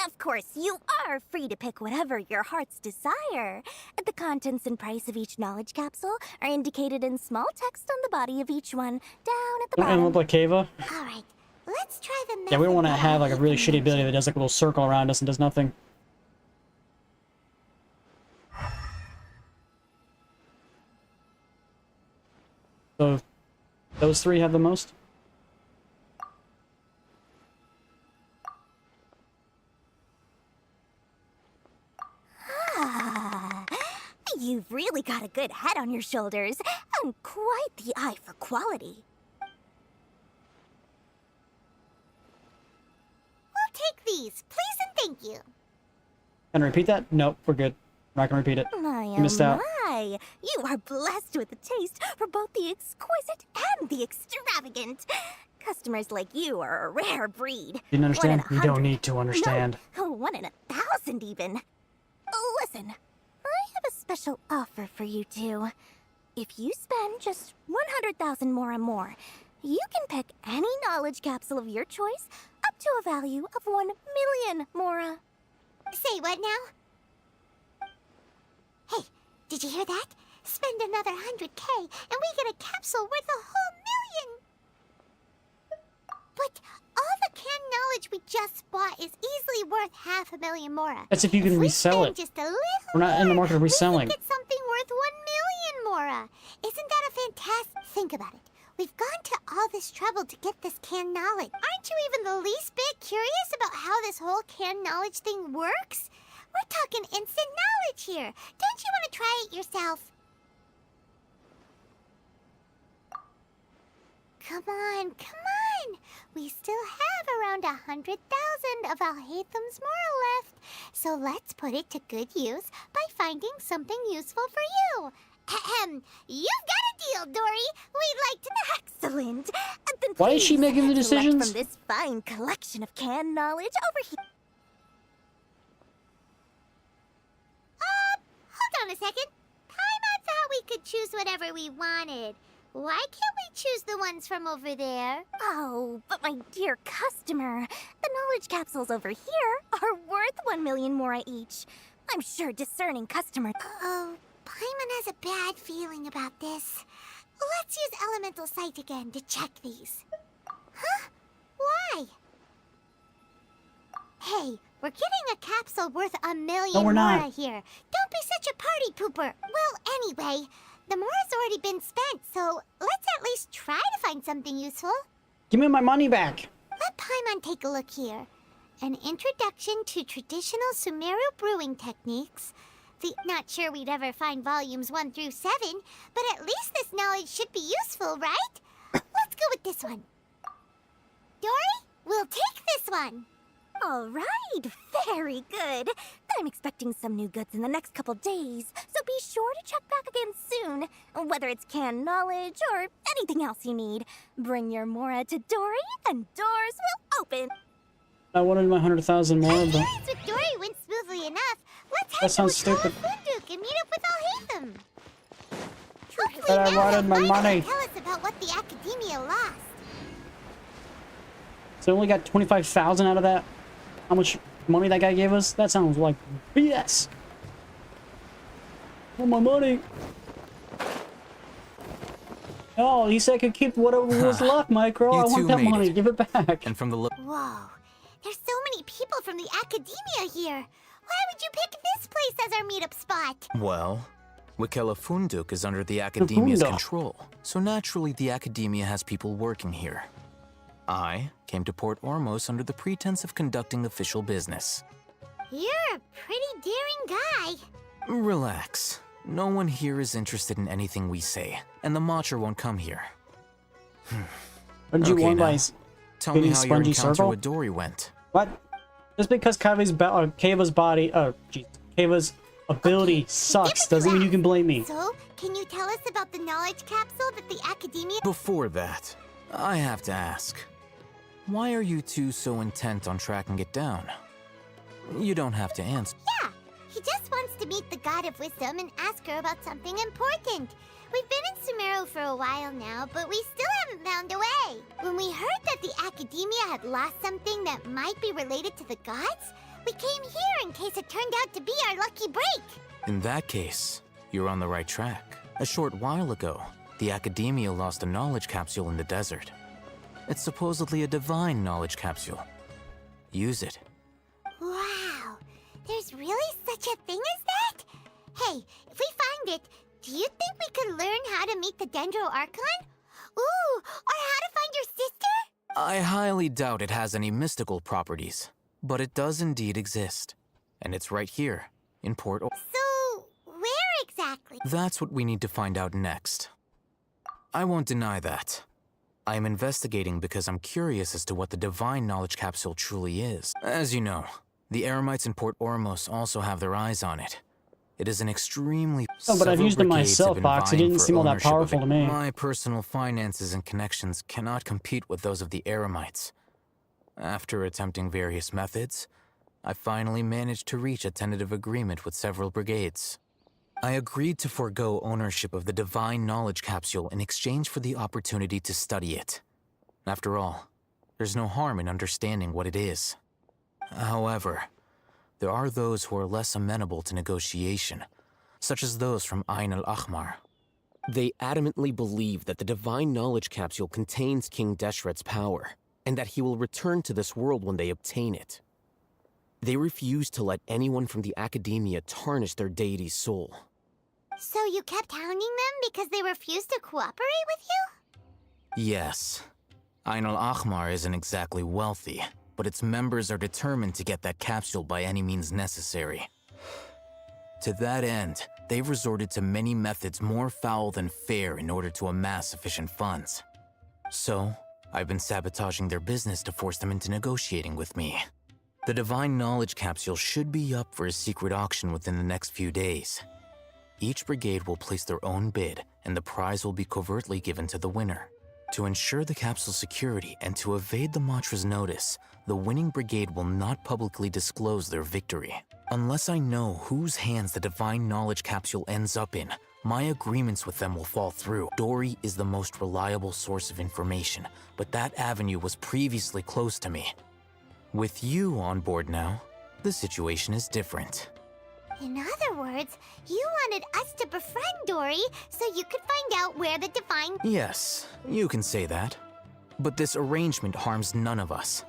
Of course, you are free to pick whatever your heart's desire. The contents and price of each knowledge capsule are indicated in small text on the body of each one, down at the And bottom. look like Kava. Alright, let's try the Yeah, we method want to that have like a really I shitty ability that does like a little circle around us and does nothing. So, those 3 have the most? Ah, you've really got a good head on your shoulders, and quite the eye for quality. We'll take these, please and thank you. Can I repeat that? Nope, we're good. I'm not gonna repeat it. My, You missed out. my! You are blessed with a taste for both the exquisite and the extravagant. Customers like you are a rare breed. Didn't understand? One in You 100. don't need to understand. No, 1 in 1,000 even. Listen, I have a special offer for you two. If you spend just 100,000 more and more, you can pick any knowledge capsule of your choice up to a value of 1 million Mora. Say what now? Hey, did you hear that? Spend another 100K and we get a capsule worth a whole million! But all the canned knowledge we just bought is easily worth 500,000 Mora. That's if you can resell it. Just a little We're not in the market of reselling. get something worth 1 million Mora. Isn't that a fantastic? Think about it. We've gone to all this trouble to get this canned knowledge. Aren't you even the least bit curious about how this whole canned knowledge thing works? We're talking instant knowledge here. Don't you want to try it yourself? Come on, come on. We still have around 100,000 of Alhaitham's Mora left. So let's put it to good use by finding something useful for you. You've got a deal, Dory. We'd like to... Excellent. Then Why is she please making the select decisions? from this fine collection of canned knowledge over here. Hold on a second. Paimon thought we could choose whatever we wanted. Why can't we choose the ones from over there? Oh, but my dear customer, the knowledge capsules over here are worth 1 million mora each. I'm sure discerning customers... Oh, Paimon has a bad feeling about this. Let's use Elemental Sight again to check these. Huh? Why? Hey, we're getting a capsule worth 1 million No, we're mora not. here. Don't be such a party pooper. Well, anyway, the mora's already been spent, so let's at least try to find something useful. Give me my money back. Let Paimon take a look here. An introduction to traditional Sumeru brewing techniques. Not sure we'd ever find volumes 1 through 7, but at least this knowledge should be useful, right? Let's go with this one. Dory, we'll take this one. All right, very good. I'm expecting some new goods in the next couple days, so be sure to check back again soon. Whether it's canned knowledge or anything else you need, bring your mora to Dory and doors will open. I wanted my 100,000 more, but Things with Dory went smoothly enough. Let's head that sounds to stupid. Funduk and meet up with Alhaitham. Hopefully But I now wanted he'll my finally money. tell us about what the Academia lost. So I only got 25,000 out of that. How much money that guy gave us? That sounds like BS. Oh, my money. Oh, he said I could keep whatever was left, Micro. I You want two that made money. it. Give it back. And from the Whoa, there's so many people from the Academia here. Why would you pick this place as our meetup spot? Well, Wikela Funduk is under the Academia's Funduk. control, so naturally the Academia has people working here. I came to Port Ormos under the pretense of conducting official business. You're a pretty daring guy. Relax. No one here is interested in anything we say, and the Matcher won't come here. What did you Okay, want by now, tell me getting how your spongy encounter circle? with Dory went. What? Just because Kave's Keva's ability sucks doesn't mean you can blame me. So, can you tell us about the knowledge capsule that the Academia... Before that, I have to ask, why are you two so intent on tracking it down? You don't have to answer. Yeah, he just wants to meet the God of Wisdom and ask her about something important. We've been in Sumeru for a while now, but we still haven't found a way. When we heard that the Academia had lost something that might be related to the gods, we came here in case it turned out to be our lucky break. In that case, you're on the right track. A short while ago, the Academia lost a knowledge capsule in the desert. It's supposedly a divine knowledge capsule. Use it. Wow, there's really such a thing as that? Hey, if we find it, do you think we could learn how to meet the Dendro Archon? Ooh, or how to find your sister? I highly doubt it has any mystical properties, but it does indeed exist. And it's right here, in Port So, where exactly? That's what we need to find out next. I won't deny that. I am investigating because I'm curious as to what the divine knowledge capsule truly is. As you know, the Eremites in Port Ormos also have their eyes on it. It is an extremely... Oh, but I've Several used it brigades myself, have been Fox. It vying didn't for seem all that ownership of powerful it. to me. My personal finances and connections cannot compete with those of the Eremites. After attempting various methods, I finally managed to reach a tentative agreement with several brigades. I agreed to forego ownership of the divine knowledge capsule in exchange for the opportunity to study it. After all, there's no harm in understanding what it is. However, there are those who are less amenable to negotiation, such as those from Ain al-Ahmar. They adamantly believe that the divine knowledge capsule contains King Deshret's power, and that he will return to this world when they obtain it. They refuse to let anyone from the Academia tarnish their deity's soul. So you kept hounding them because they refused to cooperate with you? Yes. Ain al-Ahmar isn't exactly wealthy, but its members are determined to get that capsule by any means necessary. To that end, they've resorted to many methods more foul than fair in order to amass sufficient funds. So, I've been sabotaging their business to force them into negotiating with me. The divine knowledge capsule should be up for a secret auction within the next few days. Each brigade will place their own bid, and the prize will be covertly given to the winner. To ensure the capsule's security and to evade the Matra's notice, the winning brigade will not publicly disclose their victory. Unless I know whose hands the Divine Knowledge Capsule ends up in, my agreements with them will fall through. Dory is the most reliable source of information, but that avenue was previously closed to me. With you on board now, the situation is different. In other words, you wanted us to befriend Dory so you could find out where the divine... Yes, you can say that. But this arrangement harms none of us.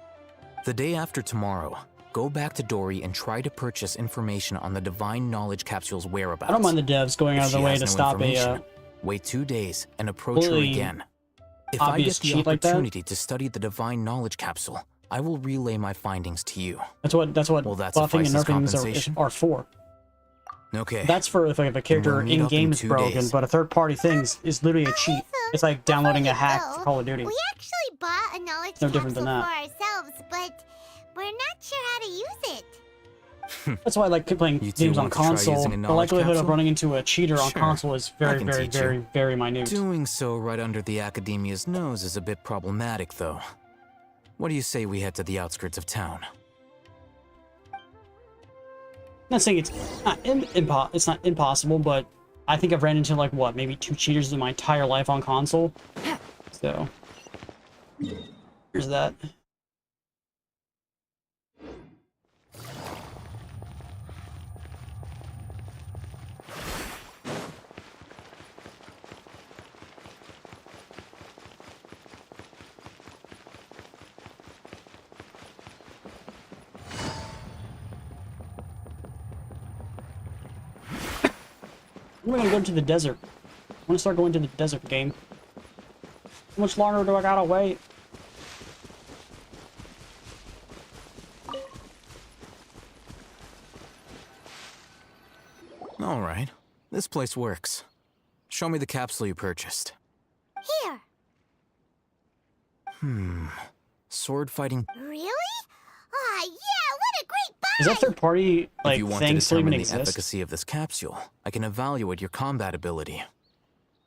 The day after tomorrow, go back to Dory and try to purchase information on the Divine Knowledge Capsule's whereabouts. I don't mind the devs going out of their way to stop a wait 2 days and approach her again. If I get the opportunity to study the Divine Knowledge Capsule, I will relay my findings to you. That's what buffing and nerfing are for. Okay. That's for if a character in game is broken, but a third-party thing is literally a cheat. It's like downloading a hack to Call of Duty. We actually bought a knowledge No capsule different than that. for ourselves, but we're not sure how to use it. That's why I like playing games on console. The likelihood of running into a cheater on console is very, very minute. Doing so right under the Academia's nose is a bit problematic, though. What do you say we head to the outskirts of town? I'm not saying it's not impossible, but I think I've ran into like what, maybe 2 cheaters in my entire life on console. So here's that. I'm gonna go to the desert. I want to start going to the desert game. How much longer do I gotta wait? All right. This place works. Show me the capsule you purchased. Here. Sword fighting. Really? Ah, yeah, what a great buy! Is that third-party like If you want to thing still even determine the exist? efficacy of this capsule, I can evaluate your combat ability.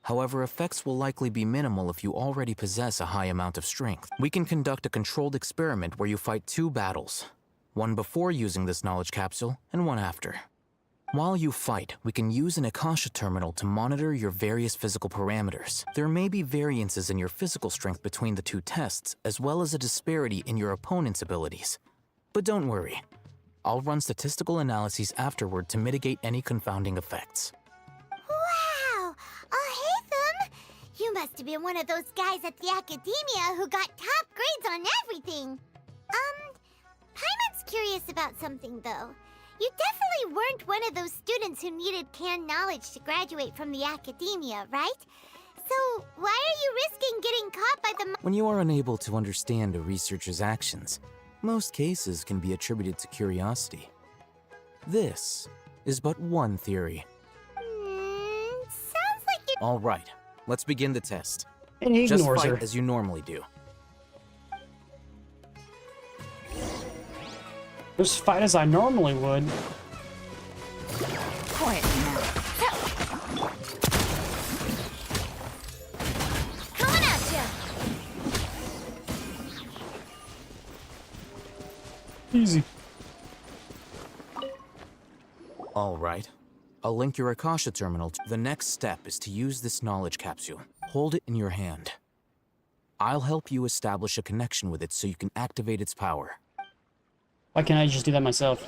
However, effects will likely be minimal if you already possess a high amount of strength. We can conduct a controlled experiment where you fight 2 battles, one before using this knowledge capsule and one after. While you fight, we can use an Akasha terminal to monitor your various physical parameters. There may be variances in your physical strength between the 2 tests, as well as a disparity in your opponent's abilities. But don't worry, I'll run statistical analyses afterward to mitigate any confounding effects. Wow! Oh, hey, them! You must have been one of those guys at the Academia who got top grades on everything. Paimon's curious about something, though. You definitely weren't one of those students who needed canned knowledge to graduate from the Academia, right? So, why are you risking getting caught by the... When you are unable to understand a researcher's actions, most cases can be attributed to curiosity. This is but one theory. Sounds like you're... All right, let's begin the test. And he Just ignores fight her. as you normally do. Just fight as I normally would. Quiet now. Coming at ya! Easy. All right. I'll link your Akasha terminal. The next step is to use this knowledge capsule. Hold it in your hand. I'll help you establish a connection with it so you can activate its power. Why can't I just do that myself?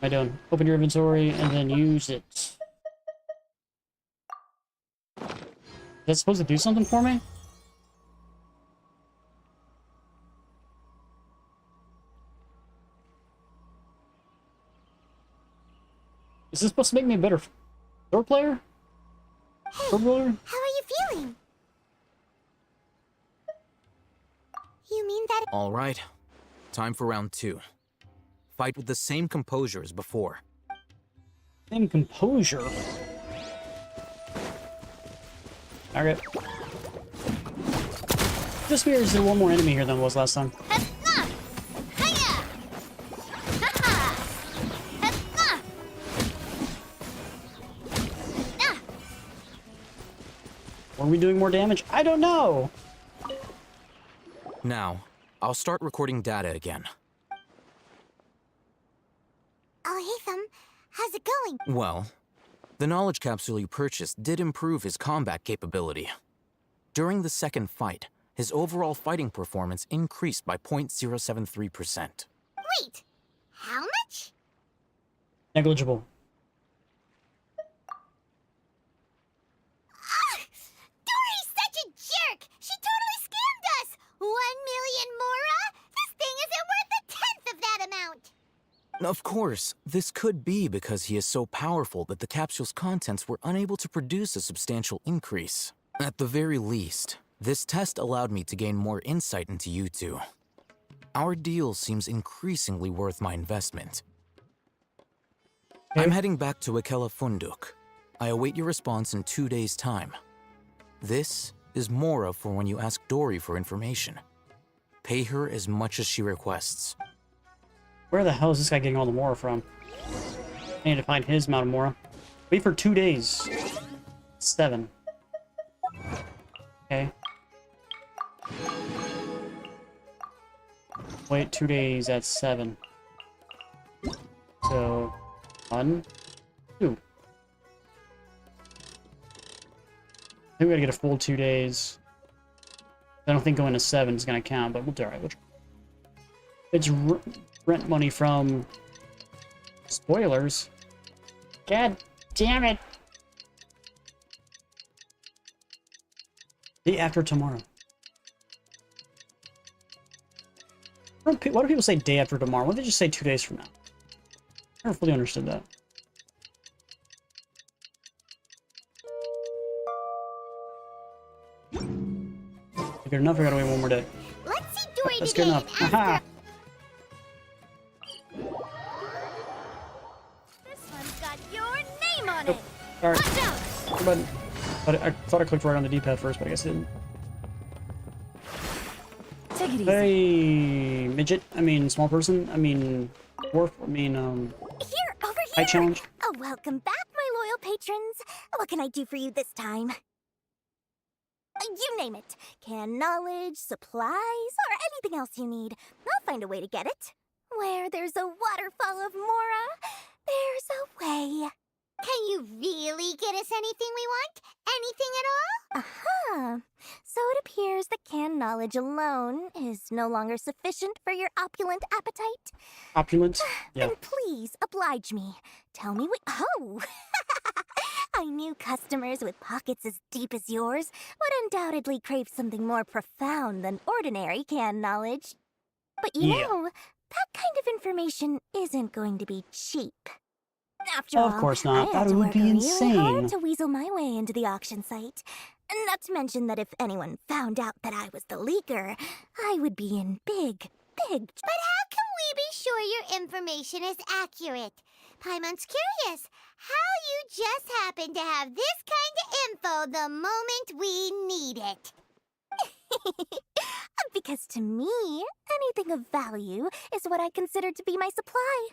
What am I doing? Open your inventory and then use it. Is that supposed to do something for me? Is this supposed to make me a better sword player? Sword player? How are you feeling? You mean that... All right. Time for round 2. Fight with the same composure as before. Same composure? Alright. Just figures there's one more enemy here than was last time. we doing more damage? I don't know. Now, I'll start recording data again. Oh, Hatham, how's it going? Well, the knowledge capsule you purchased did improve his combat capability. During the second fight, his overall fighting performance increased by 0.073%. Wait, how much? Negligible. Dory's such a jerk! She totally scammed us! 1 million mora? This thing isn't worth a tenth of that amount! Of course, this could be because he is so powerful that the capsule's contents were unable to produce a substantial increase. At the very least, this test allowed me to gain more insight into you two. Our deal seems increasingly worth my investment. I'm heading back to Akela Funduk. I await your response in 2 days' time. This is Mora for when you ask Dory for information. Pay her as much as she requests. Where the hell is this guy getting all the Mora from? I need to find his amount of Mora. Wait for 2 days. 7. Okay. Wait 2 days, that's 7. So, 1, 2. I think we gotta get a full 2 days. I don't think going to 7 is gonna count, but we'll do alright. It's rent money from spoilers. God damn it! Day after tomorrow. Why do people say day after tomorrow? Why don't they just say 2 days from now? I never fully understood that. Good enough, I gotta wait 1 more day. Let's see Dory That's today good enough. and Aha! This one's got your name on it! Sorry. Watch out! But I thought I clicked right on the D-pad first, but I guess I didn't. Take it easy. Hey, midget. I mean, small person. I mean, dwarf. I mean, Here, over here! height challenge. Oh, welcome back, my loyal patrons. What can I do for you this time? You name it. Can knowledge, supplies, or anything else you need. I'll find a way to get it. Where there's a waterfall of Mora, there's a way. Can you really get us anything we want? Anything at all? Aha! So it appears that canned knowledge alone is no longer sufficient for your opulent appetite. Opulent? Yeah. Then please oblige me. Tell me what. Oh! I knew customers with pockets as deep as yours would undoubtedly crave something more profound than ordinary canned knowledge. But you know, that kind of information isn't going to be cheap. After all, Of course not. I had That to would work be really insane. hard to weasel my way into the auction site. Not to mention that if anyone found out that I was the leaker, I would be in big. But how can we be sure your information is accurate? Paimon's curious how you just happen to have this kind of info the moment we need it. Because to me, anything of value is what I consider to be my supply.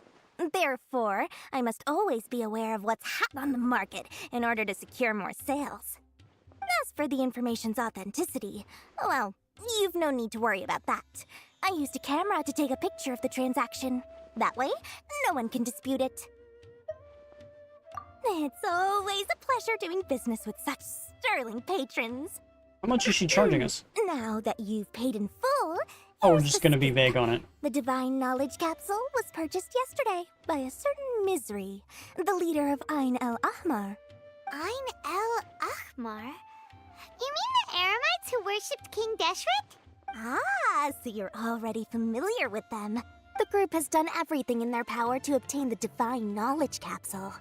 Therefore, I must always be aware of what's hot on the market in order to secure more sales. As for the information's authenticity, well, you've no need to worry about that. I used a camera to take a picture of the transaction. That way, no one can dispute it. It's always a pleasure doing business with such sterling patrons. How much is she charging us? Now that you've paid in full, Oh, we're just gonna be vague on it. the Divine Knowledge Capsule was purchased yesterday by a certain Misery, the leader of Ain el Ahmar. Ain el Ahmar? You mean the Aramites who worshipped King Deshret? Ah, so you're already familiar with them. The group has done everything in their power to obtain the Divine Knowledge Capsule.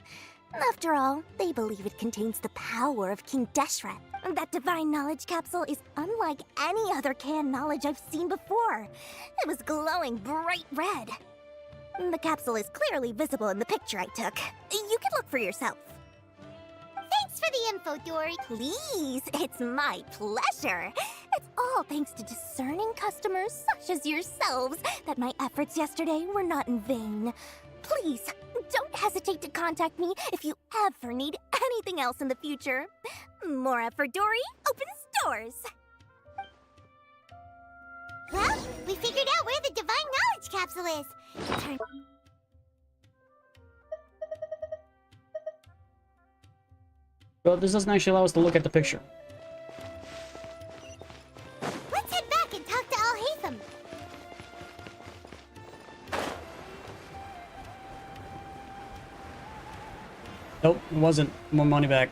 After all, they believe it contains the power of King Deshret. That Divine Knowledge Capsule is unlike any other canned knowledge I've seen before. It was glowing bright red. The capsule is clearly visible in the picture I took. You can look for yourself. Thanks for the info, Dory. Please, it's my pleasure. It's all thanks to discerning customers such as yourselves that my efforts yesterday were not in vain. Please, don't hesitate to contact me if you ever need anything else in the future. Mora for Dory opens doors. Well, we figured out where the Divine Knowledge Capsule is. Turn... Well, this doesn't actually allow us to look at the picture. Let's head back and talk to Al-Haytham. Nope, it wasn't. More money back.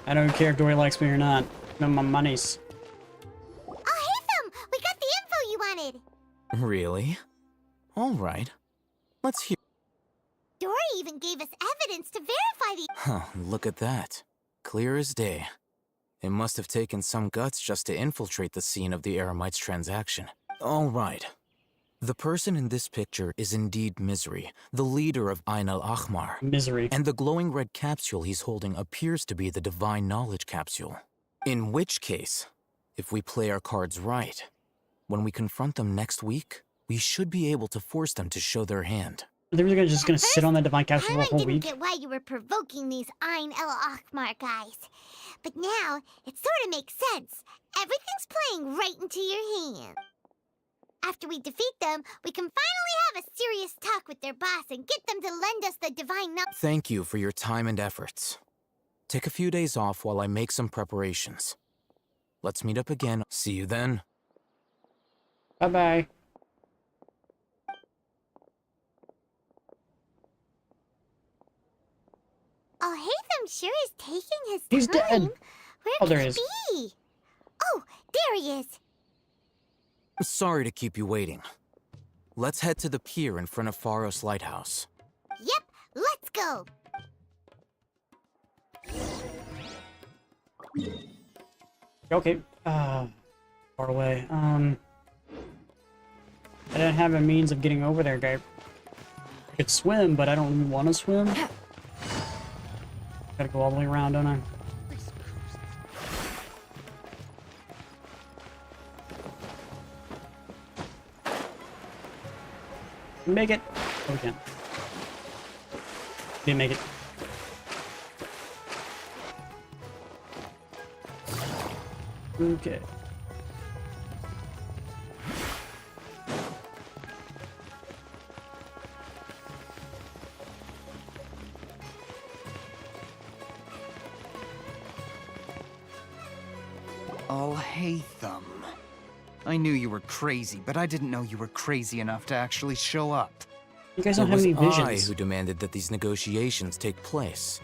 I don't care if Dory likes me or not. No, my monies. Al-Haytham, we got the info you wanted. Really? All right. Let's hear. Dory even gave us evidence to verify the... Huh, look at that. Clear as day. It must have taken some guts just to infiltrate the scene of the Eremites transaction. All right. The person in this picture is indeed Misery, the leader of Ain al-Ahmar. Misery. And the glowing red capsule he's holding appears to be the Divine Knowledge Capsule. In which case, if we play our cards right, when we confront them next week, we should be able to force them to show their hand. They're really just gonna sit on that Divine Capsule the whole didn't week? get why you were provoking these Ain el-Ahmar guys. But now, it sort of makes sense. Everything's playing right into your hand. After we defeat them, we can finally have a serious talk with their boss and get them to lend us the Divine Knowledge. Thank you for your time and efforts. Take a few days off while I make some preparations. Let's meet up again. See you then. Bye-bye. Al-Haytham sure is taking his He's time. dead. Where Oh, could there he he is. be? Oh, there he is. Sorry to keep you waiting. Let's head to the pier in front of Faros Lighthouse. Yep, let's go. Okay. Far away. I don't have a means of getting over there, guy. I could swim, but I don't really want to swim. Gotta go all the way around, don't I? Make it. Oh, we can. Didn't make it. Okay. Al-Haytham. I knew you were crazy, but I didn't know you were crazy enough to actually show up. You guys don't have any visions. I who demanded that these negotiations take place.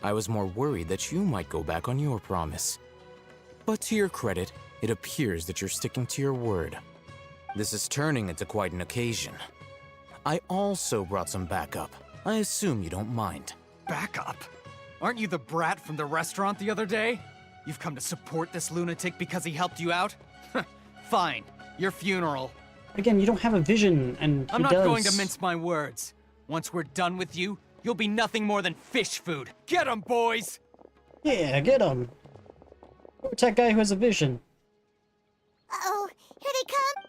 I was more worried that you might go back on your promise. But to your credit, it appears that you're sticking to your word. This is turning into quite an occasion. I also brought some backup. I assume you don't mind. Backup? Aren't you the brat from the restaurant the other day? You've come to support this lunatic because he helped you out? Fine. Your funeral. Again, you don't have a vision, and I'm he not does. going to mince my words. Once we're done with you, you'll be nothing more than fish food. Get 'em, boys! Yeah, get him. Protect guy who has a vision. Uh-oh, here they come.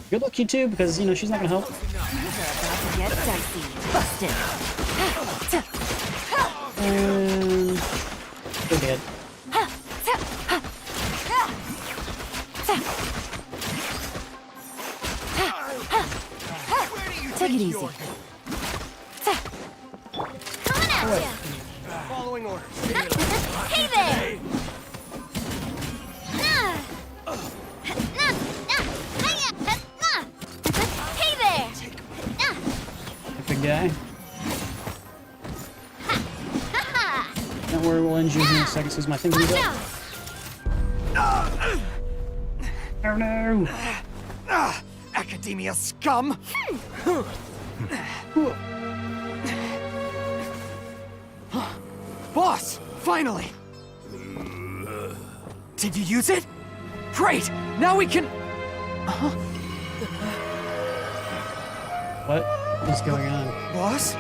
Good luck, you two, because, you know, she's not gonna help. Get dicey. Busted. And... they're dead. Take it easy. Coming at ya. Following orders. Hey there! Nah. Nah, nah, hiya, nah. Hey there! Nah. Big guy. Ha-ha! Don't worry, we'll end you in a second, because my thing is up. Oh no! Academia scum! Boss! Finally! Did you use it? Great! Now we can... What is going on? Boss?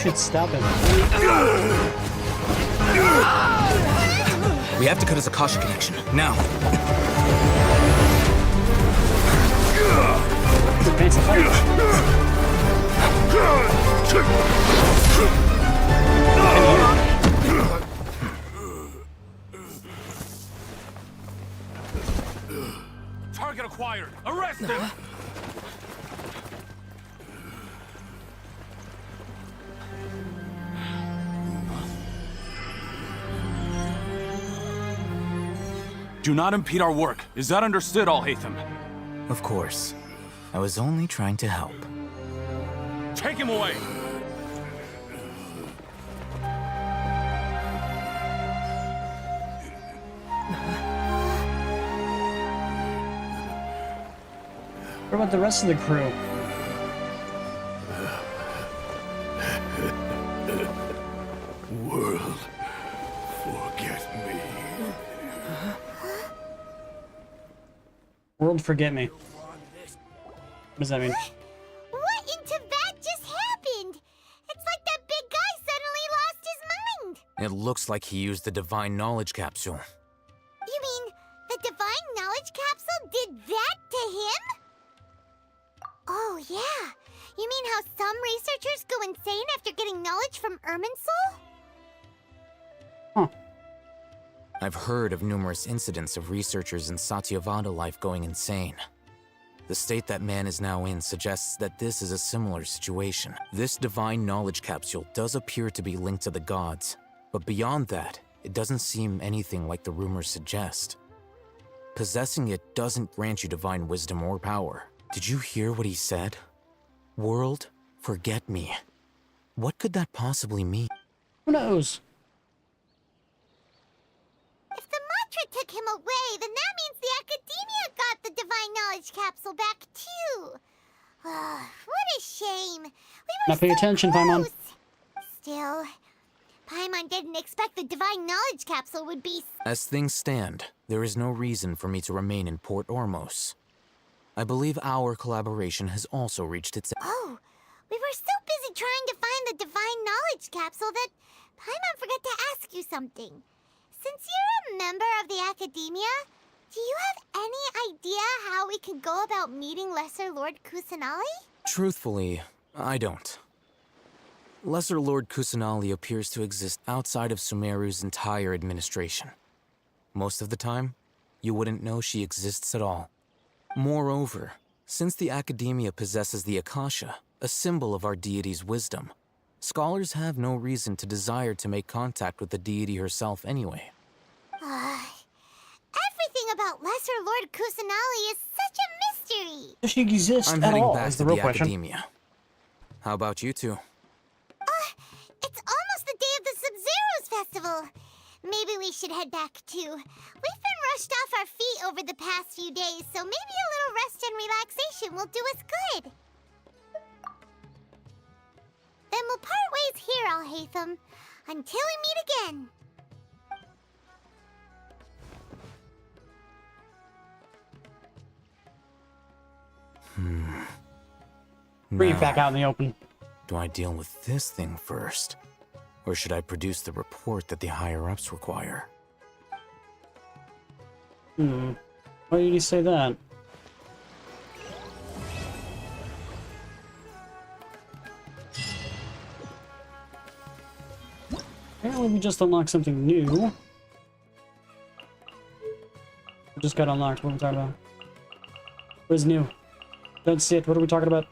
should stop him. We have to cut his Akasha connection, now. Advance the fight. Target acquired. Arrest him. Do not impede our work. Is that understood, Al-Haytham? Of course. I was only trying to help. Take him away! What about the rest of the crew? World, forget me. World, forget me. What does that mean? What in Tibet just happened? It's like that big guy suddenly lost his mind. It looks like he used the Divine Knowledge Capsule. You mean the Divine Knowledge Capsule did that to him? Oh, yeah. You mean how some researchers go insane after getting knowledge from Irminsul? I've heard of numerous incidents of researchers in Satyavada life going insane. The state that man is now in suggests that this is a similar situation. This Divine Knowledge Capsule does appear to be linked to the gods, but beyond that, it doesn't seem anything like the rumors suggest. Possessing it doesn't grant you divine wisdom or power. Did you hear what he said? World, forget me. What could that possibly mean? Who knows? If the mantra took him away, then that means the Academia got the Divine Knowledge Capsule back too. What a shame. We were Not paying attention, Paimon. Still, Paimon didn't expect the Divine Knowledge Capsule would be... As things stand, there is no reason for me to remain in Port Ormos. I believe our collaboration has also reached its... Oh, we were so busy trying to find the Divine Knowledge Capsule that Paimon forgot to ask you something. Since you're a member of the Academia, do you have any idea how we can go about meeting Lesser Lord Kusanali? Truthfully, I don't. Lesser Lord Kusanali appears to exist outside of Sumeru's entire administration. Most of the time, you wouldn't know she exists at all. Moreover, since the Academia possesses the Akasha, a symbol of our deity's wisdom, scholars have no reason to desire to make contact with the deity herself anyway. Everything about Lesser Lord Kusanali is such a mystery. Does she exist I'm at heading all? back Is to the real the question. Academia. How about you two? It's almost the day of the Sub-Zero's festival. Maybe we should head back too. We've been rushed off our feet over the past few days, so maybe a little rest and relaxation will do us good. Then we'll part ways here, Al-Haytham, until we meet again. Bring it Now, back out in the open. do I deal with this thing first? Or should I produce the report that the higher-ups require? Why did you say that? Apparently we just unlocked something new. We just got unlocked. What are we talking about? What is new? Don't see it. What are we talking about?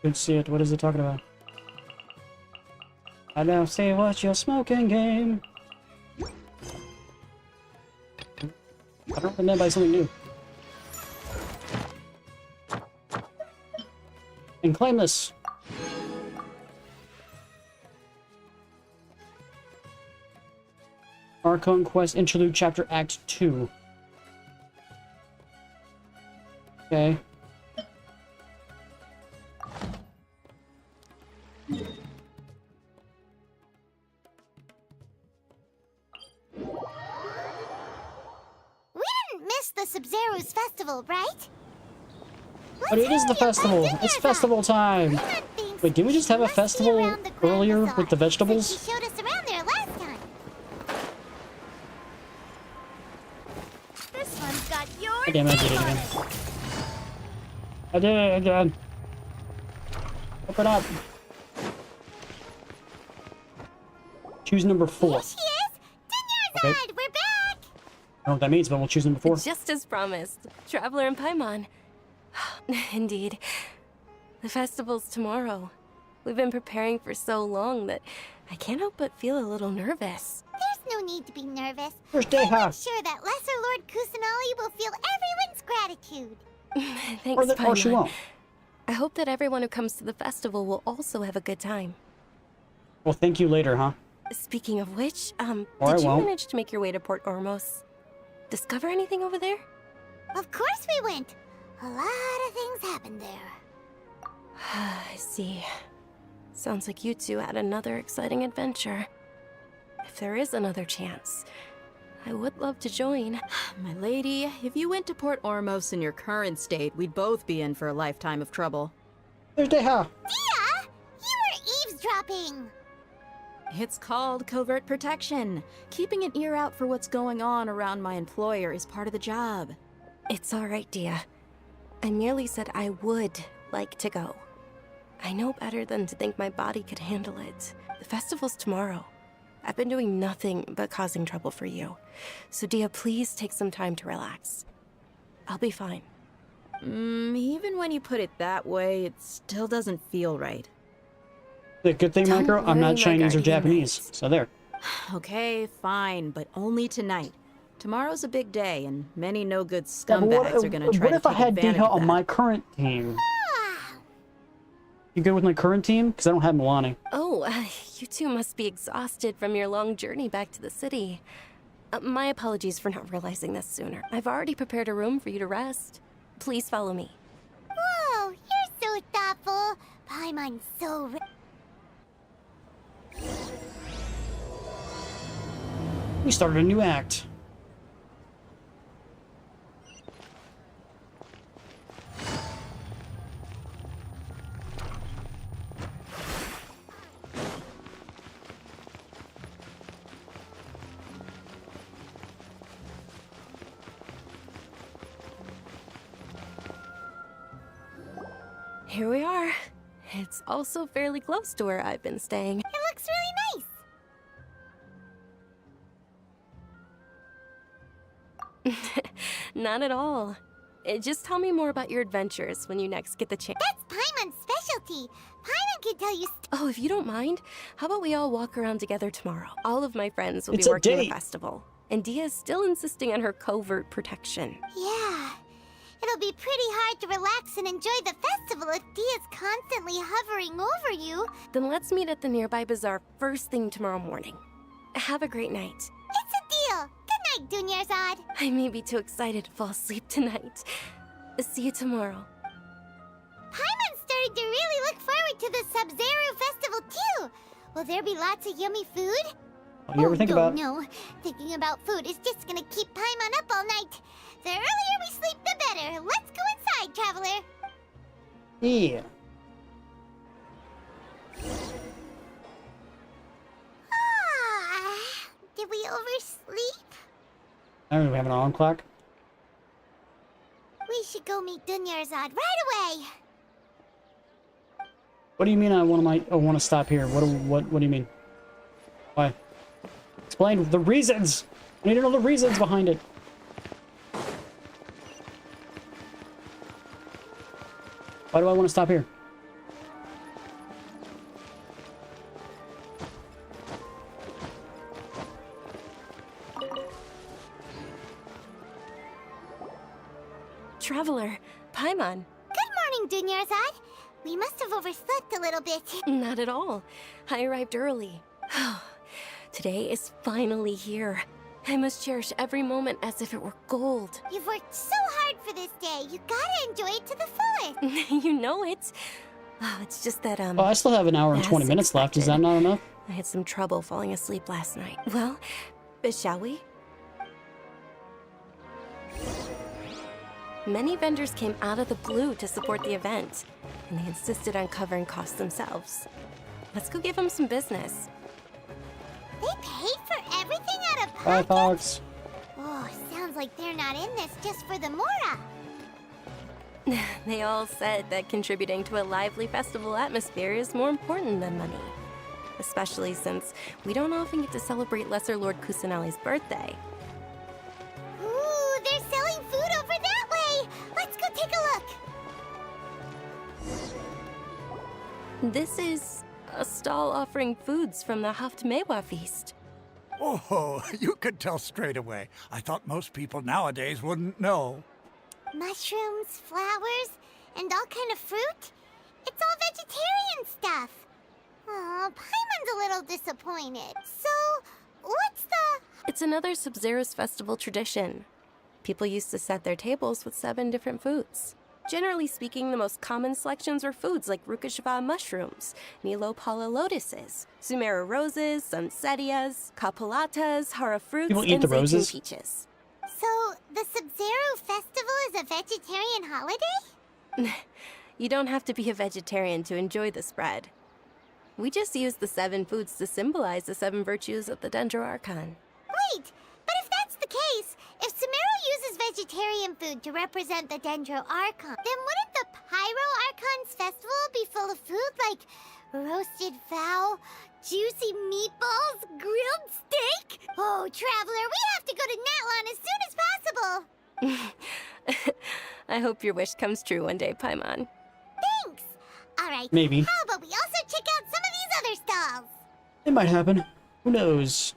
Don't see it. What is it talking about? I now see what you're smoking, game. I don't remember by something new. And claim this. Archon Quest Interlude Chapter Act 2. Okay. We didn't miss the Sub-Zero's festival, right? But it is the festival. It's festival time. I'm not being Wait, didn't we just have a festival earlier with the vegetables? She showed us around there last time. This one's got your Oh, damn, I did it again. I did it again. Open up. Choose number 4. Here she is! Okay. Dinyarzad, we're back! I don't know what that means, but we'll choose number 4. Just as promised, Traveler and Paimon. Indeed. The festival's tomorrow. We've been preparing for so long that I can't help but feel a little nervous. There's no need to be nervous. First day, I'm sure that Lesser Lord Kusanali will feel everyone's gratitude. Thanks, or she Paimon. won't. I hope that everyone who comes to the festival will also have a good time. Well, thank you later, huh? Speaking of which, Or did I you won't. manage to make your way to Port Ormos? Discover anything over there? Of course we went. A lot of things happened there. I see. Sounds like you two had another exciting adventure. If there is another chance, I would love to join. My lady, if you went to Port Ormos in your current state, we'd both be in for a lifetime of trouble. Thursday, huh? Dia! You were eavesdropping! It's called covert protection. Keeping an ear out for what's going on around my employer is part of the job. It's all right, Dia. I merely said I would like to go. I know better than to think my body could handle it. The festival's tomorrow. I've been doing nothing but causing trouble for you. So Dia, please take some time to relax. I'll be fine. Even when you put it that way, it still doesn't feel right. The good thing, Don't Micro, I'm worry, not Chinese or my guardian Japanese. So there. Okay, fine, but only tonight. Tomorrow's a big day, and many no-good Yeah, but scumbags are gonna try what to if I take had advantage Deha of on that. my current team? You good with my current team? Because I don't have Milani. Oh, you two must be exhausted from your long journey back to the city. My apologies for not realizing this sooner. I've already prepared a room for you to rest. Please follow me. Whoa, you're so thoughtful. Paimon's so We started a new act. Here we are. It's also fairly close to where I've been staying. It looks really nice. Not at all. Just tell me more about your adventures when you next get the chance. That's Paimon's specialty. Paimon can tell you Oh, if you don't mind, how about we all walk around together tomorrow? All of my friends will It's be a working the date. festival. And Dia's still insisting on her covert protection. Yeah. It'll be pretty hard to relax and enjoy the festival if Dia's constantly hovering over you. Then let's meet at the nearby bazaar first thing tomorrow morning. Have a great night. It's a deal. Good night, Dunyarzad. I may be too excited to fall asleep tonight. See you tomorrow. Paimon's starting to really look forward to the Sub-Zero festival too. Will there be lots of yummy food? You ever think about? No, thinking about food is just gonna keep Paimon up all night. The earlier we sleep, the better. Let's go inside, traveler. Yeah. Did we oversleep? I don't know, we have an alarm clock. We should go meet Dunyarzad right away. What do you mean? I want to stop here. What do you mean? Why? Explain the reasons. I need to know the reasons behind it. Why do I want to stop here? Traveler, Paimon. Good morning, Dunyarzad. We must have overslept a little bit. Not at all. I arrived early. Today is finally here. I must cherish every moment as if it were gold. You've worked so hard for this day. You gotta enjoy it to the fullest. You know it. Oh, it's just that, Oh, I still have an hour and 20 minutes left. Is that not enough? I had some trouble falling asleep last night. Well, shall we? Many vendors came out of the blue to support the event, and they insisted on covering costs themselves. Let's go give them some business. They paid for everything out of Bye, pocket? Fox. Oh, sounds like they're not in this just for the Mora. They all said that contributing to a lively festival atmosphere is more important than money. Especially since we don't often get to celebrate Lesser Lord Kusanali's birthday. Ooh, they're selling food over that way! Let's go take a look! This is a stall offering foods from the Haft Mewa feast. Oh, you could tell straight away. I thought most people nowadays wouldn't know. Mushrooms, flowers, and all kind of fruit? It's all vegetarian stuff. Oh, Paimon's a little disappointed. So, what's the... It's another Sub-Zero's festival tradition. People used to set their tables with 7 different foods. Generally speaking, the most common selections are foods like Rukashava mushrooms, Nilopala lotuses, Sumera roses, Sunsetias, Kapalatas, Hara fruits, People eat and the Zeytun roses? peaches. So, the Sub-Zero Festival is a vegetarian holiday? You don't have to be a vegetarian to enjoy the spread. We just use the 7 foods to symbolize the 7 virtues of the Dendro Archon. Wait, but if that's the case, if Sumero uses vegetarian food to represent the Dendro Archon, then wouldn't the Pyro Archon's festival be full of food like roasted fowl, juicy meatballs, grilled steak? Oh, Traveler, we have to go to Natlan as soon as possible! I hope your wish comes true one day, Paimon. Thanks! Alright, Maybe. how about we also check out some of these other stalls? It might happen. Who knows?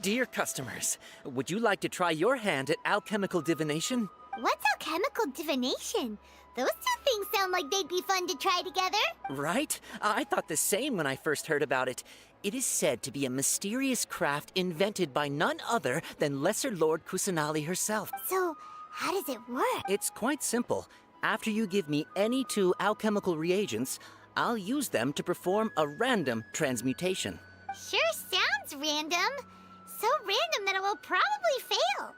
Dear customers, would you like to try your hand at alchemical divination? What's alchemical divination? Those two things sound like they'd be fun to try together. Right? I thought the same when I first heard about it. It is said to be a mysterious craft invented by none other than Lesser Lord Kusanali herself. So, how does it work? It's quite simple. After you give me any 2 alchemical reagents, I'll use them to perform a random transmutation. Sure sounds random. So random that it will probably fail.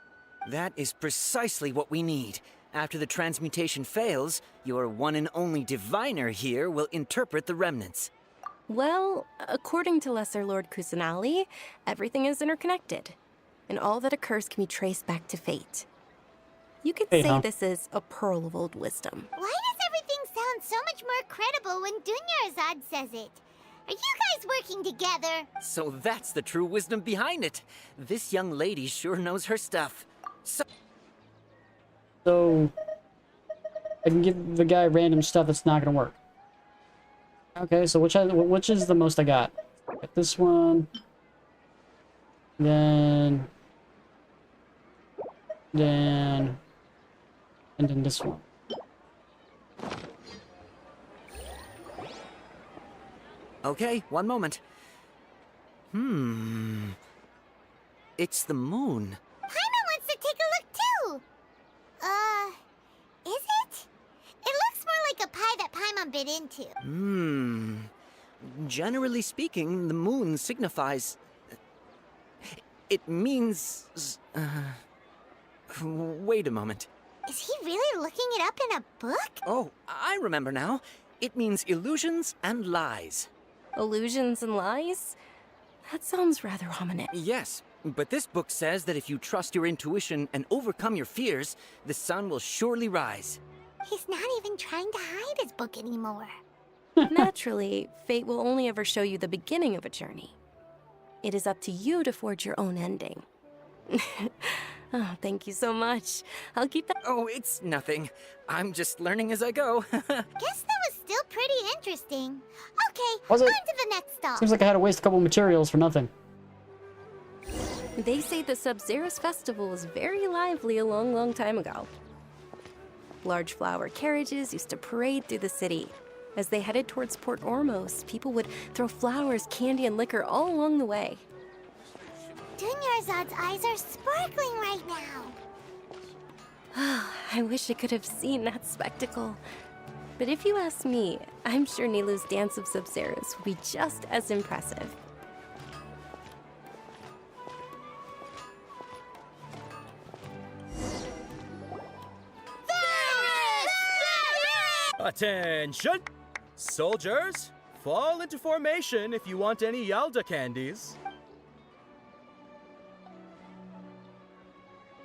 That is precisely what we need. After the transmutation fails, your one and only diviner here will interpret the remnants. Well, according to Lesser Lord Kusanali, everything is interconnected, and all that occurs can be traced back to fate. You could say this is a pearl of old wisdom. Why does everything sound so much more credible when Dunyarzad says it? Are you guys working together? So that's the true wisdom behind it. This young lady sure knows her stuff. So I can give the guy random stuff that's not gonna work. Okay, so which is the most I got? Got this one. Then and then this one. Okay, one moment. It's the moon. Paimon wants to take a look too. Is it? It looks more like a pie that Paimon bit into. Generally speaking, the moon signifies... It means... Wait a moment. Is he really looking it up in a book? Oh, I remember now. It means illusions and lies. Illusions and lies? That sounds rather ominous. Yes, but this book says that if you trust your intuition and overcome your fears, the sun will surely rise. He's not even trying to hide his book anymore. Naturally, fate will only ever show you the beginning of a journey. It is up to you to forge your own ending. Oh, thank you so much. I'll keep that. Oh, it's nothing. I'm just learning as I go. Guess that was still pretty interesting. Okay, Was it? on to the next stall. Seems like I had to waste a couple materials for nothing. They say the Sub-Zero's festival was very lively a long, long time ago. Large flower carriages used to parade through the city. As they headed towards Port Ormos, people would throw flowers, candy, and liquor all along the way. Dunyarzad's eyes are sparkling right now. I wish I could have seen that spectacle. But if you ask me, I'm sure Nilu's dance of Sub-Zeros would be just as impressive. Attention! Soldiers, fall into formation if you want any Yalda candies.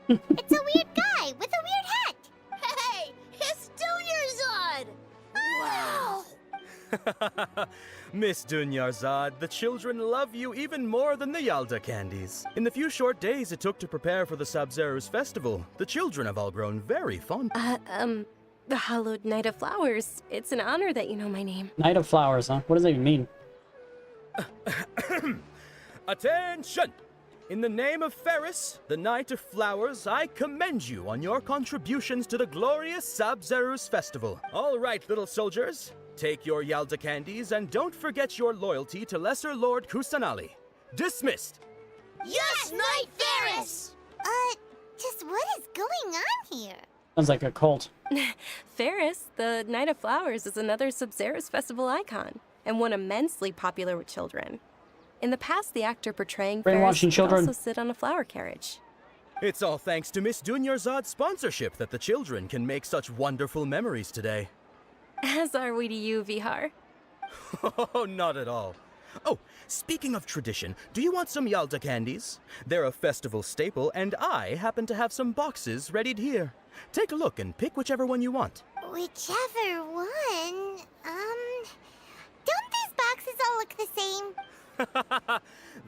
It's a weird guy with a weird hat. Hey, it's Dunyarzad! Wow! Miss Dunyarzad, the children love you even more than the Yalda candies. In the few short days it took to prepare for the Sabzeruz festival, the children have all grown very fond. The Hallowed Night of Flowers. It's an honor that you know my name. Night of Flowers, huh? What does that even mean? Attention! In the name of Ferris, the Knight of Flowers, I commend you on your contributions to the glorious Sabzeruz festival. All right, little soldiers, take your Yalda candies and don't forget your loyalty to Lesser Lord Kusanali. Dismissed! Yes, Knight Ferris! Just what is going on here? Sounds like a cult. Ferris, the Night of Flowers, is another Sabzeruz festival icon, and one immensely popular with children. In the past, the actor portraying Ferris Brainwashing would children. also sit on a flower carriage. It's all thanks to Miss Dunyarzad's sponsorship that the children can make such wonderful memories today. As are we to you, Vihar. Oh, not at all. Oh, speaking of tradition, do you want some Yalda candies? They're a festival staple, and I happen to have some boxes readied here. Take a look and pick whichever one you want. Whichever one. Don't these boxes all look the same?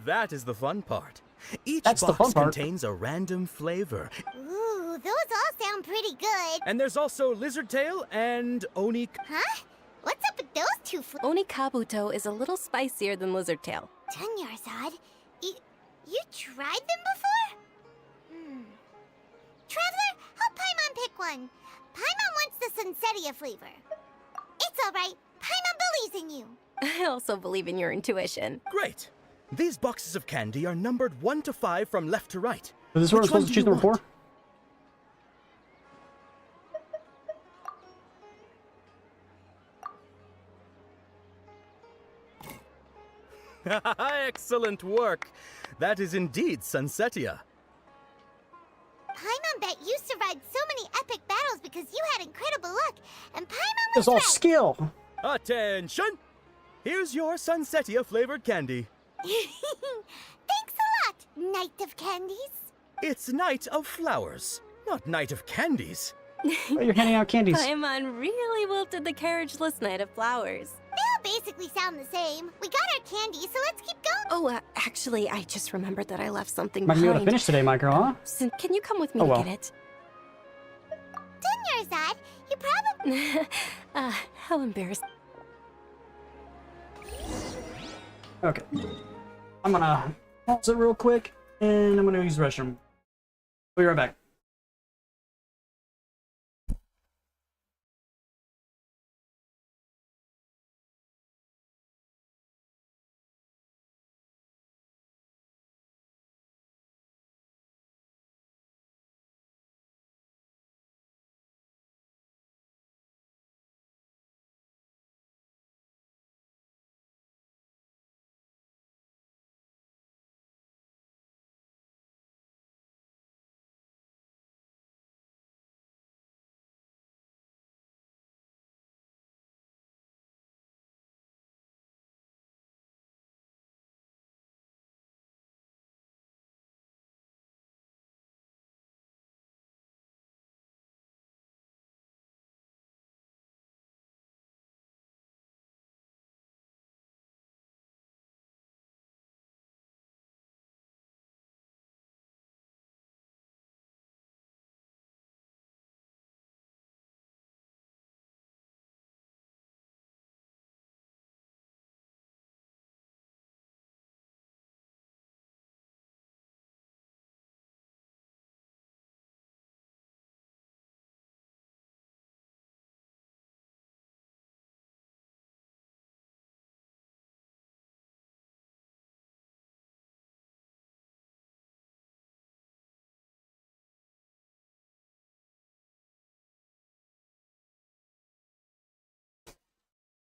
That is the fun part. Each That's the box fun part. contains a random flavor. Ooh, those all sound pretty good. And there's also lizard tail and oni. Huh? What's up with those two Onikabuto is a little spicier than Lizard Tail. Dunyarzad, you tried them before? Traveler, help Paimon pick one. Paimon wants the Sunsetia flavor. It's alright. Paimon believes in you. I also believe in your intuition. Great. These boxes of candy are numbered 1 to 5 from left to right. Is this where we're Which one supposed to do choose you number 4? want? Excellent work. That is indeed Sunsetia. Paimon bet you survived so many epic battles because you had incredible luck, and Paimon It's was all right. skill. Attention! Here's your Sunsetia flavored candy. Thanks a lot, Knight of Candies. It's Night of Flowers, not Night of Candies. Oh, you're handing out candies. Paimon really wilted the carriageless Night of Flowers. They all basically sound the same. We got our candy, so let's keep going. Oh, actually, I just remembered that I left something Might be behind. able to finish today, my girl, huh? Can you come with me Oh, well. to get it? Dunyarzad, you probably... How embarrassing. Okay. I'm gonna pause it real quick, and I'm gonna use the restroom. I'll be right back.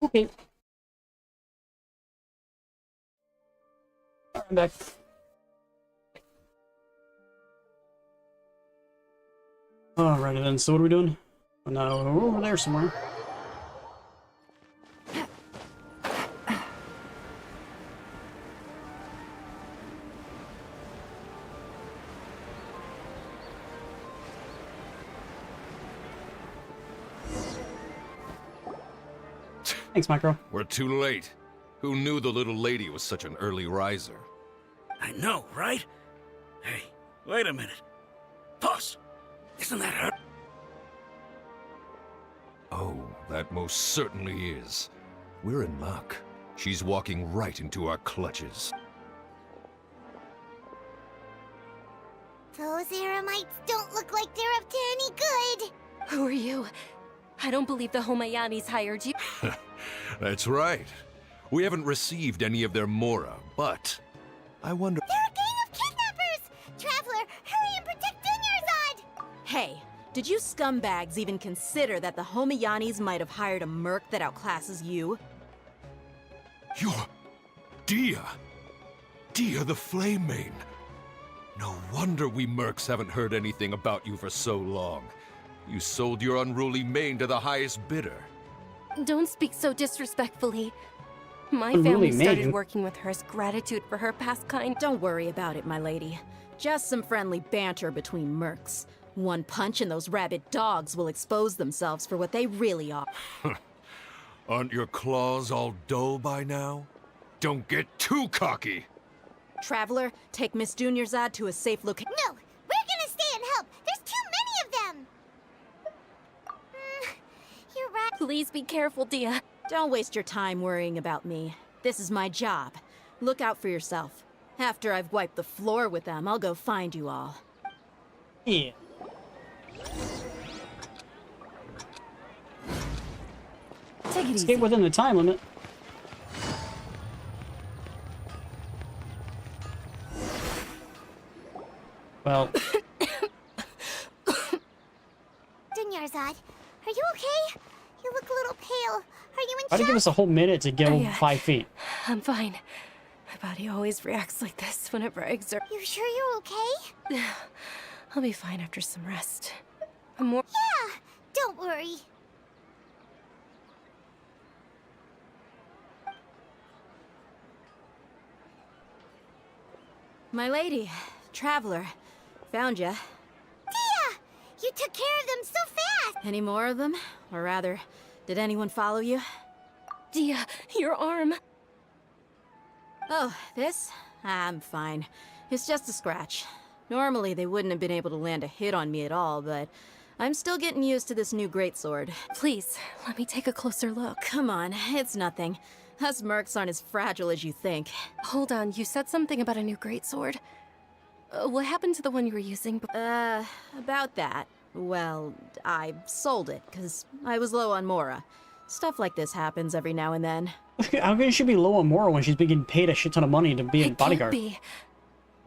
Okay. I'm back. Alrighty then, so what are we doing? Oh, no, we're over there somewhere. Thanks, Micro. We're too late. Who knew the little lady was such an early riser? I know, right? Hey, wait a minute. Boss, isn't that her? Oh, that most certainly is. We're in luck. She's walking right into our clutches. Those Eremites don't look like they're up to any good. Who are you? I don't believe the Homayanis hired you. That's right. We haven't received any of their Mora, but I wonder... They're a gang of kidnappers! Traveler, hurry and protect Dunyarzad! Hey, did you scumbags even consider that the Homayanis might have hired a merc that outclasses you? You're... Dia! Dia the Flame Mane! No wonder we mercs haven't heard anything about you for so long. You sold your unruly mane to the highest bidder. Don't speak so disrespectfully. My Unruly family started mane? working with her as gratitude for her past kind. Don't worry about it, my lady. Just some friendly banter between mercs. One punch and those rabid dogs will expose themselves for what they really are. Aren't your claws all dull by now? Don't get too cocky! Traveler, take Miss Dunyarzad to a safe location. No! We're gonna stay and help! There's too many of them! You're right. Please be careful, Dia. Don't waste your time worrying about me. This is my job. Look out for yourself. After I've wiped the floor with them, I'll go find you all. Yeah. Take it Escape within the time limit. Well, Dunyarzad, are you okay? You look a little pale. Are you in why'd it give us a whole minute to go Yeah. 5 feet? I'm fine. My body always reacts like this whenever I exert. You sure you're okay? I'll be fine after some rest. I'm more. Yeah, don't worry. My lady, Traveler, found ya. Dia! You took care of them so fast! Any more of them? Or rather, did anyone follow you? Dia, your arm. Oh, this? I'm fine. It's just a scratch. Normally, they wouldn't have been able to land a hit on me at all, but I'm still getting used to this new greatsword. Please, let me take a closer look. Come on, it's nothing. Us mercs aren't as fragile as you think. Hold on, you said something about a new greatsword. What happened to the one you were using? About that. Well, I sold it, because I was low on Mora. Stuff like this happens every now and then. How can she be low on Mora when she's been getting paid a shit ton of money to be a bodyguard? Can't be.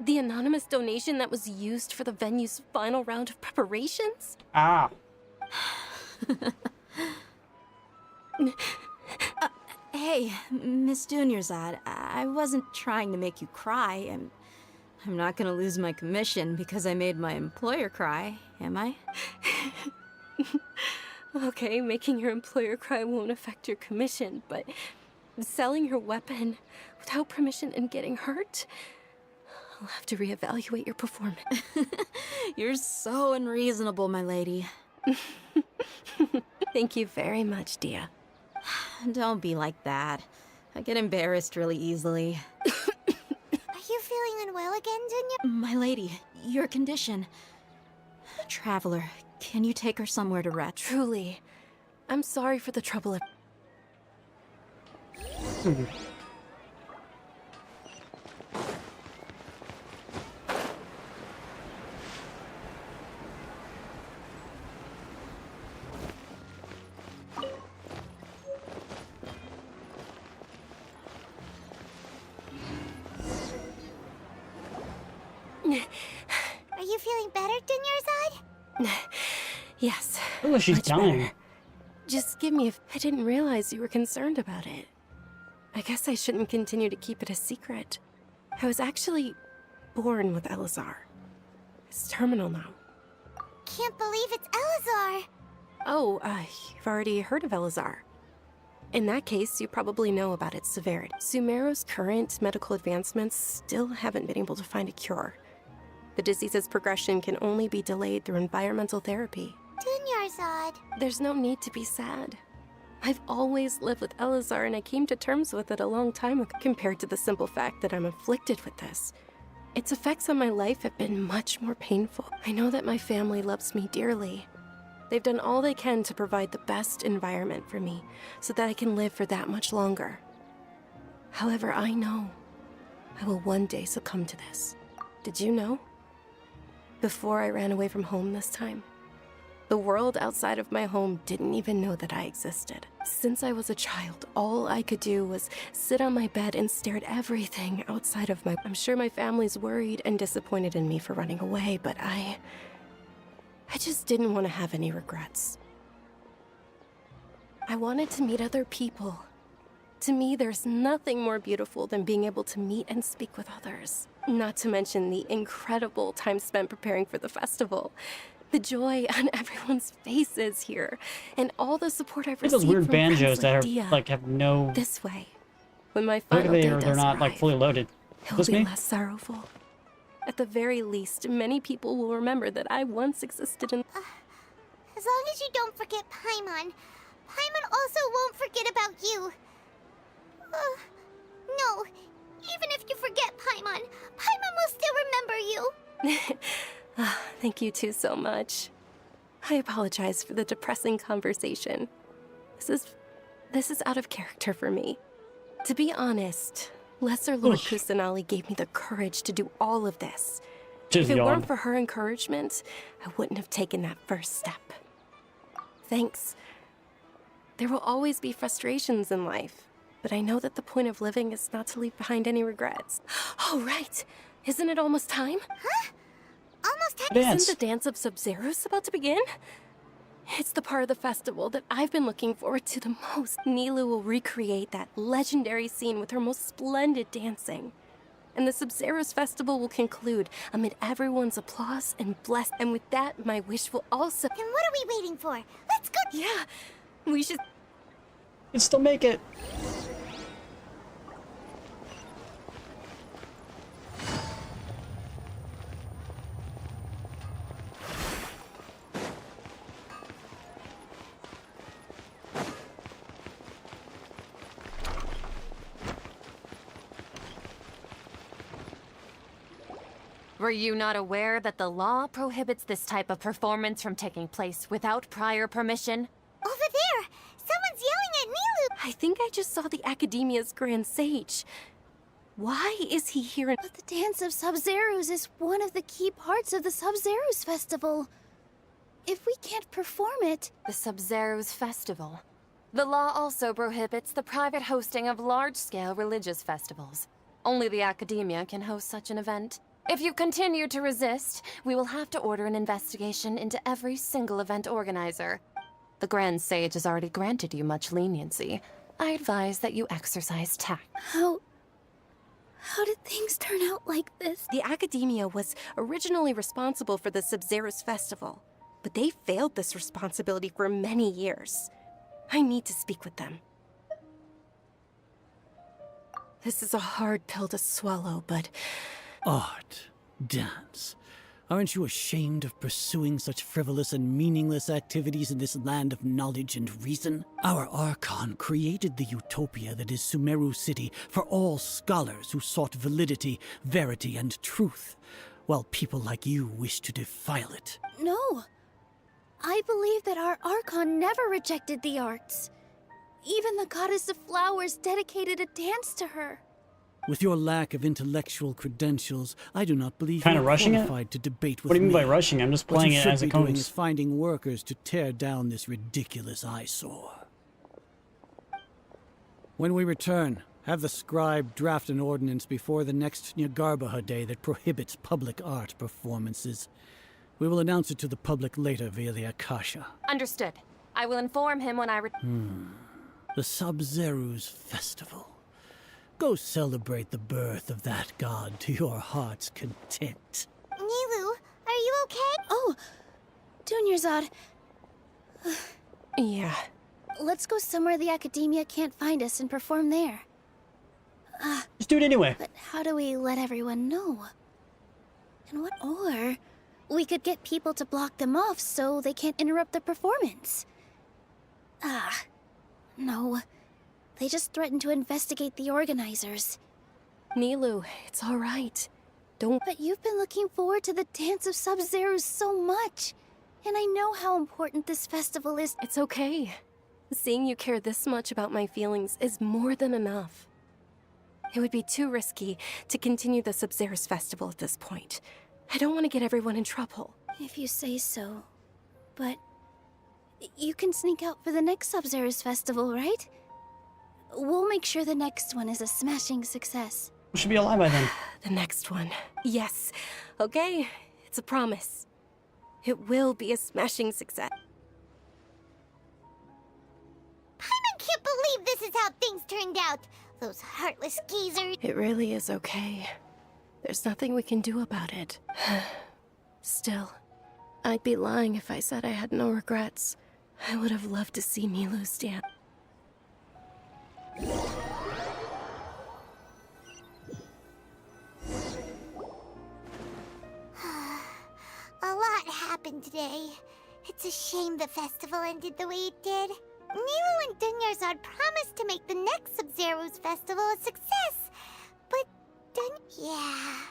The anonymous donation that was used for the venue's final round of preparations? Ah. Hey, Miss Dunyarzad, I wasn't trying to make you cry. I'm not gonna lose my commission because I made my employer cry, am I? Okay, making your employer cry won't affect your commission, but selling your weapon without permission and getting hurt? I'll have to reevaluate your performance. You're so unreasonable, my lady. Thank you very much, Dia. Don't be like that. I get embarrassed really easily. Are you feeling unwell again, Dunya? My lady, your condition. Traveler, can you take her somewhere to rest? Truly, I'm sorry for the trouble. Are you feeling better, Dunyarzad? Yes. Oh, she's much dying. better. Just give me I didn't realize you were concerned about it. I guess I shouldn't continue to keep it a secret. I was actually born with Elazar. It's terminal now. Can't believe it's Elazar. Oh, you've already heard of Elazar. In that case, you probably know about its severity. Sumeru's current medical advancements still haven't been able to find a cure. The disease's progression can only be delayed through environmental therapy. Dunyarzad. There's no need to be sad. I've always lived with Elazar, and I came to terms with it a long time ago. Compared to the simple fact that I'm afflicted with this, its effects on my life have been much more painful. I know that my family loves me dearly. They've done all they can to provide the best environment for me so that I can live for that much longer. However, I know I will one day succumb to this. Did you know? Before I ran away from home this time, the world outside of my home didn't even know that I existed. Since I was a child, all I could do was sit on my bed and stare at everything outside of my... I'm sure my family's worried and disappointed in me for running away, but I just didn't want to have any regrets. I wanted to meet other people. To me, there's nothing more beautiful than being able to meet and speak with others. Not to mention the incredible time spent preparing for the festival. The joy on everyone's faces here, and all the support I've There's received those weird from banjos friends that like are Dia. like have no. This way, when my Look final at day they, or does they're not arrive, like fully loaded. it will This be me? less sorrowful. At the very least, many people will remember that I once existed in... As long as you don't forget Paimon, Paimon also won't forget about you. No, even if you forget Paimon, Paimon will still remember you. Thank you two so much. I apologize for the depressing conversation. This is out of character for me. To be honest, Lesser Lord Kusanali gave me the courage to do all of this. Just if it yawn. weren't for her encouragement, I wouldn't have taken that first step. Thanks. There will always be frustrations in life, but I know that the point of living is not to leave behind any regrets. Oh, right. Isn't it almost time? Huh? Almost time? Dance. Isn't the Dance of Sub-Zeros about to begin? It's the part of the festival that I've been looking forward to the most. Nilu will recreate that legendary scene with her most splendid dancing. And the Sub-Zeros festival will conclude amid everyone's applause and bless. And with that, my wish will also... Then what are we waiting for? Let's go! Yeah, we should... You can still make it. Were you not aware that the law prohibits this type of performance from taking place without prior permission? Over there! Someone's yelling at Nilu! I think I just saw the Academia's Grand Sage. Why is he here? But the Dance of Sub-Zeros is one of the key parts of the Sub-Zeros festival. If we can't perform it... The Sub-Zeros Festival. The law also prohibits the private hosting of large-scale religious festivals. Only the Academia can host such an event. If you continue to resist, we will have to order an investigation into every single event organizer. The Grand Sage has already granted you much leniency. I advise that you exercise tact. How did things turn out like this? The Academia was originally responsible for the Sub-Zeros festival, but they failed this responsibility for many years. I need to speak with them. This is a hard pill to swallow, but... Art, dance. Aren't you ashamed of pursuing such frivolous and meaningless activities in this land of knowledge and reason? Our Archon created the utopia that is Sumeru City for all scholars who sought validity, verity, and truth, while people like you wish to defile it. No. I believe that our Archon never rejected the arts. Even the Goddess of Flowers dedicated a dance to her. With your lack of intellectual credentials, I do not believe Kinda you are rushing it? qualified to debate with What do you mean me. by rushing? I'm just playing it as it What you should be doing comes. is finding workers to tear down this ridiculous eyesore. When we return, have the scribe draft an ordinance before the next Nyargarbaha Day that prohibits public art performances. We will announce it to the public later via the Akasha. Understood. I will inform him when I The Sub-Zeros Festival. Go celebrate the birth of that god to your heart's content. Nilu, are you okay? Oh, Dunyarzad. Yeah. Let's go somewhere the Academia can't find us and perform there. Just do it anyway. But how do we let everyone know? And what? Or we could get people to block them off so they can't interrupt the performance. No. They just threatened to investigate the organizers. Nilou, it's all right. Don't... But you've been looking forward to the Dance of Sub-Zero so much. And I know how important this festival is. It's okay. Seeing you care this much about my feelings is more than enough. It would be too risky to continue the Sub-Zero's festival at this point. I don't want to get everyone in trouble. If you say so. But you can sneak out for the next Sub-Zero's festival, right? We'll make sure the next one is a smashing success. We should be alive by then. The next one. Yes. Okay, it's a promise. It will be a smashing success. Paimon can't believe this is how things turned out. Those heartless geezers. It really is okay. There's nothing we can do about it. Still, I'd be lying if I said I had no regrets. I would have loved to see Nilou stand. A lot happened today. It's a shame the festival ended the way it did. Nilou and Dunyarzad promised to make the next Sub-Zero's festival a success. But yeah.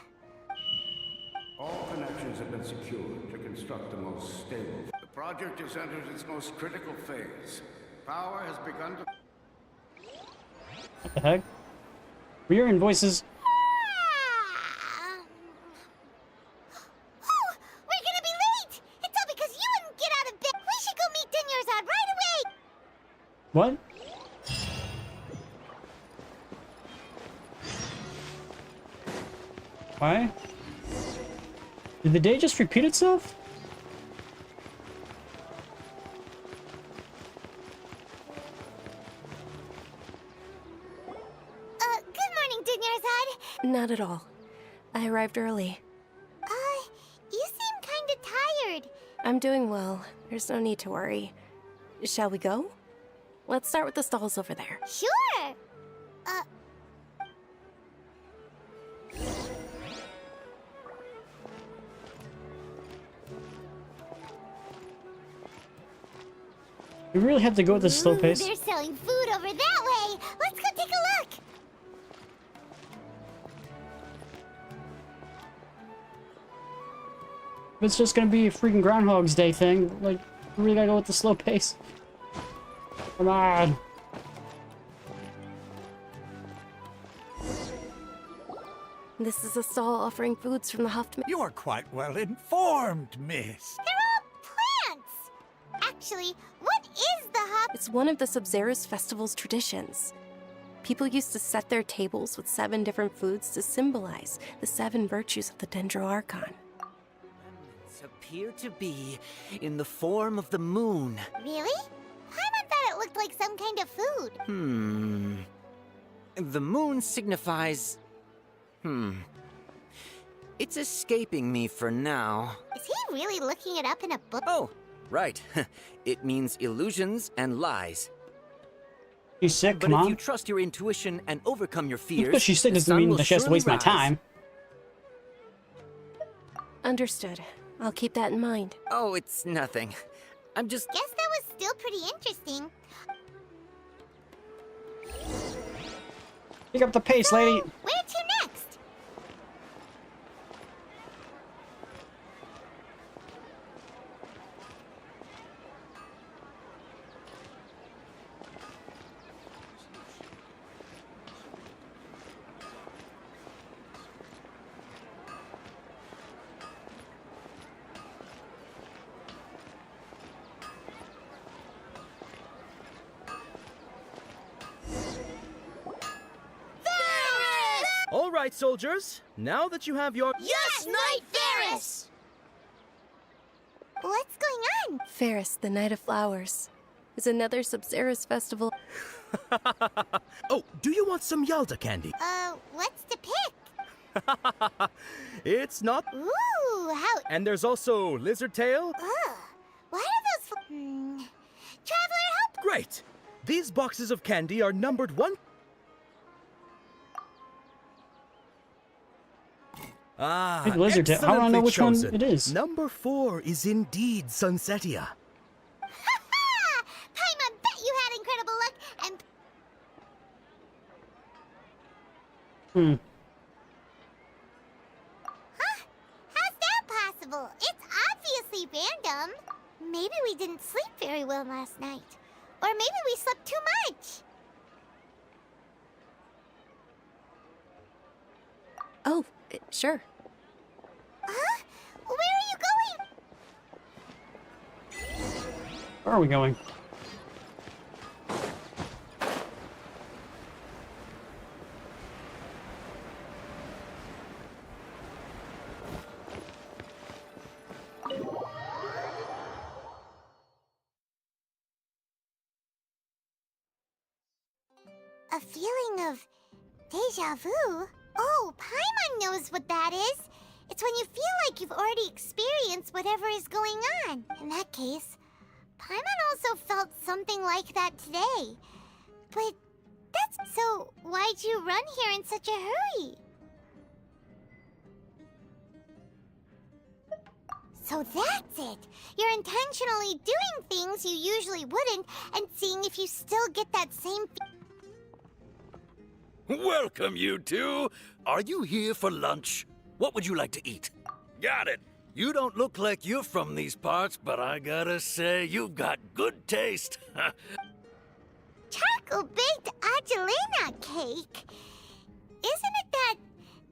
All connections have been secured to construct the most stable. The project has entered its most critical phase. Power has begun to... What the heck? Were your invoices? Oh, we're gonna be late! It's all because you wouldn't get out of bed. We should go meet Dunyarzad right away! What? Why? Did the day just repeat itself? Good morning, Dunyarzad. Not at all. I arrived early. You seem kinda tired. I'm doing well. There's no need to worry. Shall we go? Let's start with the stalls over there. Sure! We really have to go at this slow pace. They're selling food over that way. Let's go take a look. It's just gonna be a freaking Groundhog's Day thing. Like, we really gotta go with the slow pace. Come on. This is a stall offering foods from the Huffman. You are quite well informed, miss. They're all plants. Actually, what is the hop? It's one of the Sub-Zero's festival's traditions. People used to set their tables with 7 different foods to symbolize the 7 virtues of the Dendro Archon. Appear to be in the form of the moon. Really? Paimon thought it looked like some kind of food. The moon signifies... It's escaping me for now. Is he really looking it up in a book? Oh, right. It means illusions and lies. She's sick, come But on. if you trust your intuition and overcome your fears... Because she's sick doesn't mean that she has to waste my time. Understood. I'll keep that in mind. Oh, it's nothing. I'm just... Guess that was still pretty interesting. Pick up the pace, lady. Where to next? All right, soldiers. Now that you have your... Yes, Knight Ferris! What's going on? Ferris, the Night of Flowers, is another Sub-Zero's festival. Oh, do you want some Yalda candy? What's to pick? It's not... Ooh, how... And there's also Lizard Tail. What are those... Traveler, help! Great! These boxes of candy are numbered 1... Ah, Big Lizard Tail. How do I know excellently which one chosen. it is? Number 4 is indeed Sunsetia. Paimon bet you had incredible luck, and Hmm. Huh? How's that possible? It's obviously random. Maybe we didn't sleep very well last night. Or maybe we slept too much. Oh, sure. Huh? Where are you going? Where are we going? A feeling of deja vu? Oh, Paimon knows what that is. It's when you feel like you've already experienced whatever is going on. In that case, Paimon also felt something like that today. But that's... So, why'd you run here in such a hurry? So that's it. You're intentionally doing things you usually wouldn't and seeing if you still get that same Welcome, you two. Are you here for lunch? What would you like to eat? Got it. You don't look like you're from these parts, but I gotta say, you've got good taste. Charcoal-baked Angelina cake? Isn't it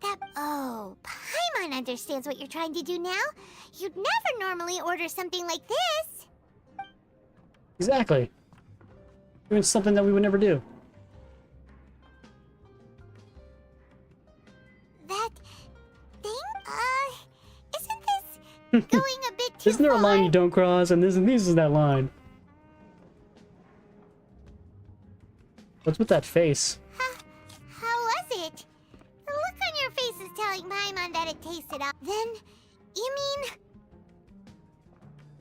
that... Oh, Paimon understands what you're trying to do now. You'd never normally order something like this. Exactly. Doing something that we would never do. That thing? Isn't this going a bit too Isn't there a line you don't cross? And this is that line. What's with that face? How was it? The look on your face is telling Paimon that it tasted up. Then, you mean...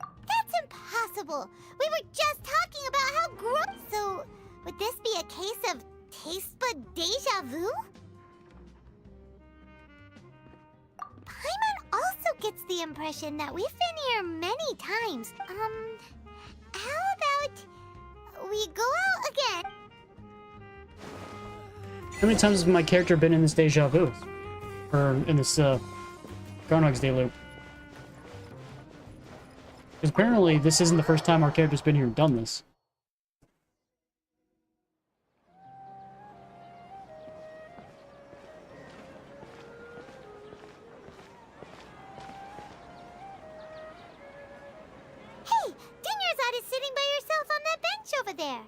That's impossible. We were just talking about how gross... So, would this be a case of taste bud deja vu? Paimon also gets the impression that we've been here many times. How about we go out again? How many times has my character been in this deja vu? Or in this, Groundhog's Day loop? Because apparently this isn't the first time our character's been here and done this. Hey, Dinyarzad is sitting by herself on that bench over there.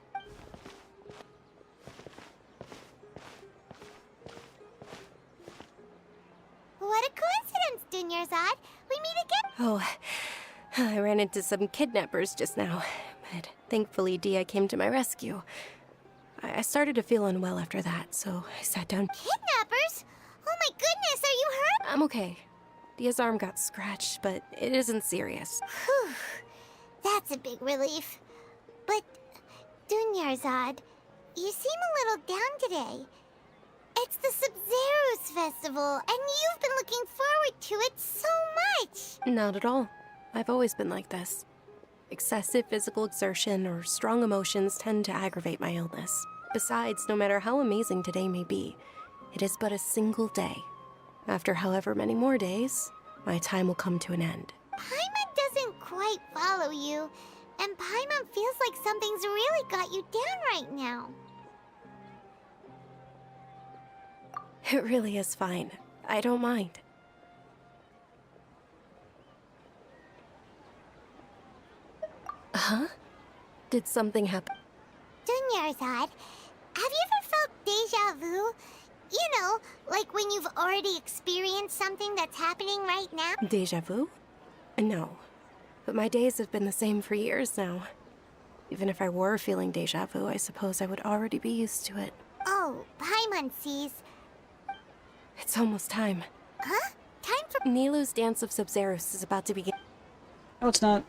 What a coincidence, Dinyarzad. We meet again. Oh, I ran into some kidnappers just now, but thankfully Dia came to my rescue. I started to feel unwell after that, so I sat down. Kidnappers? Oh my goodness, are you hurt? I'm okay. Dia's arm got scratched, but it isn't serious. Whew. That's a big relief. But, Dunyarzad, you seem a little down today. It's the Sub-Zero's festival, and you've been looking forward to it so much! Not at all. I've always been like this. Excessive physical exertion or strong emotions tend to aggravate my illness. Besides, no matter how amazing today may be, it is but a single day. After however many more days, my time will come to an end. Paimon doesn't quite follow you, and Paimon feels like something's really got you down right now. It really is fine. I don't mind. Huh? Did something happen? Dunyarzad, have you ever felt deja vu? You know, like when you've already experienced something that's happening right now? Deja vu? No. But my days have been the same for years now. Even if I were feeling deja vu, I suppose I would already be used to it. Oh, Paimon sees. It's almost time. Huh? Time for... Nilou's Dance of Sub-Zeros is about to begin. No, it's not.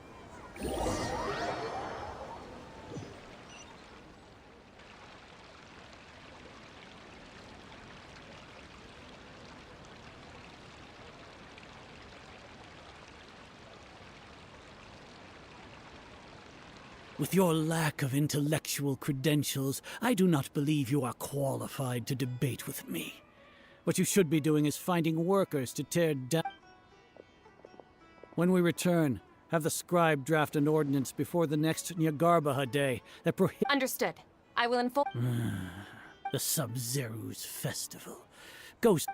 With your lack of intellectual credentials, I do not believe you are qualified to debate with me. What you should be doing is finding workers to tear down. When we return, have the scribe draft an ordinance before the next Nyagarbha day that prohibits... Understood. I will inform... the Sub-Zeru's festival. Ghost...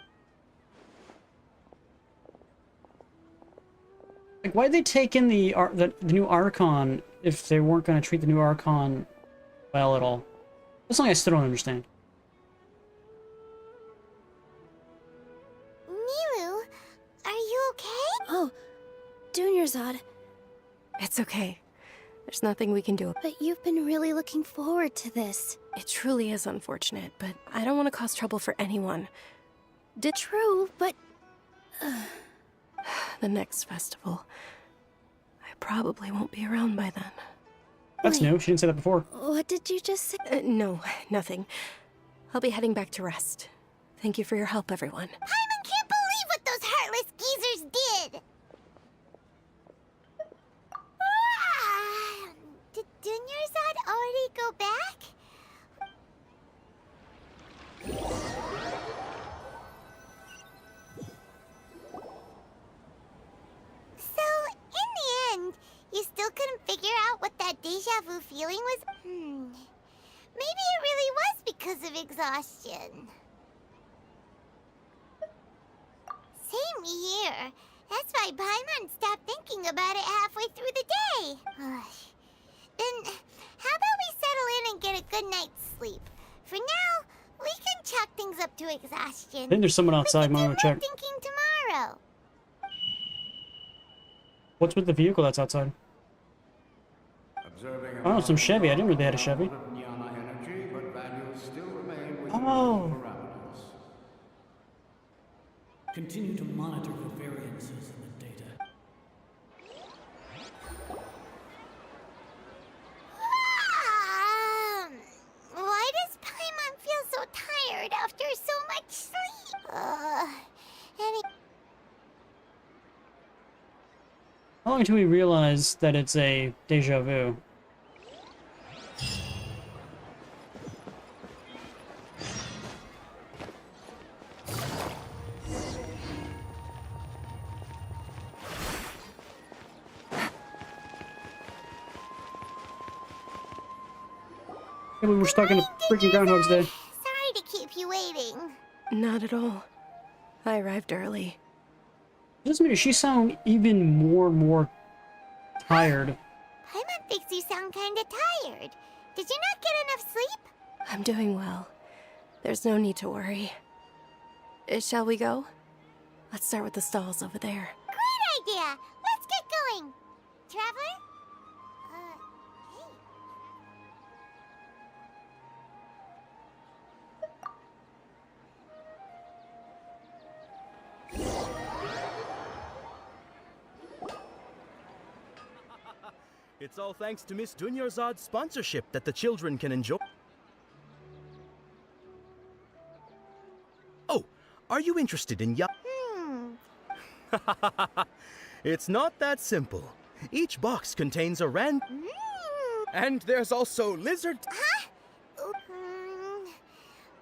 Like, why'd they take in the new Archon if they weren't going to treat the new Archon well at all? That's something I still don't understand. Milu, are you okay? Oh, Dunyarzad. It's okay. There's nothing we can do. But you've been really looking forward to this. It truly is unfortunate, but I don't want to cause trouble for anyone. True, but... The next festival. I probably won't be around by then. That's new. She didn't say that before. What did you just say? No, nothing. I'll be heading back to rest. Thank you for your help, everyone. Paimon can't believe what those heartless geezers did! Did Dunyarzad already go back? So, in the end, you still couldn't figure out what that deja vu feeling was? Maybe it really was because of exhaustion. Same here. That's why Paimon stopped thinking about it halfway through the day. Then, how about we settle in and get a good night's sleep? For now, we can chalk things up to exhaustion. I think there's someone outside. I'm gonna check. Thinking tomorrow. What's with the vehicle that's outside? Oh, some Chevy. I didn't know they had a Chevy. Oh. Continue to monitor for variances in the data. Why does Paimon feel so tired after so much sleep? How long until we realize that it's a deja vu? We were stuck in a freaking Groundhog's Day. Sorry to keep you waiting. Not at all. I arrived early. Doesn't mean she sound even more tired. Paimon thinks you sound kinda tired. Did you not get enough sleep? I'm doing well. There's no need to worry. Shall we go? Let's start with the stalls over there. Great idea! Let's get going! Traveler? It's all thanks to Miss Dunyarzad's sponsorship that the children can enjoy. Oh, are you interested in It's not that simple. Each box contains a And there's also lizard...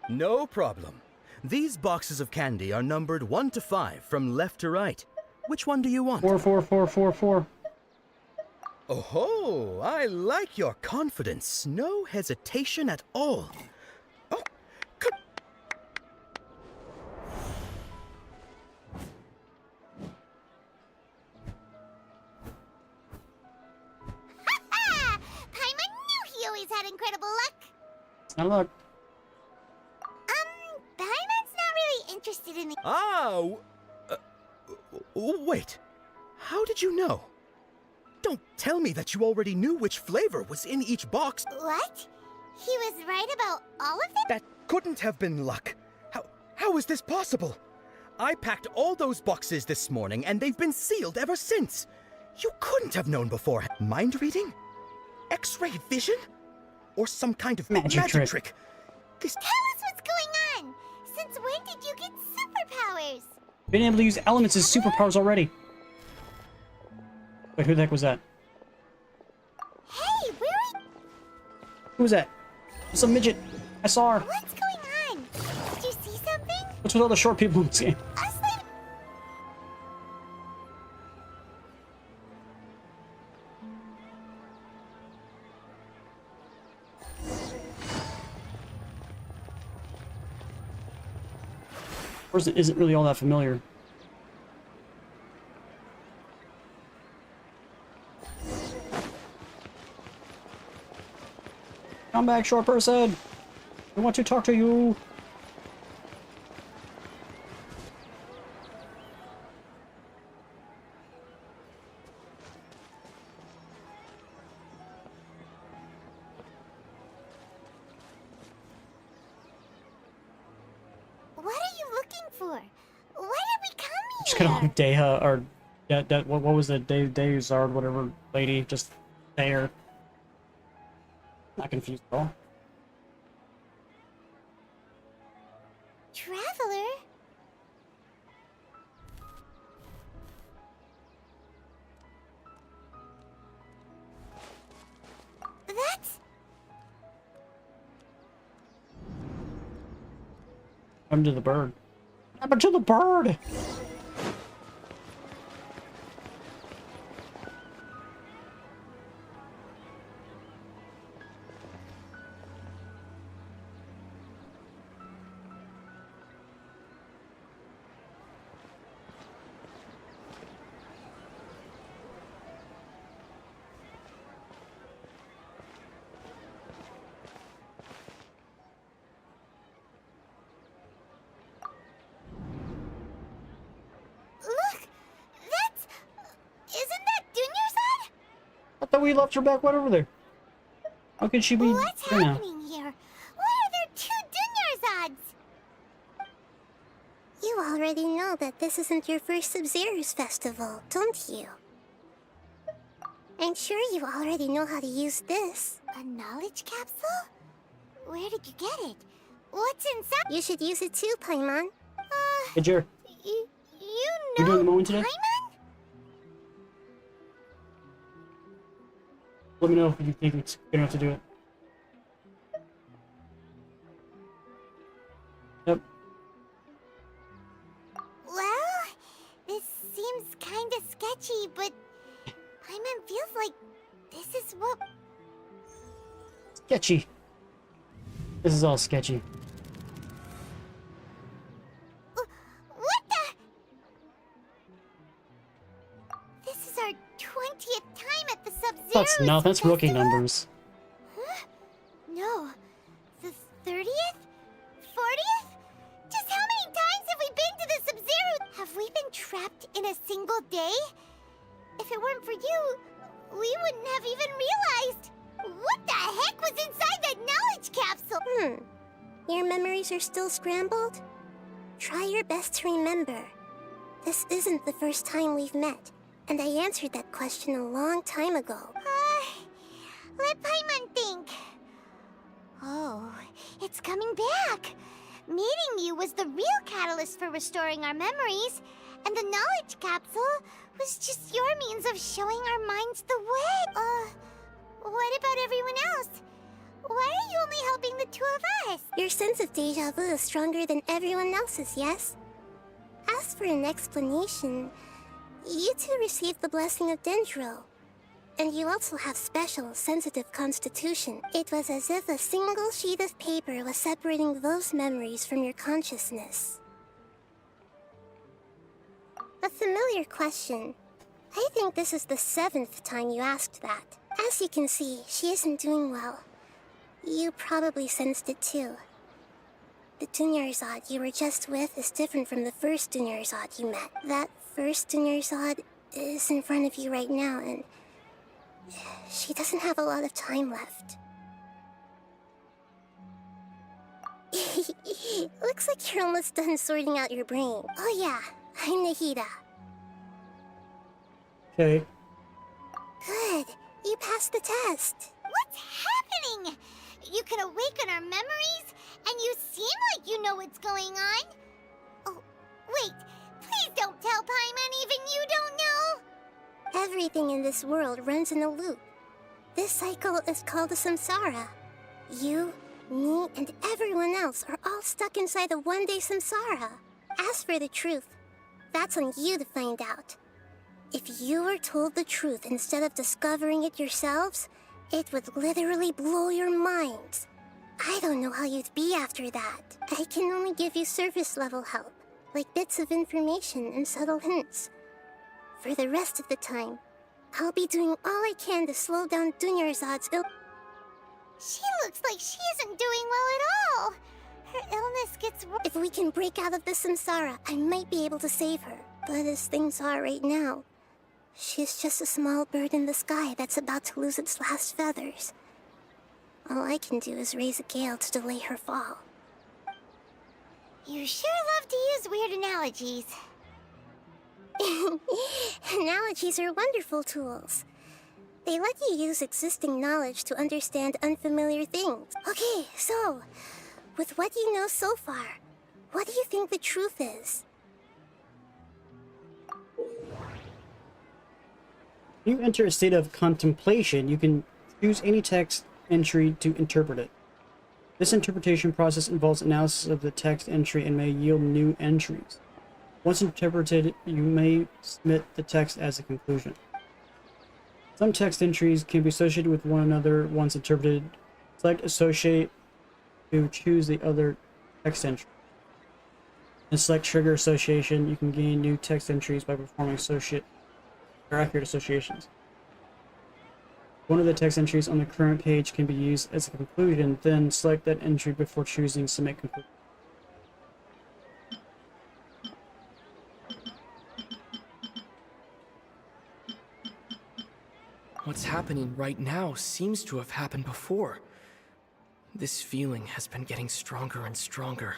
No problem. These boxes of candy are numbered 1 to 5 from left to right. Which one do you want? 4, 4, 4, 4, 4. Oh, I like your confidence. No hesitation at all. Oh, Paimon knew he always had incredible luck. Not luck. Paimon's not really interested in the... Wait. How did you know? Don't tell me that you already knew which flavor was in each box. What? He was right about all of them? That couldn't have been luck. How is this possible? I packed all those boxes this morning and they've been sealed ever since. You couldn't have known before. Mind reading? X-ray vision? Or some kind of magic trick? Tell us what's going on! Since when did you get superpowers? Being able to use elements as superpowers already. Wait, who the heck was that? Hey, where are you? Who was that? Some midget. I saw her. What's going on? Did you see something? What's with all the short people in this game? Of course, it isn't really all that familiar. Come back, short person! I want to talk to you! What are you looking for? Why did we come here? Just get on Deha, or what was it? Dezard, whatever lady, just there. Not confused at all. Traveler? That's... What happened to the bird? What happened to the bird? Look! That's... Isn't that Dunyarzad? I thought we left her back right over there. How can she be? What's Yeah. happening here? Why are there two Dunyarzads? You already know that this isn't your first Sub-Zero's festival, don't you? I'm sure you already know how to use this. A knowledge capsule? Where did you get it? What's inside? You should use it too, Paimon. Hey, Jer. You We know doing the moment today? Paimon? Let me know if you think it's good enough to do it. Yep. Well, this seems kinda sketchy, but Paimon feels like this is what... Sketchy. This is all sketchy. What the... This is our 20th time at the Sub-Zero. That's no, that's rookie numbers. Huh? No. The 30th? 40th? Just how many times have we been to the Sub-Zero? Have we been trapped in a single day? If it weren't for you, we wouldn't have even realized. What the heck was inside that knowledge capsule? Your memories are still scrambled? Try your best to remember. This isn't the first time we've met, and I answered that question a long time ago. Let Paimon think. Oh, it's coming back. Meeting you was the real catalyst for restoring our memories, and the knowledge capsule was just your means of showing our minds the way. What about everyone else? Why are you only helping the two of us? Your sense of deja vu is stronger than everyone else's, yes? As for an explanation, you two received the blessing of Dendro. And you also have special, sensitive constitution. It was as if a single sheet of paper was separating those memories from your consciousness. A familiar question. I think this is the 7th time you asked that. As you can see, she isn't doing well. You probably sensed it too. The Dunyarzad you were just with is different from the first Dunyarzad you met. That first Dunyarzad is in front of you right now, and she doesn't have a lot of time left. Looks like you're almost done sorting out your brain. Oh yeah, I'm Nahida. Okay. Good. You passed the test. What's happening? You can awaken our memories, and you seem like you know what's going on. Oh, wait. Please don't tell Paimon even you don't know. Everything in this world runs in a loop. This cycle is called a samsara. You, Me and everyone else are all stuck inside the one-day samsara. As for the truth, that's on you to find out. If you were told the truth instead of discovering it yourselves, it would literally blow your minds. I don't know how you'd be after that. I can only give you surface-level help, like bits of information and subtle hints. For the rest of the time, I'll be doing all I can to slow down Dunyarzad's She looks like she isn't doing well at all. Her illness gets worse. If we can break out of the samsara, I might be able to save her. But as things are right now, she's just a small bird in the sky that's about to lose its last feathers. All I can do is raise a gale to delay her fall. You sure love to use weird analogies. Analogies are wonderful tools. They let you use existing knowledge to understand unfamiliar things. Okay, so, with what you know so far, what do you think the truth is? When you enter a state of contemplation, you can choose any text entry to interpret it. This interpretation process involves analysis of the text entry and may yield new entries. Once interpreted, you may submit the text as a conclusion. Some text entries can be associated with one another once interpreted. Select Associate to choose the other text entry. And select Trigger Association. You can gain new text entries by performing associate or accurate associations. One of the text entries on the current page can be used as a conclusion, then select that entry before choosing Submit Conclusion. What's happening right now seems to have happened before. This feeling has been getting stronger and stronger.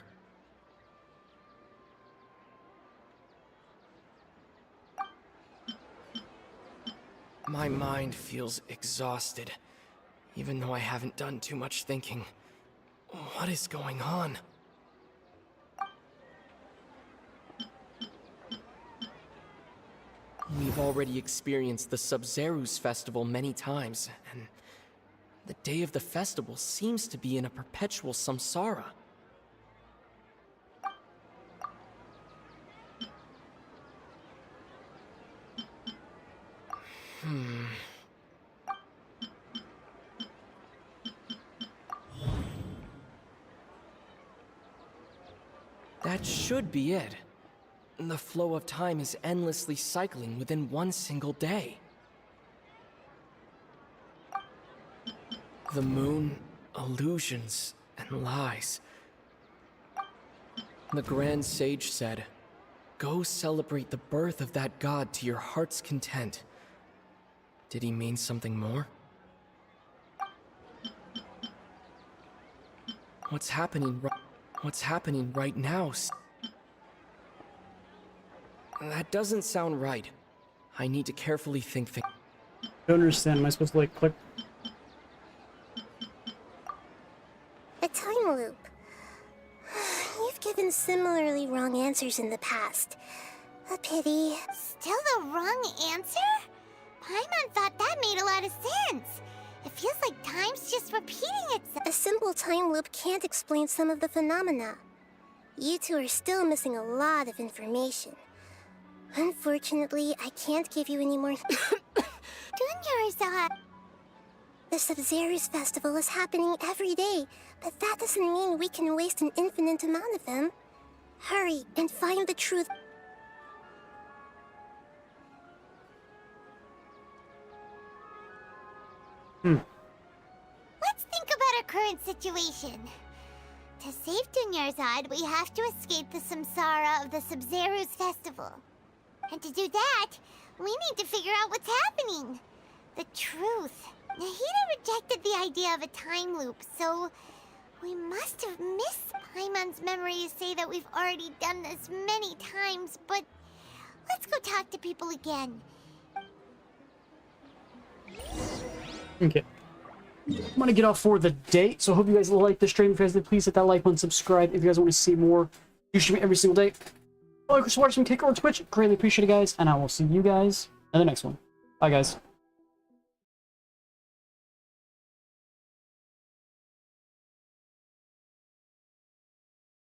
My mind feels exhausted, even though I haven't done too much thinking. What is going on? We've already experienced the Sub-Zerus festival many times, and the day of the festival seems to be in a perpetual samsara. That should be it. The flow of time is endlessly cycling within one single day. The moon, illusions, and lies. The Grand Sage said, "Go celebrate the birth of that god to your heart's content." Did he mean something more? What's happening right now? That doesn't sound right. I need to carefully think things. Don't understand. Am I supposed to like click? A time loop. You've given similarly wrong answers in the past. A pity. Still the wrong answer? Paimon thought that made a lot of sense. It feels like time's just repeating itself. A simple time loop can't explain some of the phenomena. You two are still missing a lot of information. Unfortunately, I can't give you any more. Dunyarzad. The Sub-Zerus festival is happening every day, but that doesn't mean we can waste an infinite amount of them. Hurry and find the truth. Let's think about our current situation. To save Dunyarzad, we have to escape the samsara of the Sub-Zerus festival. And to do that, we need to figure out what's happening. The truth. Nahida rejected the idea of a time loop, so we must have missed Paimon's memory to say that we've already done this many times, but let's go talk to people again. Okay. I'm gonna get off for the day, so I hope you guys like the stream. If you guys did, please hit that like button, subscribe if you guys want to see more. You stream every single day. Follow Chris Watch and Kick or Twitch. Greatly appreciate it, guys, and I will see you guys in the next one. Bye, guys.